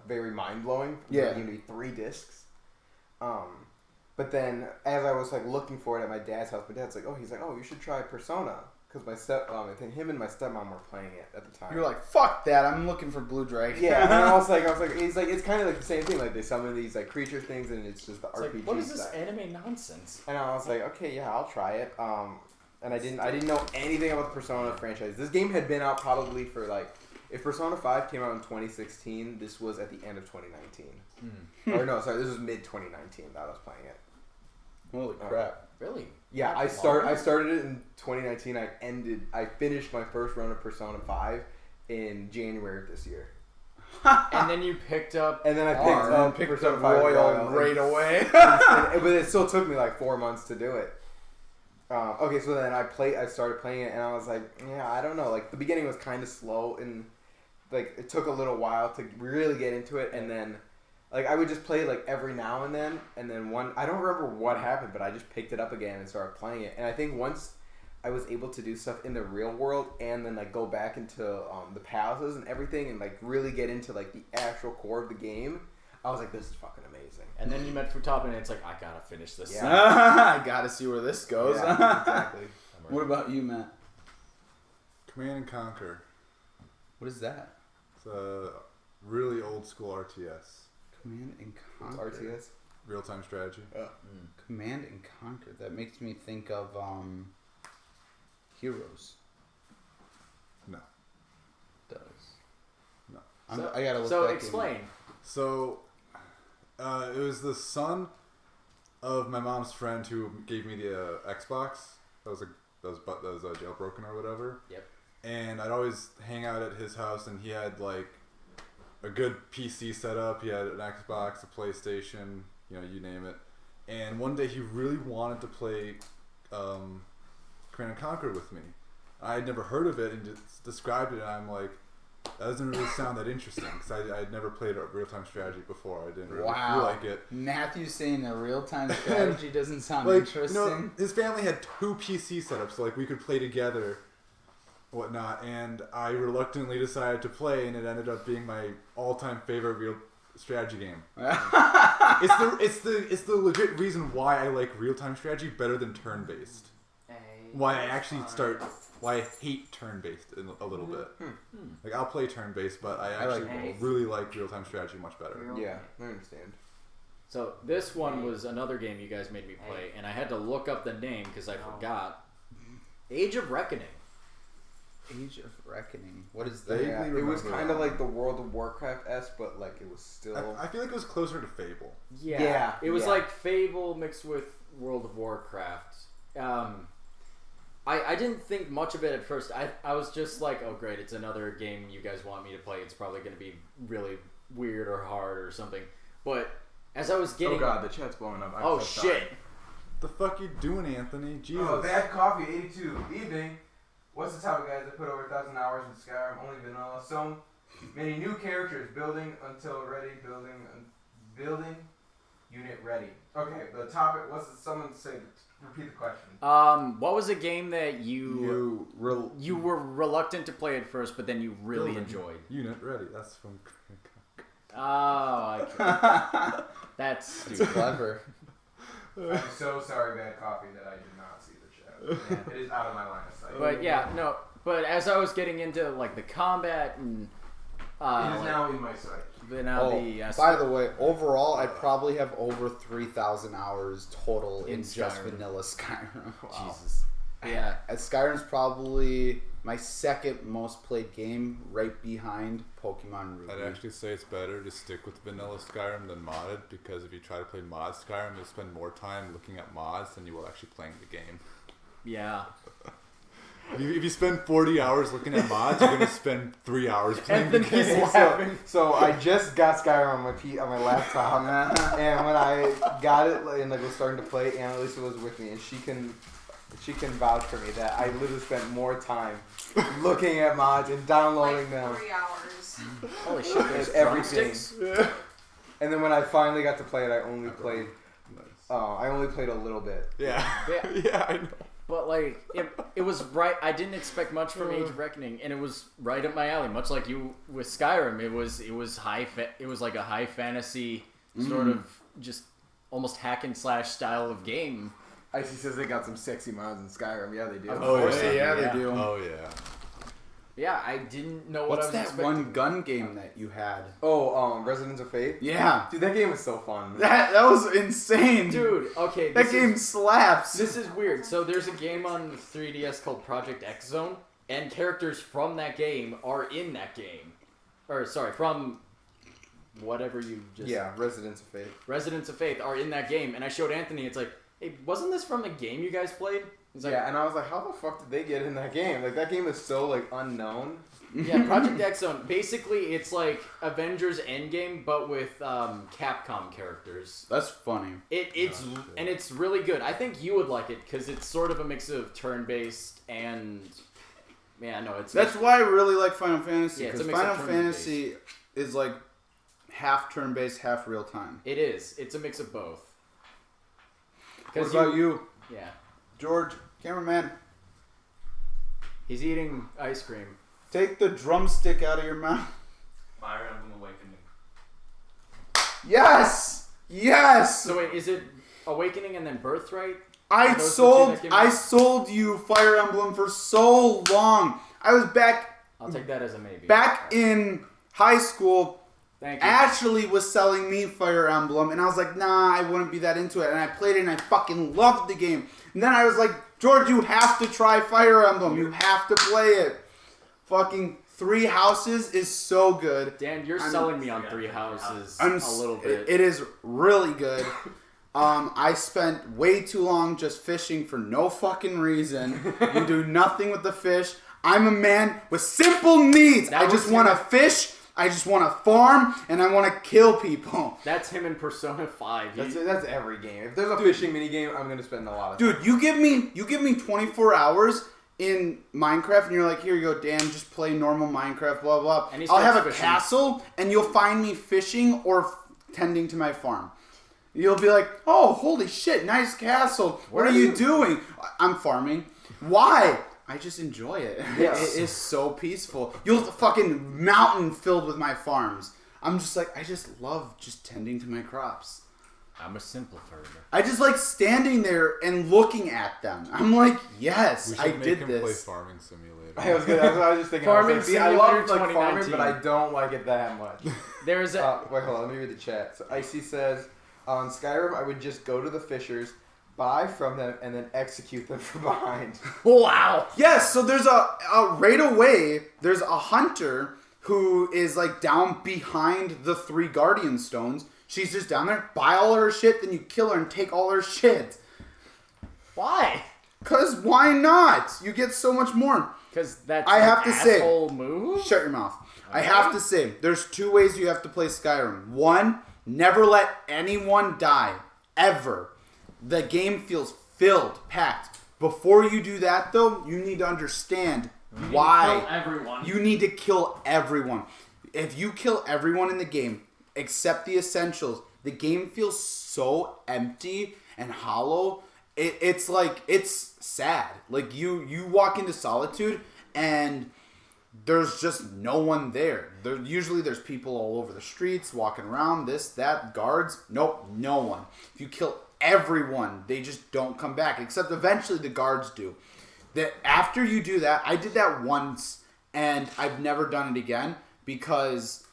very mind blowing. Yeah, you need 3 discs. But then, as I was like looking for it at my dad's house, my dad's like, you should try Persona, because I think him and my stepmom were playing it at the time. You were like, fuck that, I'm looking for Blue Dragon. Yeah, and I was like, it's kind of like the same thing. Like they summon these like creature things, and it's just the RPG. Like, what is this style. anime nonsense? And I was like, okay, yeah, I'll try it. And I didn't know anything about the Persona franchise. This game had been out probably for like. If Persona 5 came out in 2016, this was at the end of 2019. Or no, sorry, this was mid-2019 that I was playing it. Holy crap. Really? Yeah, I started it in 2019. I finished my first run of Persona 5 in January of this year. And then you picked up... And then I picked Persona up 5 Royal right away. But it still took me like 4 months to do it. Okay, so then I started playing it, and I was like, yeah, I don't know. Like, the beginning was kind of slow, and like it took a little while to really get into it, and then like I would just play like every now and then I don't remember what happened, but I just picked it up again and started playing it. And I think once I was able to do stuff in the real world and then like go back into the palaces and everything and like really get into like the actual core of the game, I was like, this is fucking amazing. And then you met Futaba, and it's like, I gotta finish this. Yeah. I gotta see where this goes. Yeah, exactly. What about you, Matt? Command and Conquer. What is that? It's a really old school RTS. Command and Conquer. RTS. Real time strategy. Command and Conquer. That makes me think of Heroes. No. Does. No. I gotta look So that game explain. So, it was the son of my mom's friend who gave me the Xbox. That was jailbroken or whatever. Yep. And I'd always hang out at his house, and he had like a good PC setup. He had an Xbox, a PlayStation, you name it. And one day he really wanted to play Command and Conquer with me. I had never heard of it and just described it, and I'm like, that doesn't really sound that interesting because I had never played a real-time strategy before. I didn't really feel like it. Matthew saying that real-time strategy doesn't sound Like, interesting. his family had 2 PC setups, so like we could play together, whatnot. And I reluctantly decided to play, and it ended up being my all-time favorite real strategy game. It's the legit reason why I like real-time strategy better than turn-based. Why I hate turn-based a little bit. Like, I'll play turn-based, but I actually really like real-time strategy much better. Yeah, I understand. So this one was another game you guys made me play, and I had to look up the name because I forgot. Age of Reckoning. Age of Reckoning. What is that? Yeah, it was kind of like the World of Warcraft-esque, but like it was still... I feel like it was closer to Fable. Yeah. It was like Fable mixed with World of Warcraft. I didn't think much of it at first. I was just like, oh great, it's another game you guys want me to play. It's probably going to be really weird or hard or something. But as I was getting... Oh god, the chat's blowing up. I'm so shit. Sorry. The fuck you doing, Anthony? Jesus. Oh, Bad Coffee 82. Evening. What's the topic, guys? I put over 1,000 hours in Skyrim, only vanilla. So many new characters. Building until ready. Building unit ready. Okay, the topic. Someone say? Repeat the question. What was a game that you were reluctant to play at first, but then you really enjoyed? Unit ready. That's from. Oh, that's stupid. Clever. I'm so sorry, Bad Coffee, that I did not see the chat. It is out of my line of sight. But yeah, no. But as I was getting into like the combat and it is now in my sight. By the way, overall, I probably have over 3,000 hours total in just vanilla Skyrim. Wow. Jesus. Yeah. Skyrim's probably my second most played game, right behind Pokemon Ruby. I'd actually say it's better to stick with vanilla Skyrim than modded, because if you try to play mod Skyrim, you'll spend more time looking at mods than you will actually playing the game. Yeah. If you spend 40 hours looking at mods, you're gonna spend 3 hours playing the game. So I just got Skyrim on my laptop, and when I got it and was starting to play, Annalisa was with me, and she can vouch for me that I literally spent more time looking at mods and downloading them. 3 hours. Holy shit! There's everything. drumsticks? And then when I finally got to play it, I only played a little bit. Yeah, I know. But like it was right. I didn't expect much from Age of Reckoning, and it was right up my alley. Much like you with Skyrim, it was it was like a high fantasy sort of just almost hack and slash style of game. Icy says they got some sexy mods in Skyrim. Yeah, they do. They do. Oh yeah. Yeah, I didn't know what I What's was that expecting. one gun game that you had? Oh, Residence of Fate? Yeah. Dude, that game was so fun. That was insane. Dude, okay. That game slaps. This is weird. So there's a game on the 3DS called Project X Zone, and characters from that game are in that game. Or, sorry, from whatever you just... Yeah, Residence of Fate. Residence of Fate are in that game, and I showed Anthony, it's like, hey, wasn't this from the game you guys played? He's like, yeah, and I was like, how the fuck did they get in that game? Like, that game is so, like, unknown. Yeah, Project X Zone. Basically, it's like Avengers Endgame, but with Capcom characters. That's funny. It's really good. I think you would like it because it's sort of a mix of turn-based and That's why I really like Final Fantasy, Yeah, it's a because mix of Final turn-based. Fantasy is like half turn-based, half real-time. It is. It's a mix of both. What about you, Yeah, George, cameraman? he's eating ice cream. Take the drumstick out of your mouth. Fire Emblem Awakening. Yes! Yes! So wait, is it Awakening and then Birthright? I sold you Fire Emblem for so long. I was I'll take that as a maybe. back in high school. Thank you. Ashley was selling me Fire Emblem, and I was like, nah, I wouldn't be that into it. And I played it, and I fucking loved the game. And then I was like, George, you have to try Fire Emblem. You have to play it. Fucking Three Houses is so good. Dan, you're selling me on Three Houses a little bit. It is really good. I spent way too long just fishing for no fucking reason. You do nothing with the fish. I'm a man with simple needs. I just want to fish. I just want to farm, and I want to kill people. That's him in Persona 5. That's every game. If there's a fishing mini game, I'm gonna spend a lot of time. Dude, you give me 24 hours in Minecraft, and you're like, here you go, Dan, just play normal Minecraft, blah blah. And I'll have a fishing. castle, and you'll find me fishing or tending to my farm. You'll be like, oh, holy shit, nice castle. What are you doing? I'm farming. Why? I just enjoy it. Yes. It is so peaceful. You'll have a fucking mountain filled with my farms. I'm just like, I just love just tending to my crops. I'm a simple farmer. I just like standing there and looking at them. I'm like, yes, We I should did make him play this. Farming Simulator. That's what I was just thinking. Farming I love Simulator like farming, 2019. but I don't like it that much. There's a... Wait, hold on. Let me read the chat. So Icy says, on Skyrim, I would just go to the fishers, buy from them, and then execute them from behind. Wow! Yes, so there's right away, there's a hunter who is like down behind the 3 guardian stones. She's just down there, buy all her shit, then you kill her and take all her shit. Why? Cause why not? You get so much more. Because that's I have an to say- asshole move? Shut your mouth. I have to say, there's 2 ways you have to play Skyrim. 1, never let anyone die. Ever. The game feels filled, packed. Before you do that, though, you need to understand why. Kill everyone. You need to kill everyone. If you kill everyone in the game, except the essentials, the game feels so empty and hollow. It's like, it's sad. Like, you walk into Solitude, and there's just no one there. Usually there's people all over the streets, walking around, this, that, guards. Nope, no one. If you kill everyone, they just don't come back, except eventually the guards do. That after you do that, I did that once, and I've never done it again, because,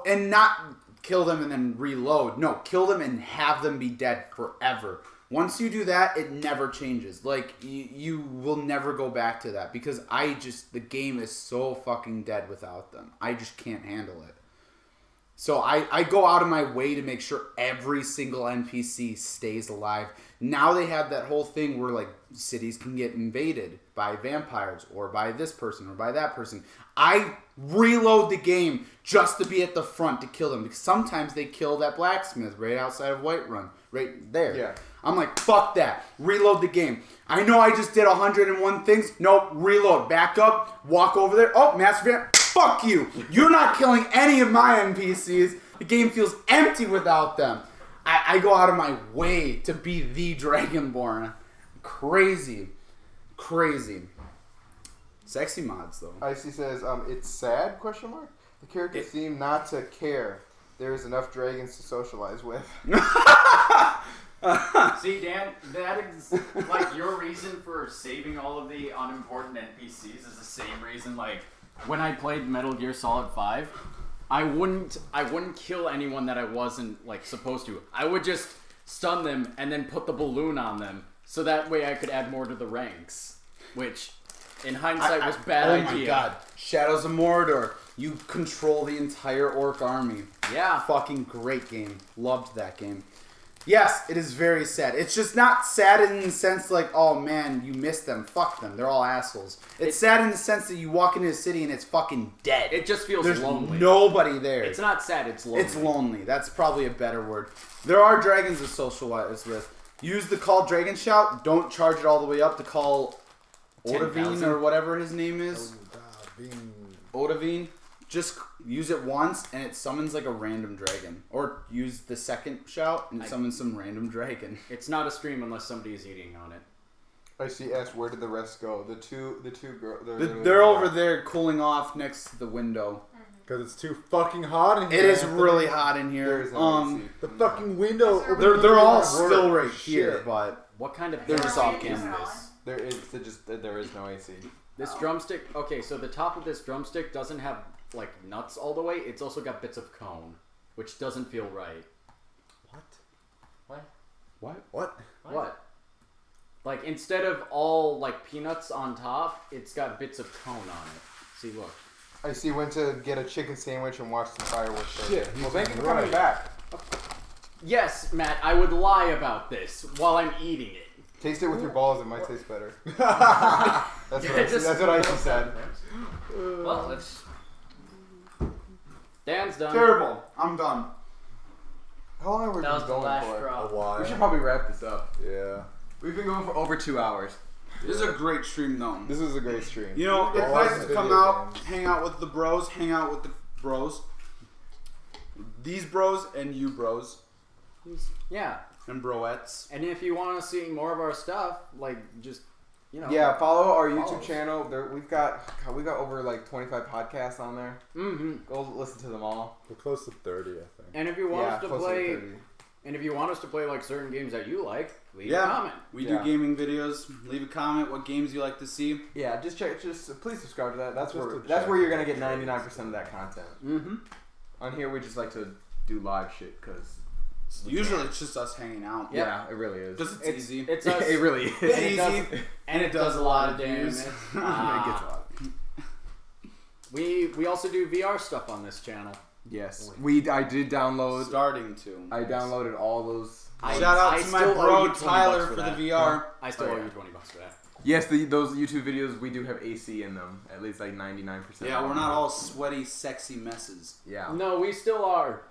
and not kill them and then reload. No, kill them and have them be dead forever. Once you do that, it never changes. Like, you will never go back to that, because the game is so fucking dead without them. I just can't handle it. So I go out of my way to make sure every single NPC stays alive. Now they have that whole thing where, like, cities can get invaded by vampires or by this person or by that person. I reload the game just to be at the front to kill them, because sometimes they kill that blacksmith right outside of Whiterun, right there. Yeah. I'm like, fuck that. Reload the game. I know I just did 101 things. Nope, reload. Back up, walk over there. Oh, Master Vamp. Fuck you. You're not killing any of my NPCs. The game feels empty without them. I go out of my way to be the Dragonborn. Crazy. Crazy. Sexy mods, though. Icy says, it's sad, ? The characters seem not to care. There's enough dragons to socialize with. See, Dan, that is, like, your reason for saving all of the unimportant NPCs is the same reason, like, when I played Metal Gear Solid 5, I wouldn't kill anyone that I wasn't, like, supposed to. I would just stun them and then put the balloon on them, so that way I could add more to the ranks, which, in hindsight, was a bad idea. Oh my god. Shadows of Mordor. You control the entire orc army. Yeah. Fucking great game. Loved that game. Yes, it is very sad. It's just not sad in the sense like, oh man, you missed them. Fuck them. They're all assholes. It's sad in the sense that you walk into a city and it's fucking dead. It just feels There's lonely. nobody there. It's not sad, it's lonely. It's lonely. That's probably a better word. There are dragons to socialize with. Use the call dragon shout. Don't charge it all the way up to call 10,000. Odavine or whatever his name is. Oh, God, Odavine. Just use it once and it summons like a random dragon. Or use the second shout and it summons some random dragon. It's not a stream unless somebody's eating on it. Icy asks, where did the rest go? The two girls. They're over there cooling off next to the window. Because it's too fucking hot in here. It is really hot in There here. is no AC. The fucking window. They're all Work. still right here, Shit. but What kind of They're thing just is off camera. this? there is no AC. This drumstick, okay, so the top of this drumstick doesn't have like nuts all the way. It's also got bits of cone, which doesn't feel right. What? Like instead of all like peanuts on top, it's got bits of cone on it. See, look. Icy went to get a chicken sandwich and watch some fireworks. Shit, Well, thank you for coming back. Yes, Matt, I would lie about this while I'm eating it. Taste it with your balls; it might taste better. That's what Icy said. Well, it's Dan's done. Terrible. I'm done. How long have we that been was the going last for? straw. A while. We should probably wrap this up. Yeah. We've been going for over 2 hours. This is a great stream, though. This is a great stream. You know, if All I those come video out, games. hang out with the bros, hang out with the bros. These bros and you bros Yeah, and broettes. and if you want to see more of our stuff, like just Yeah, follow our Follow YouTube us. channel. We've got over like 25 podcasts on there. Mm-hmm. Go listen to them all. We're close to 30, I think. And if you want us to closer play, 30. and if you want us to play like certain games that you like, leave Yeah. a comment. We Yeah. do gaming videos. Leave a comment what games you like to see. Yeah, just check. Just please subscribe to that. That's Just where to that's check. where you're gonna get 99% of that content. Mm-hmm. On here, we just like to do live shit because Usually it's just us hanging out. yeah, it really is. Because it's easy. It's us. it really is. It's and it easy. does- and it does a lot of views. damage. It gets a lot. We also do VR stuff on this channel. Yes, I did download. Starting to. I downloaded all those. Shout out to my still owe bro you 20 Tyler bucks for the that. VR. I still Oh, owe yeah. you $20 for that. Yes, those YouTube videos we do have AC in them. At least like 99%. Yeah, we're not all sweaty, sexy messes. Yeah. No, we still are.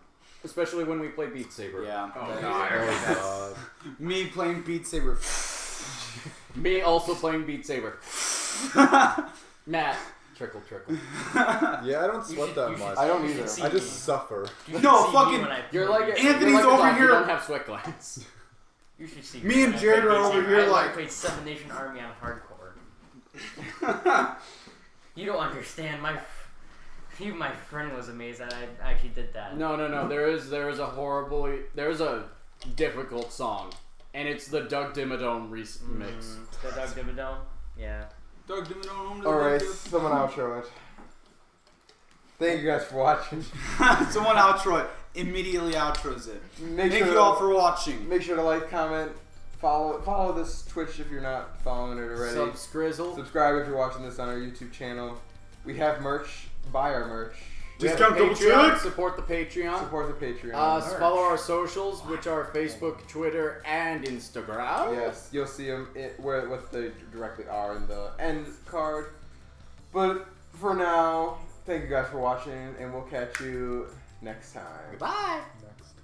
Especially when we play Beat Saber. Yeah. Oh, That is- Oh, God. Me playing Beat Saber. Me also playing Beat Saber. Matt, trickle. Yeah, I don't sweat that you should- much. I don't you should either. see I just me. suffer. You should No, see me fucking- when I You're play. like Anthony's you're like a over dog, here- You don't have sweat glands. You should see Me and when I Jared play are Beat over Saber. here I like- played Seven Nation Army on hardcore. You don't understand. Even my friend was amazed that I actually did that. No. There is a difficult song, and it's the Doug Dimmadome remix. The Doug Dimmadome? Yeah. Doug, do we know home to All right, the someone outro it. Thank you guys for watching. Someone outro it. Immediately outros it. Make Thank sure you all for watching. Make sure to like, comment, follow this Twitch if you're not following it already. Subscrizzle. Subscribe if you're watching this on our YouTube channel. We have merch. Buy our merch. We have Discount double Patreon. check. Support the Patreon. Support the Patreon. Follow our socials, which are Facebook, Twitter, and Instagram. Yes, you'll see them where what they directly are in the end card. But for now, thank you guys for watching, and we'll catch you next time. Bye. Next.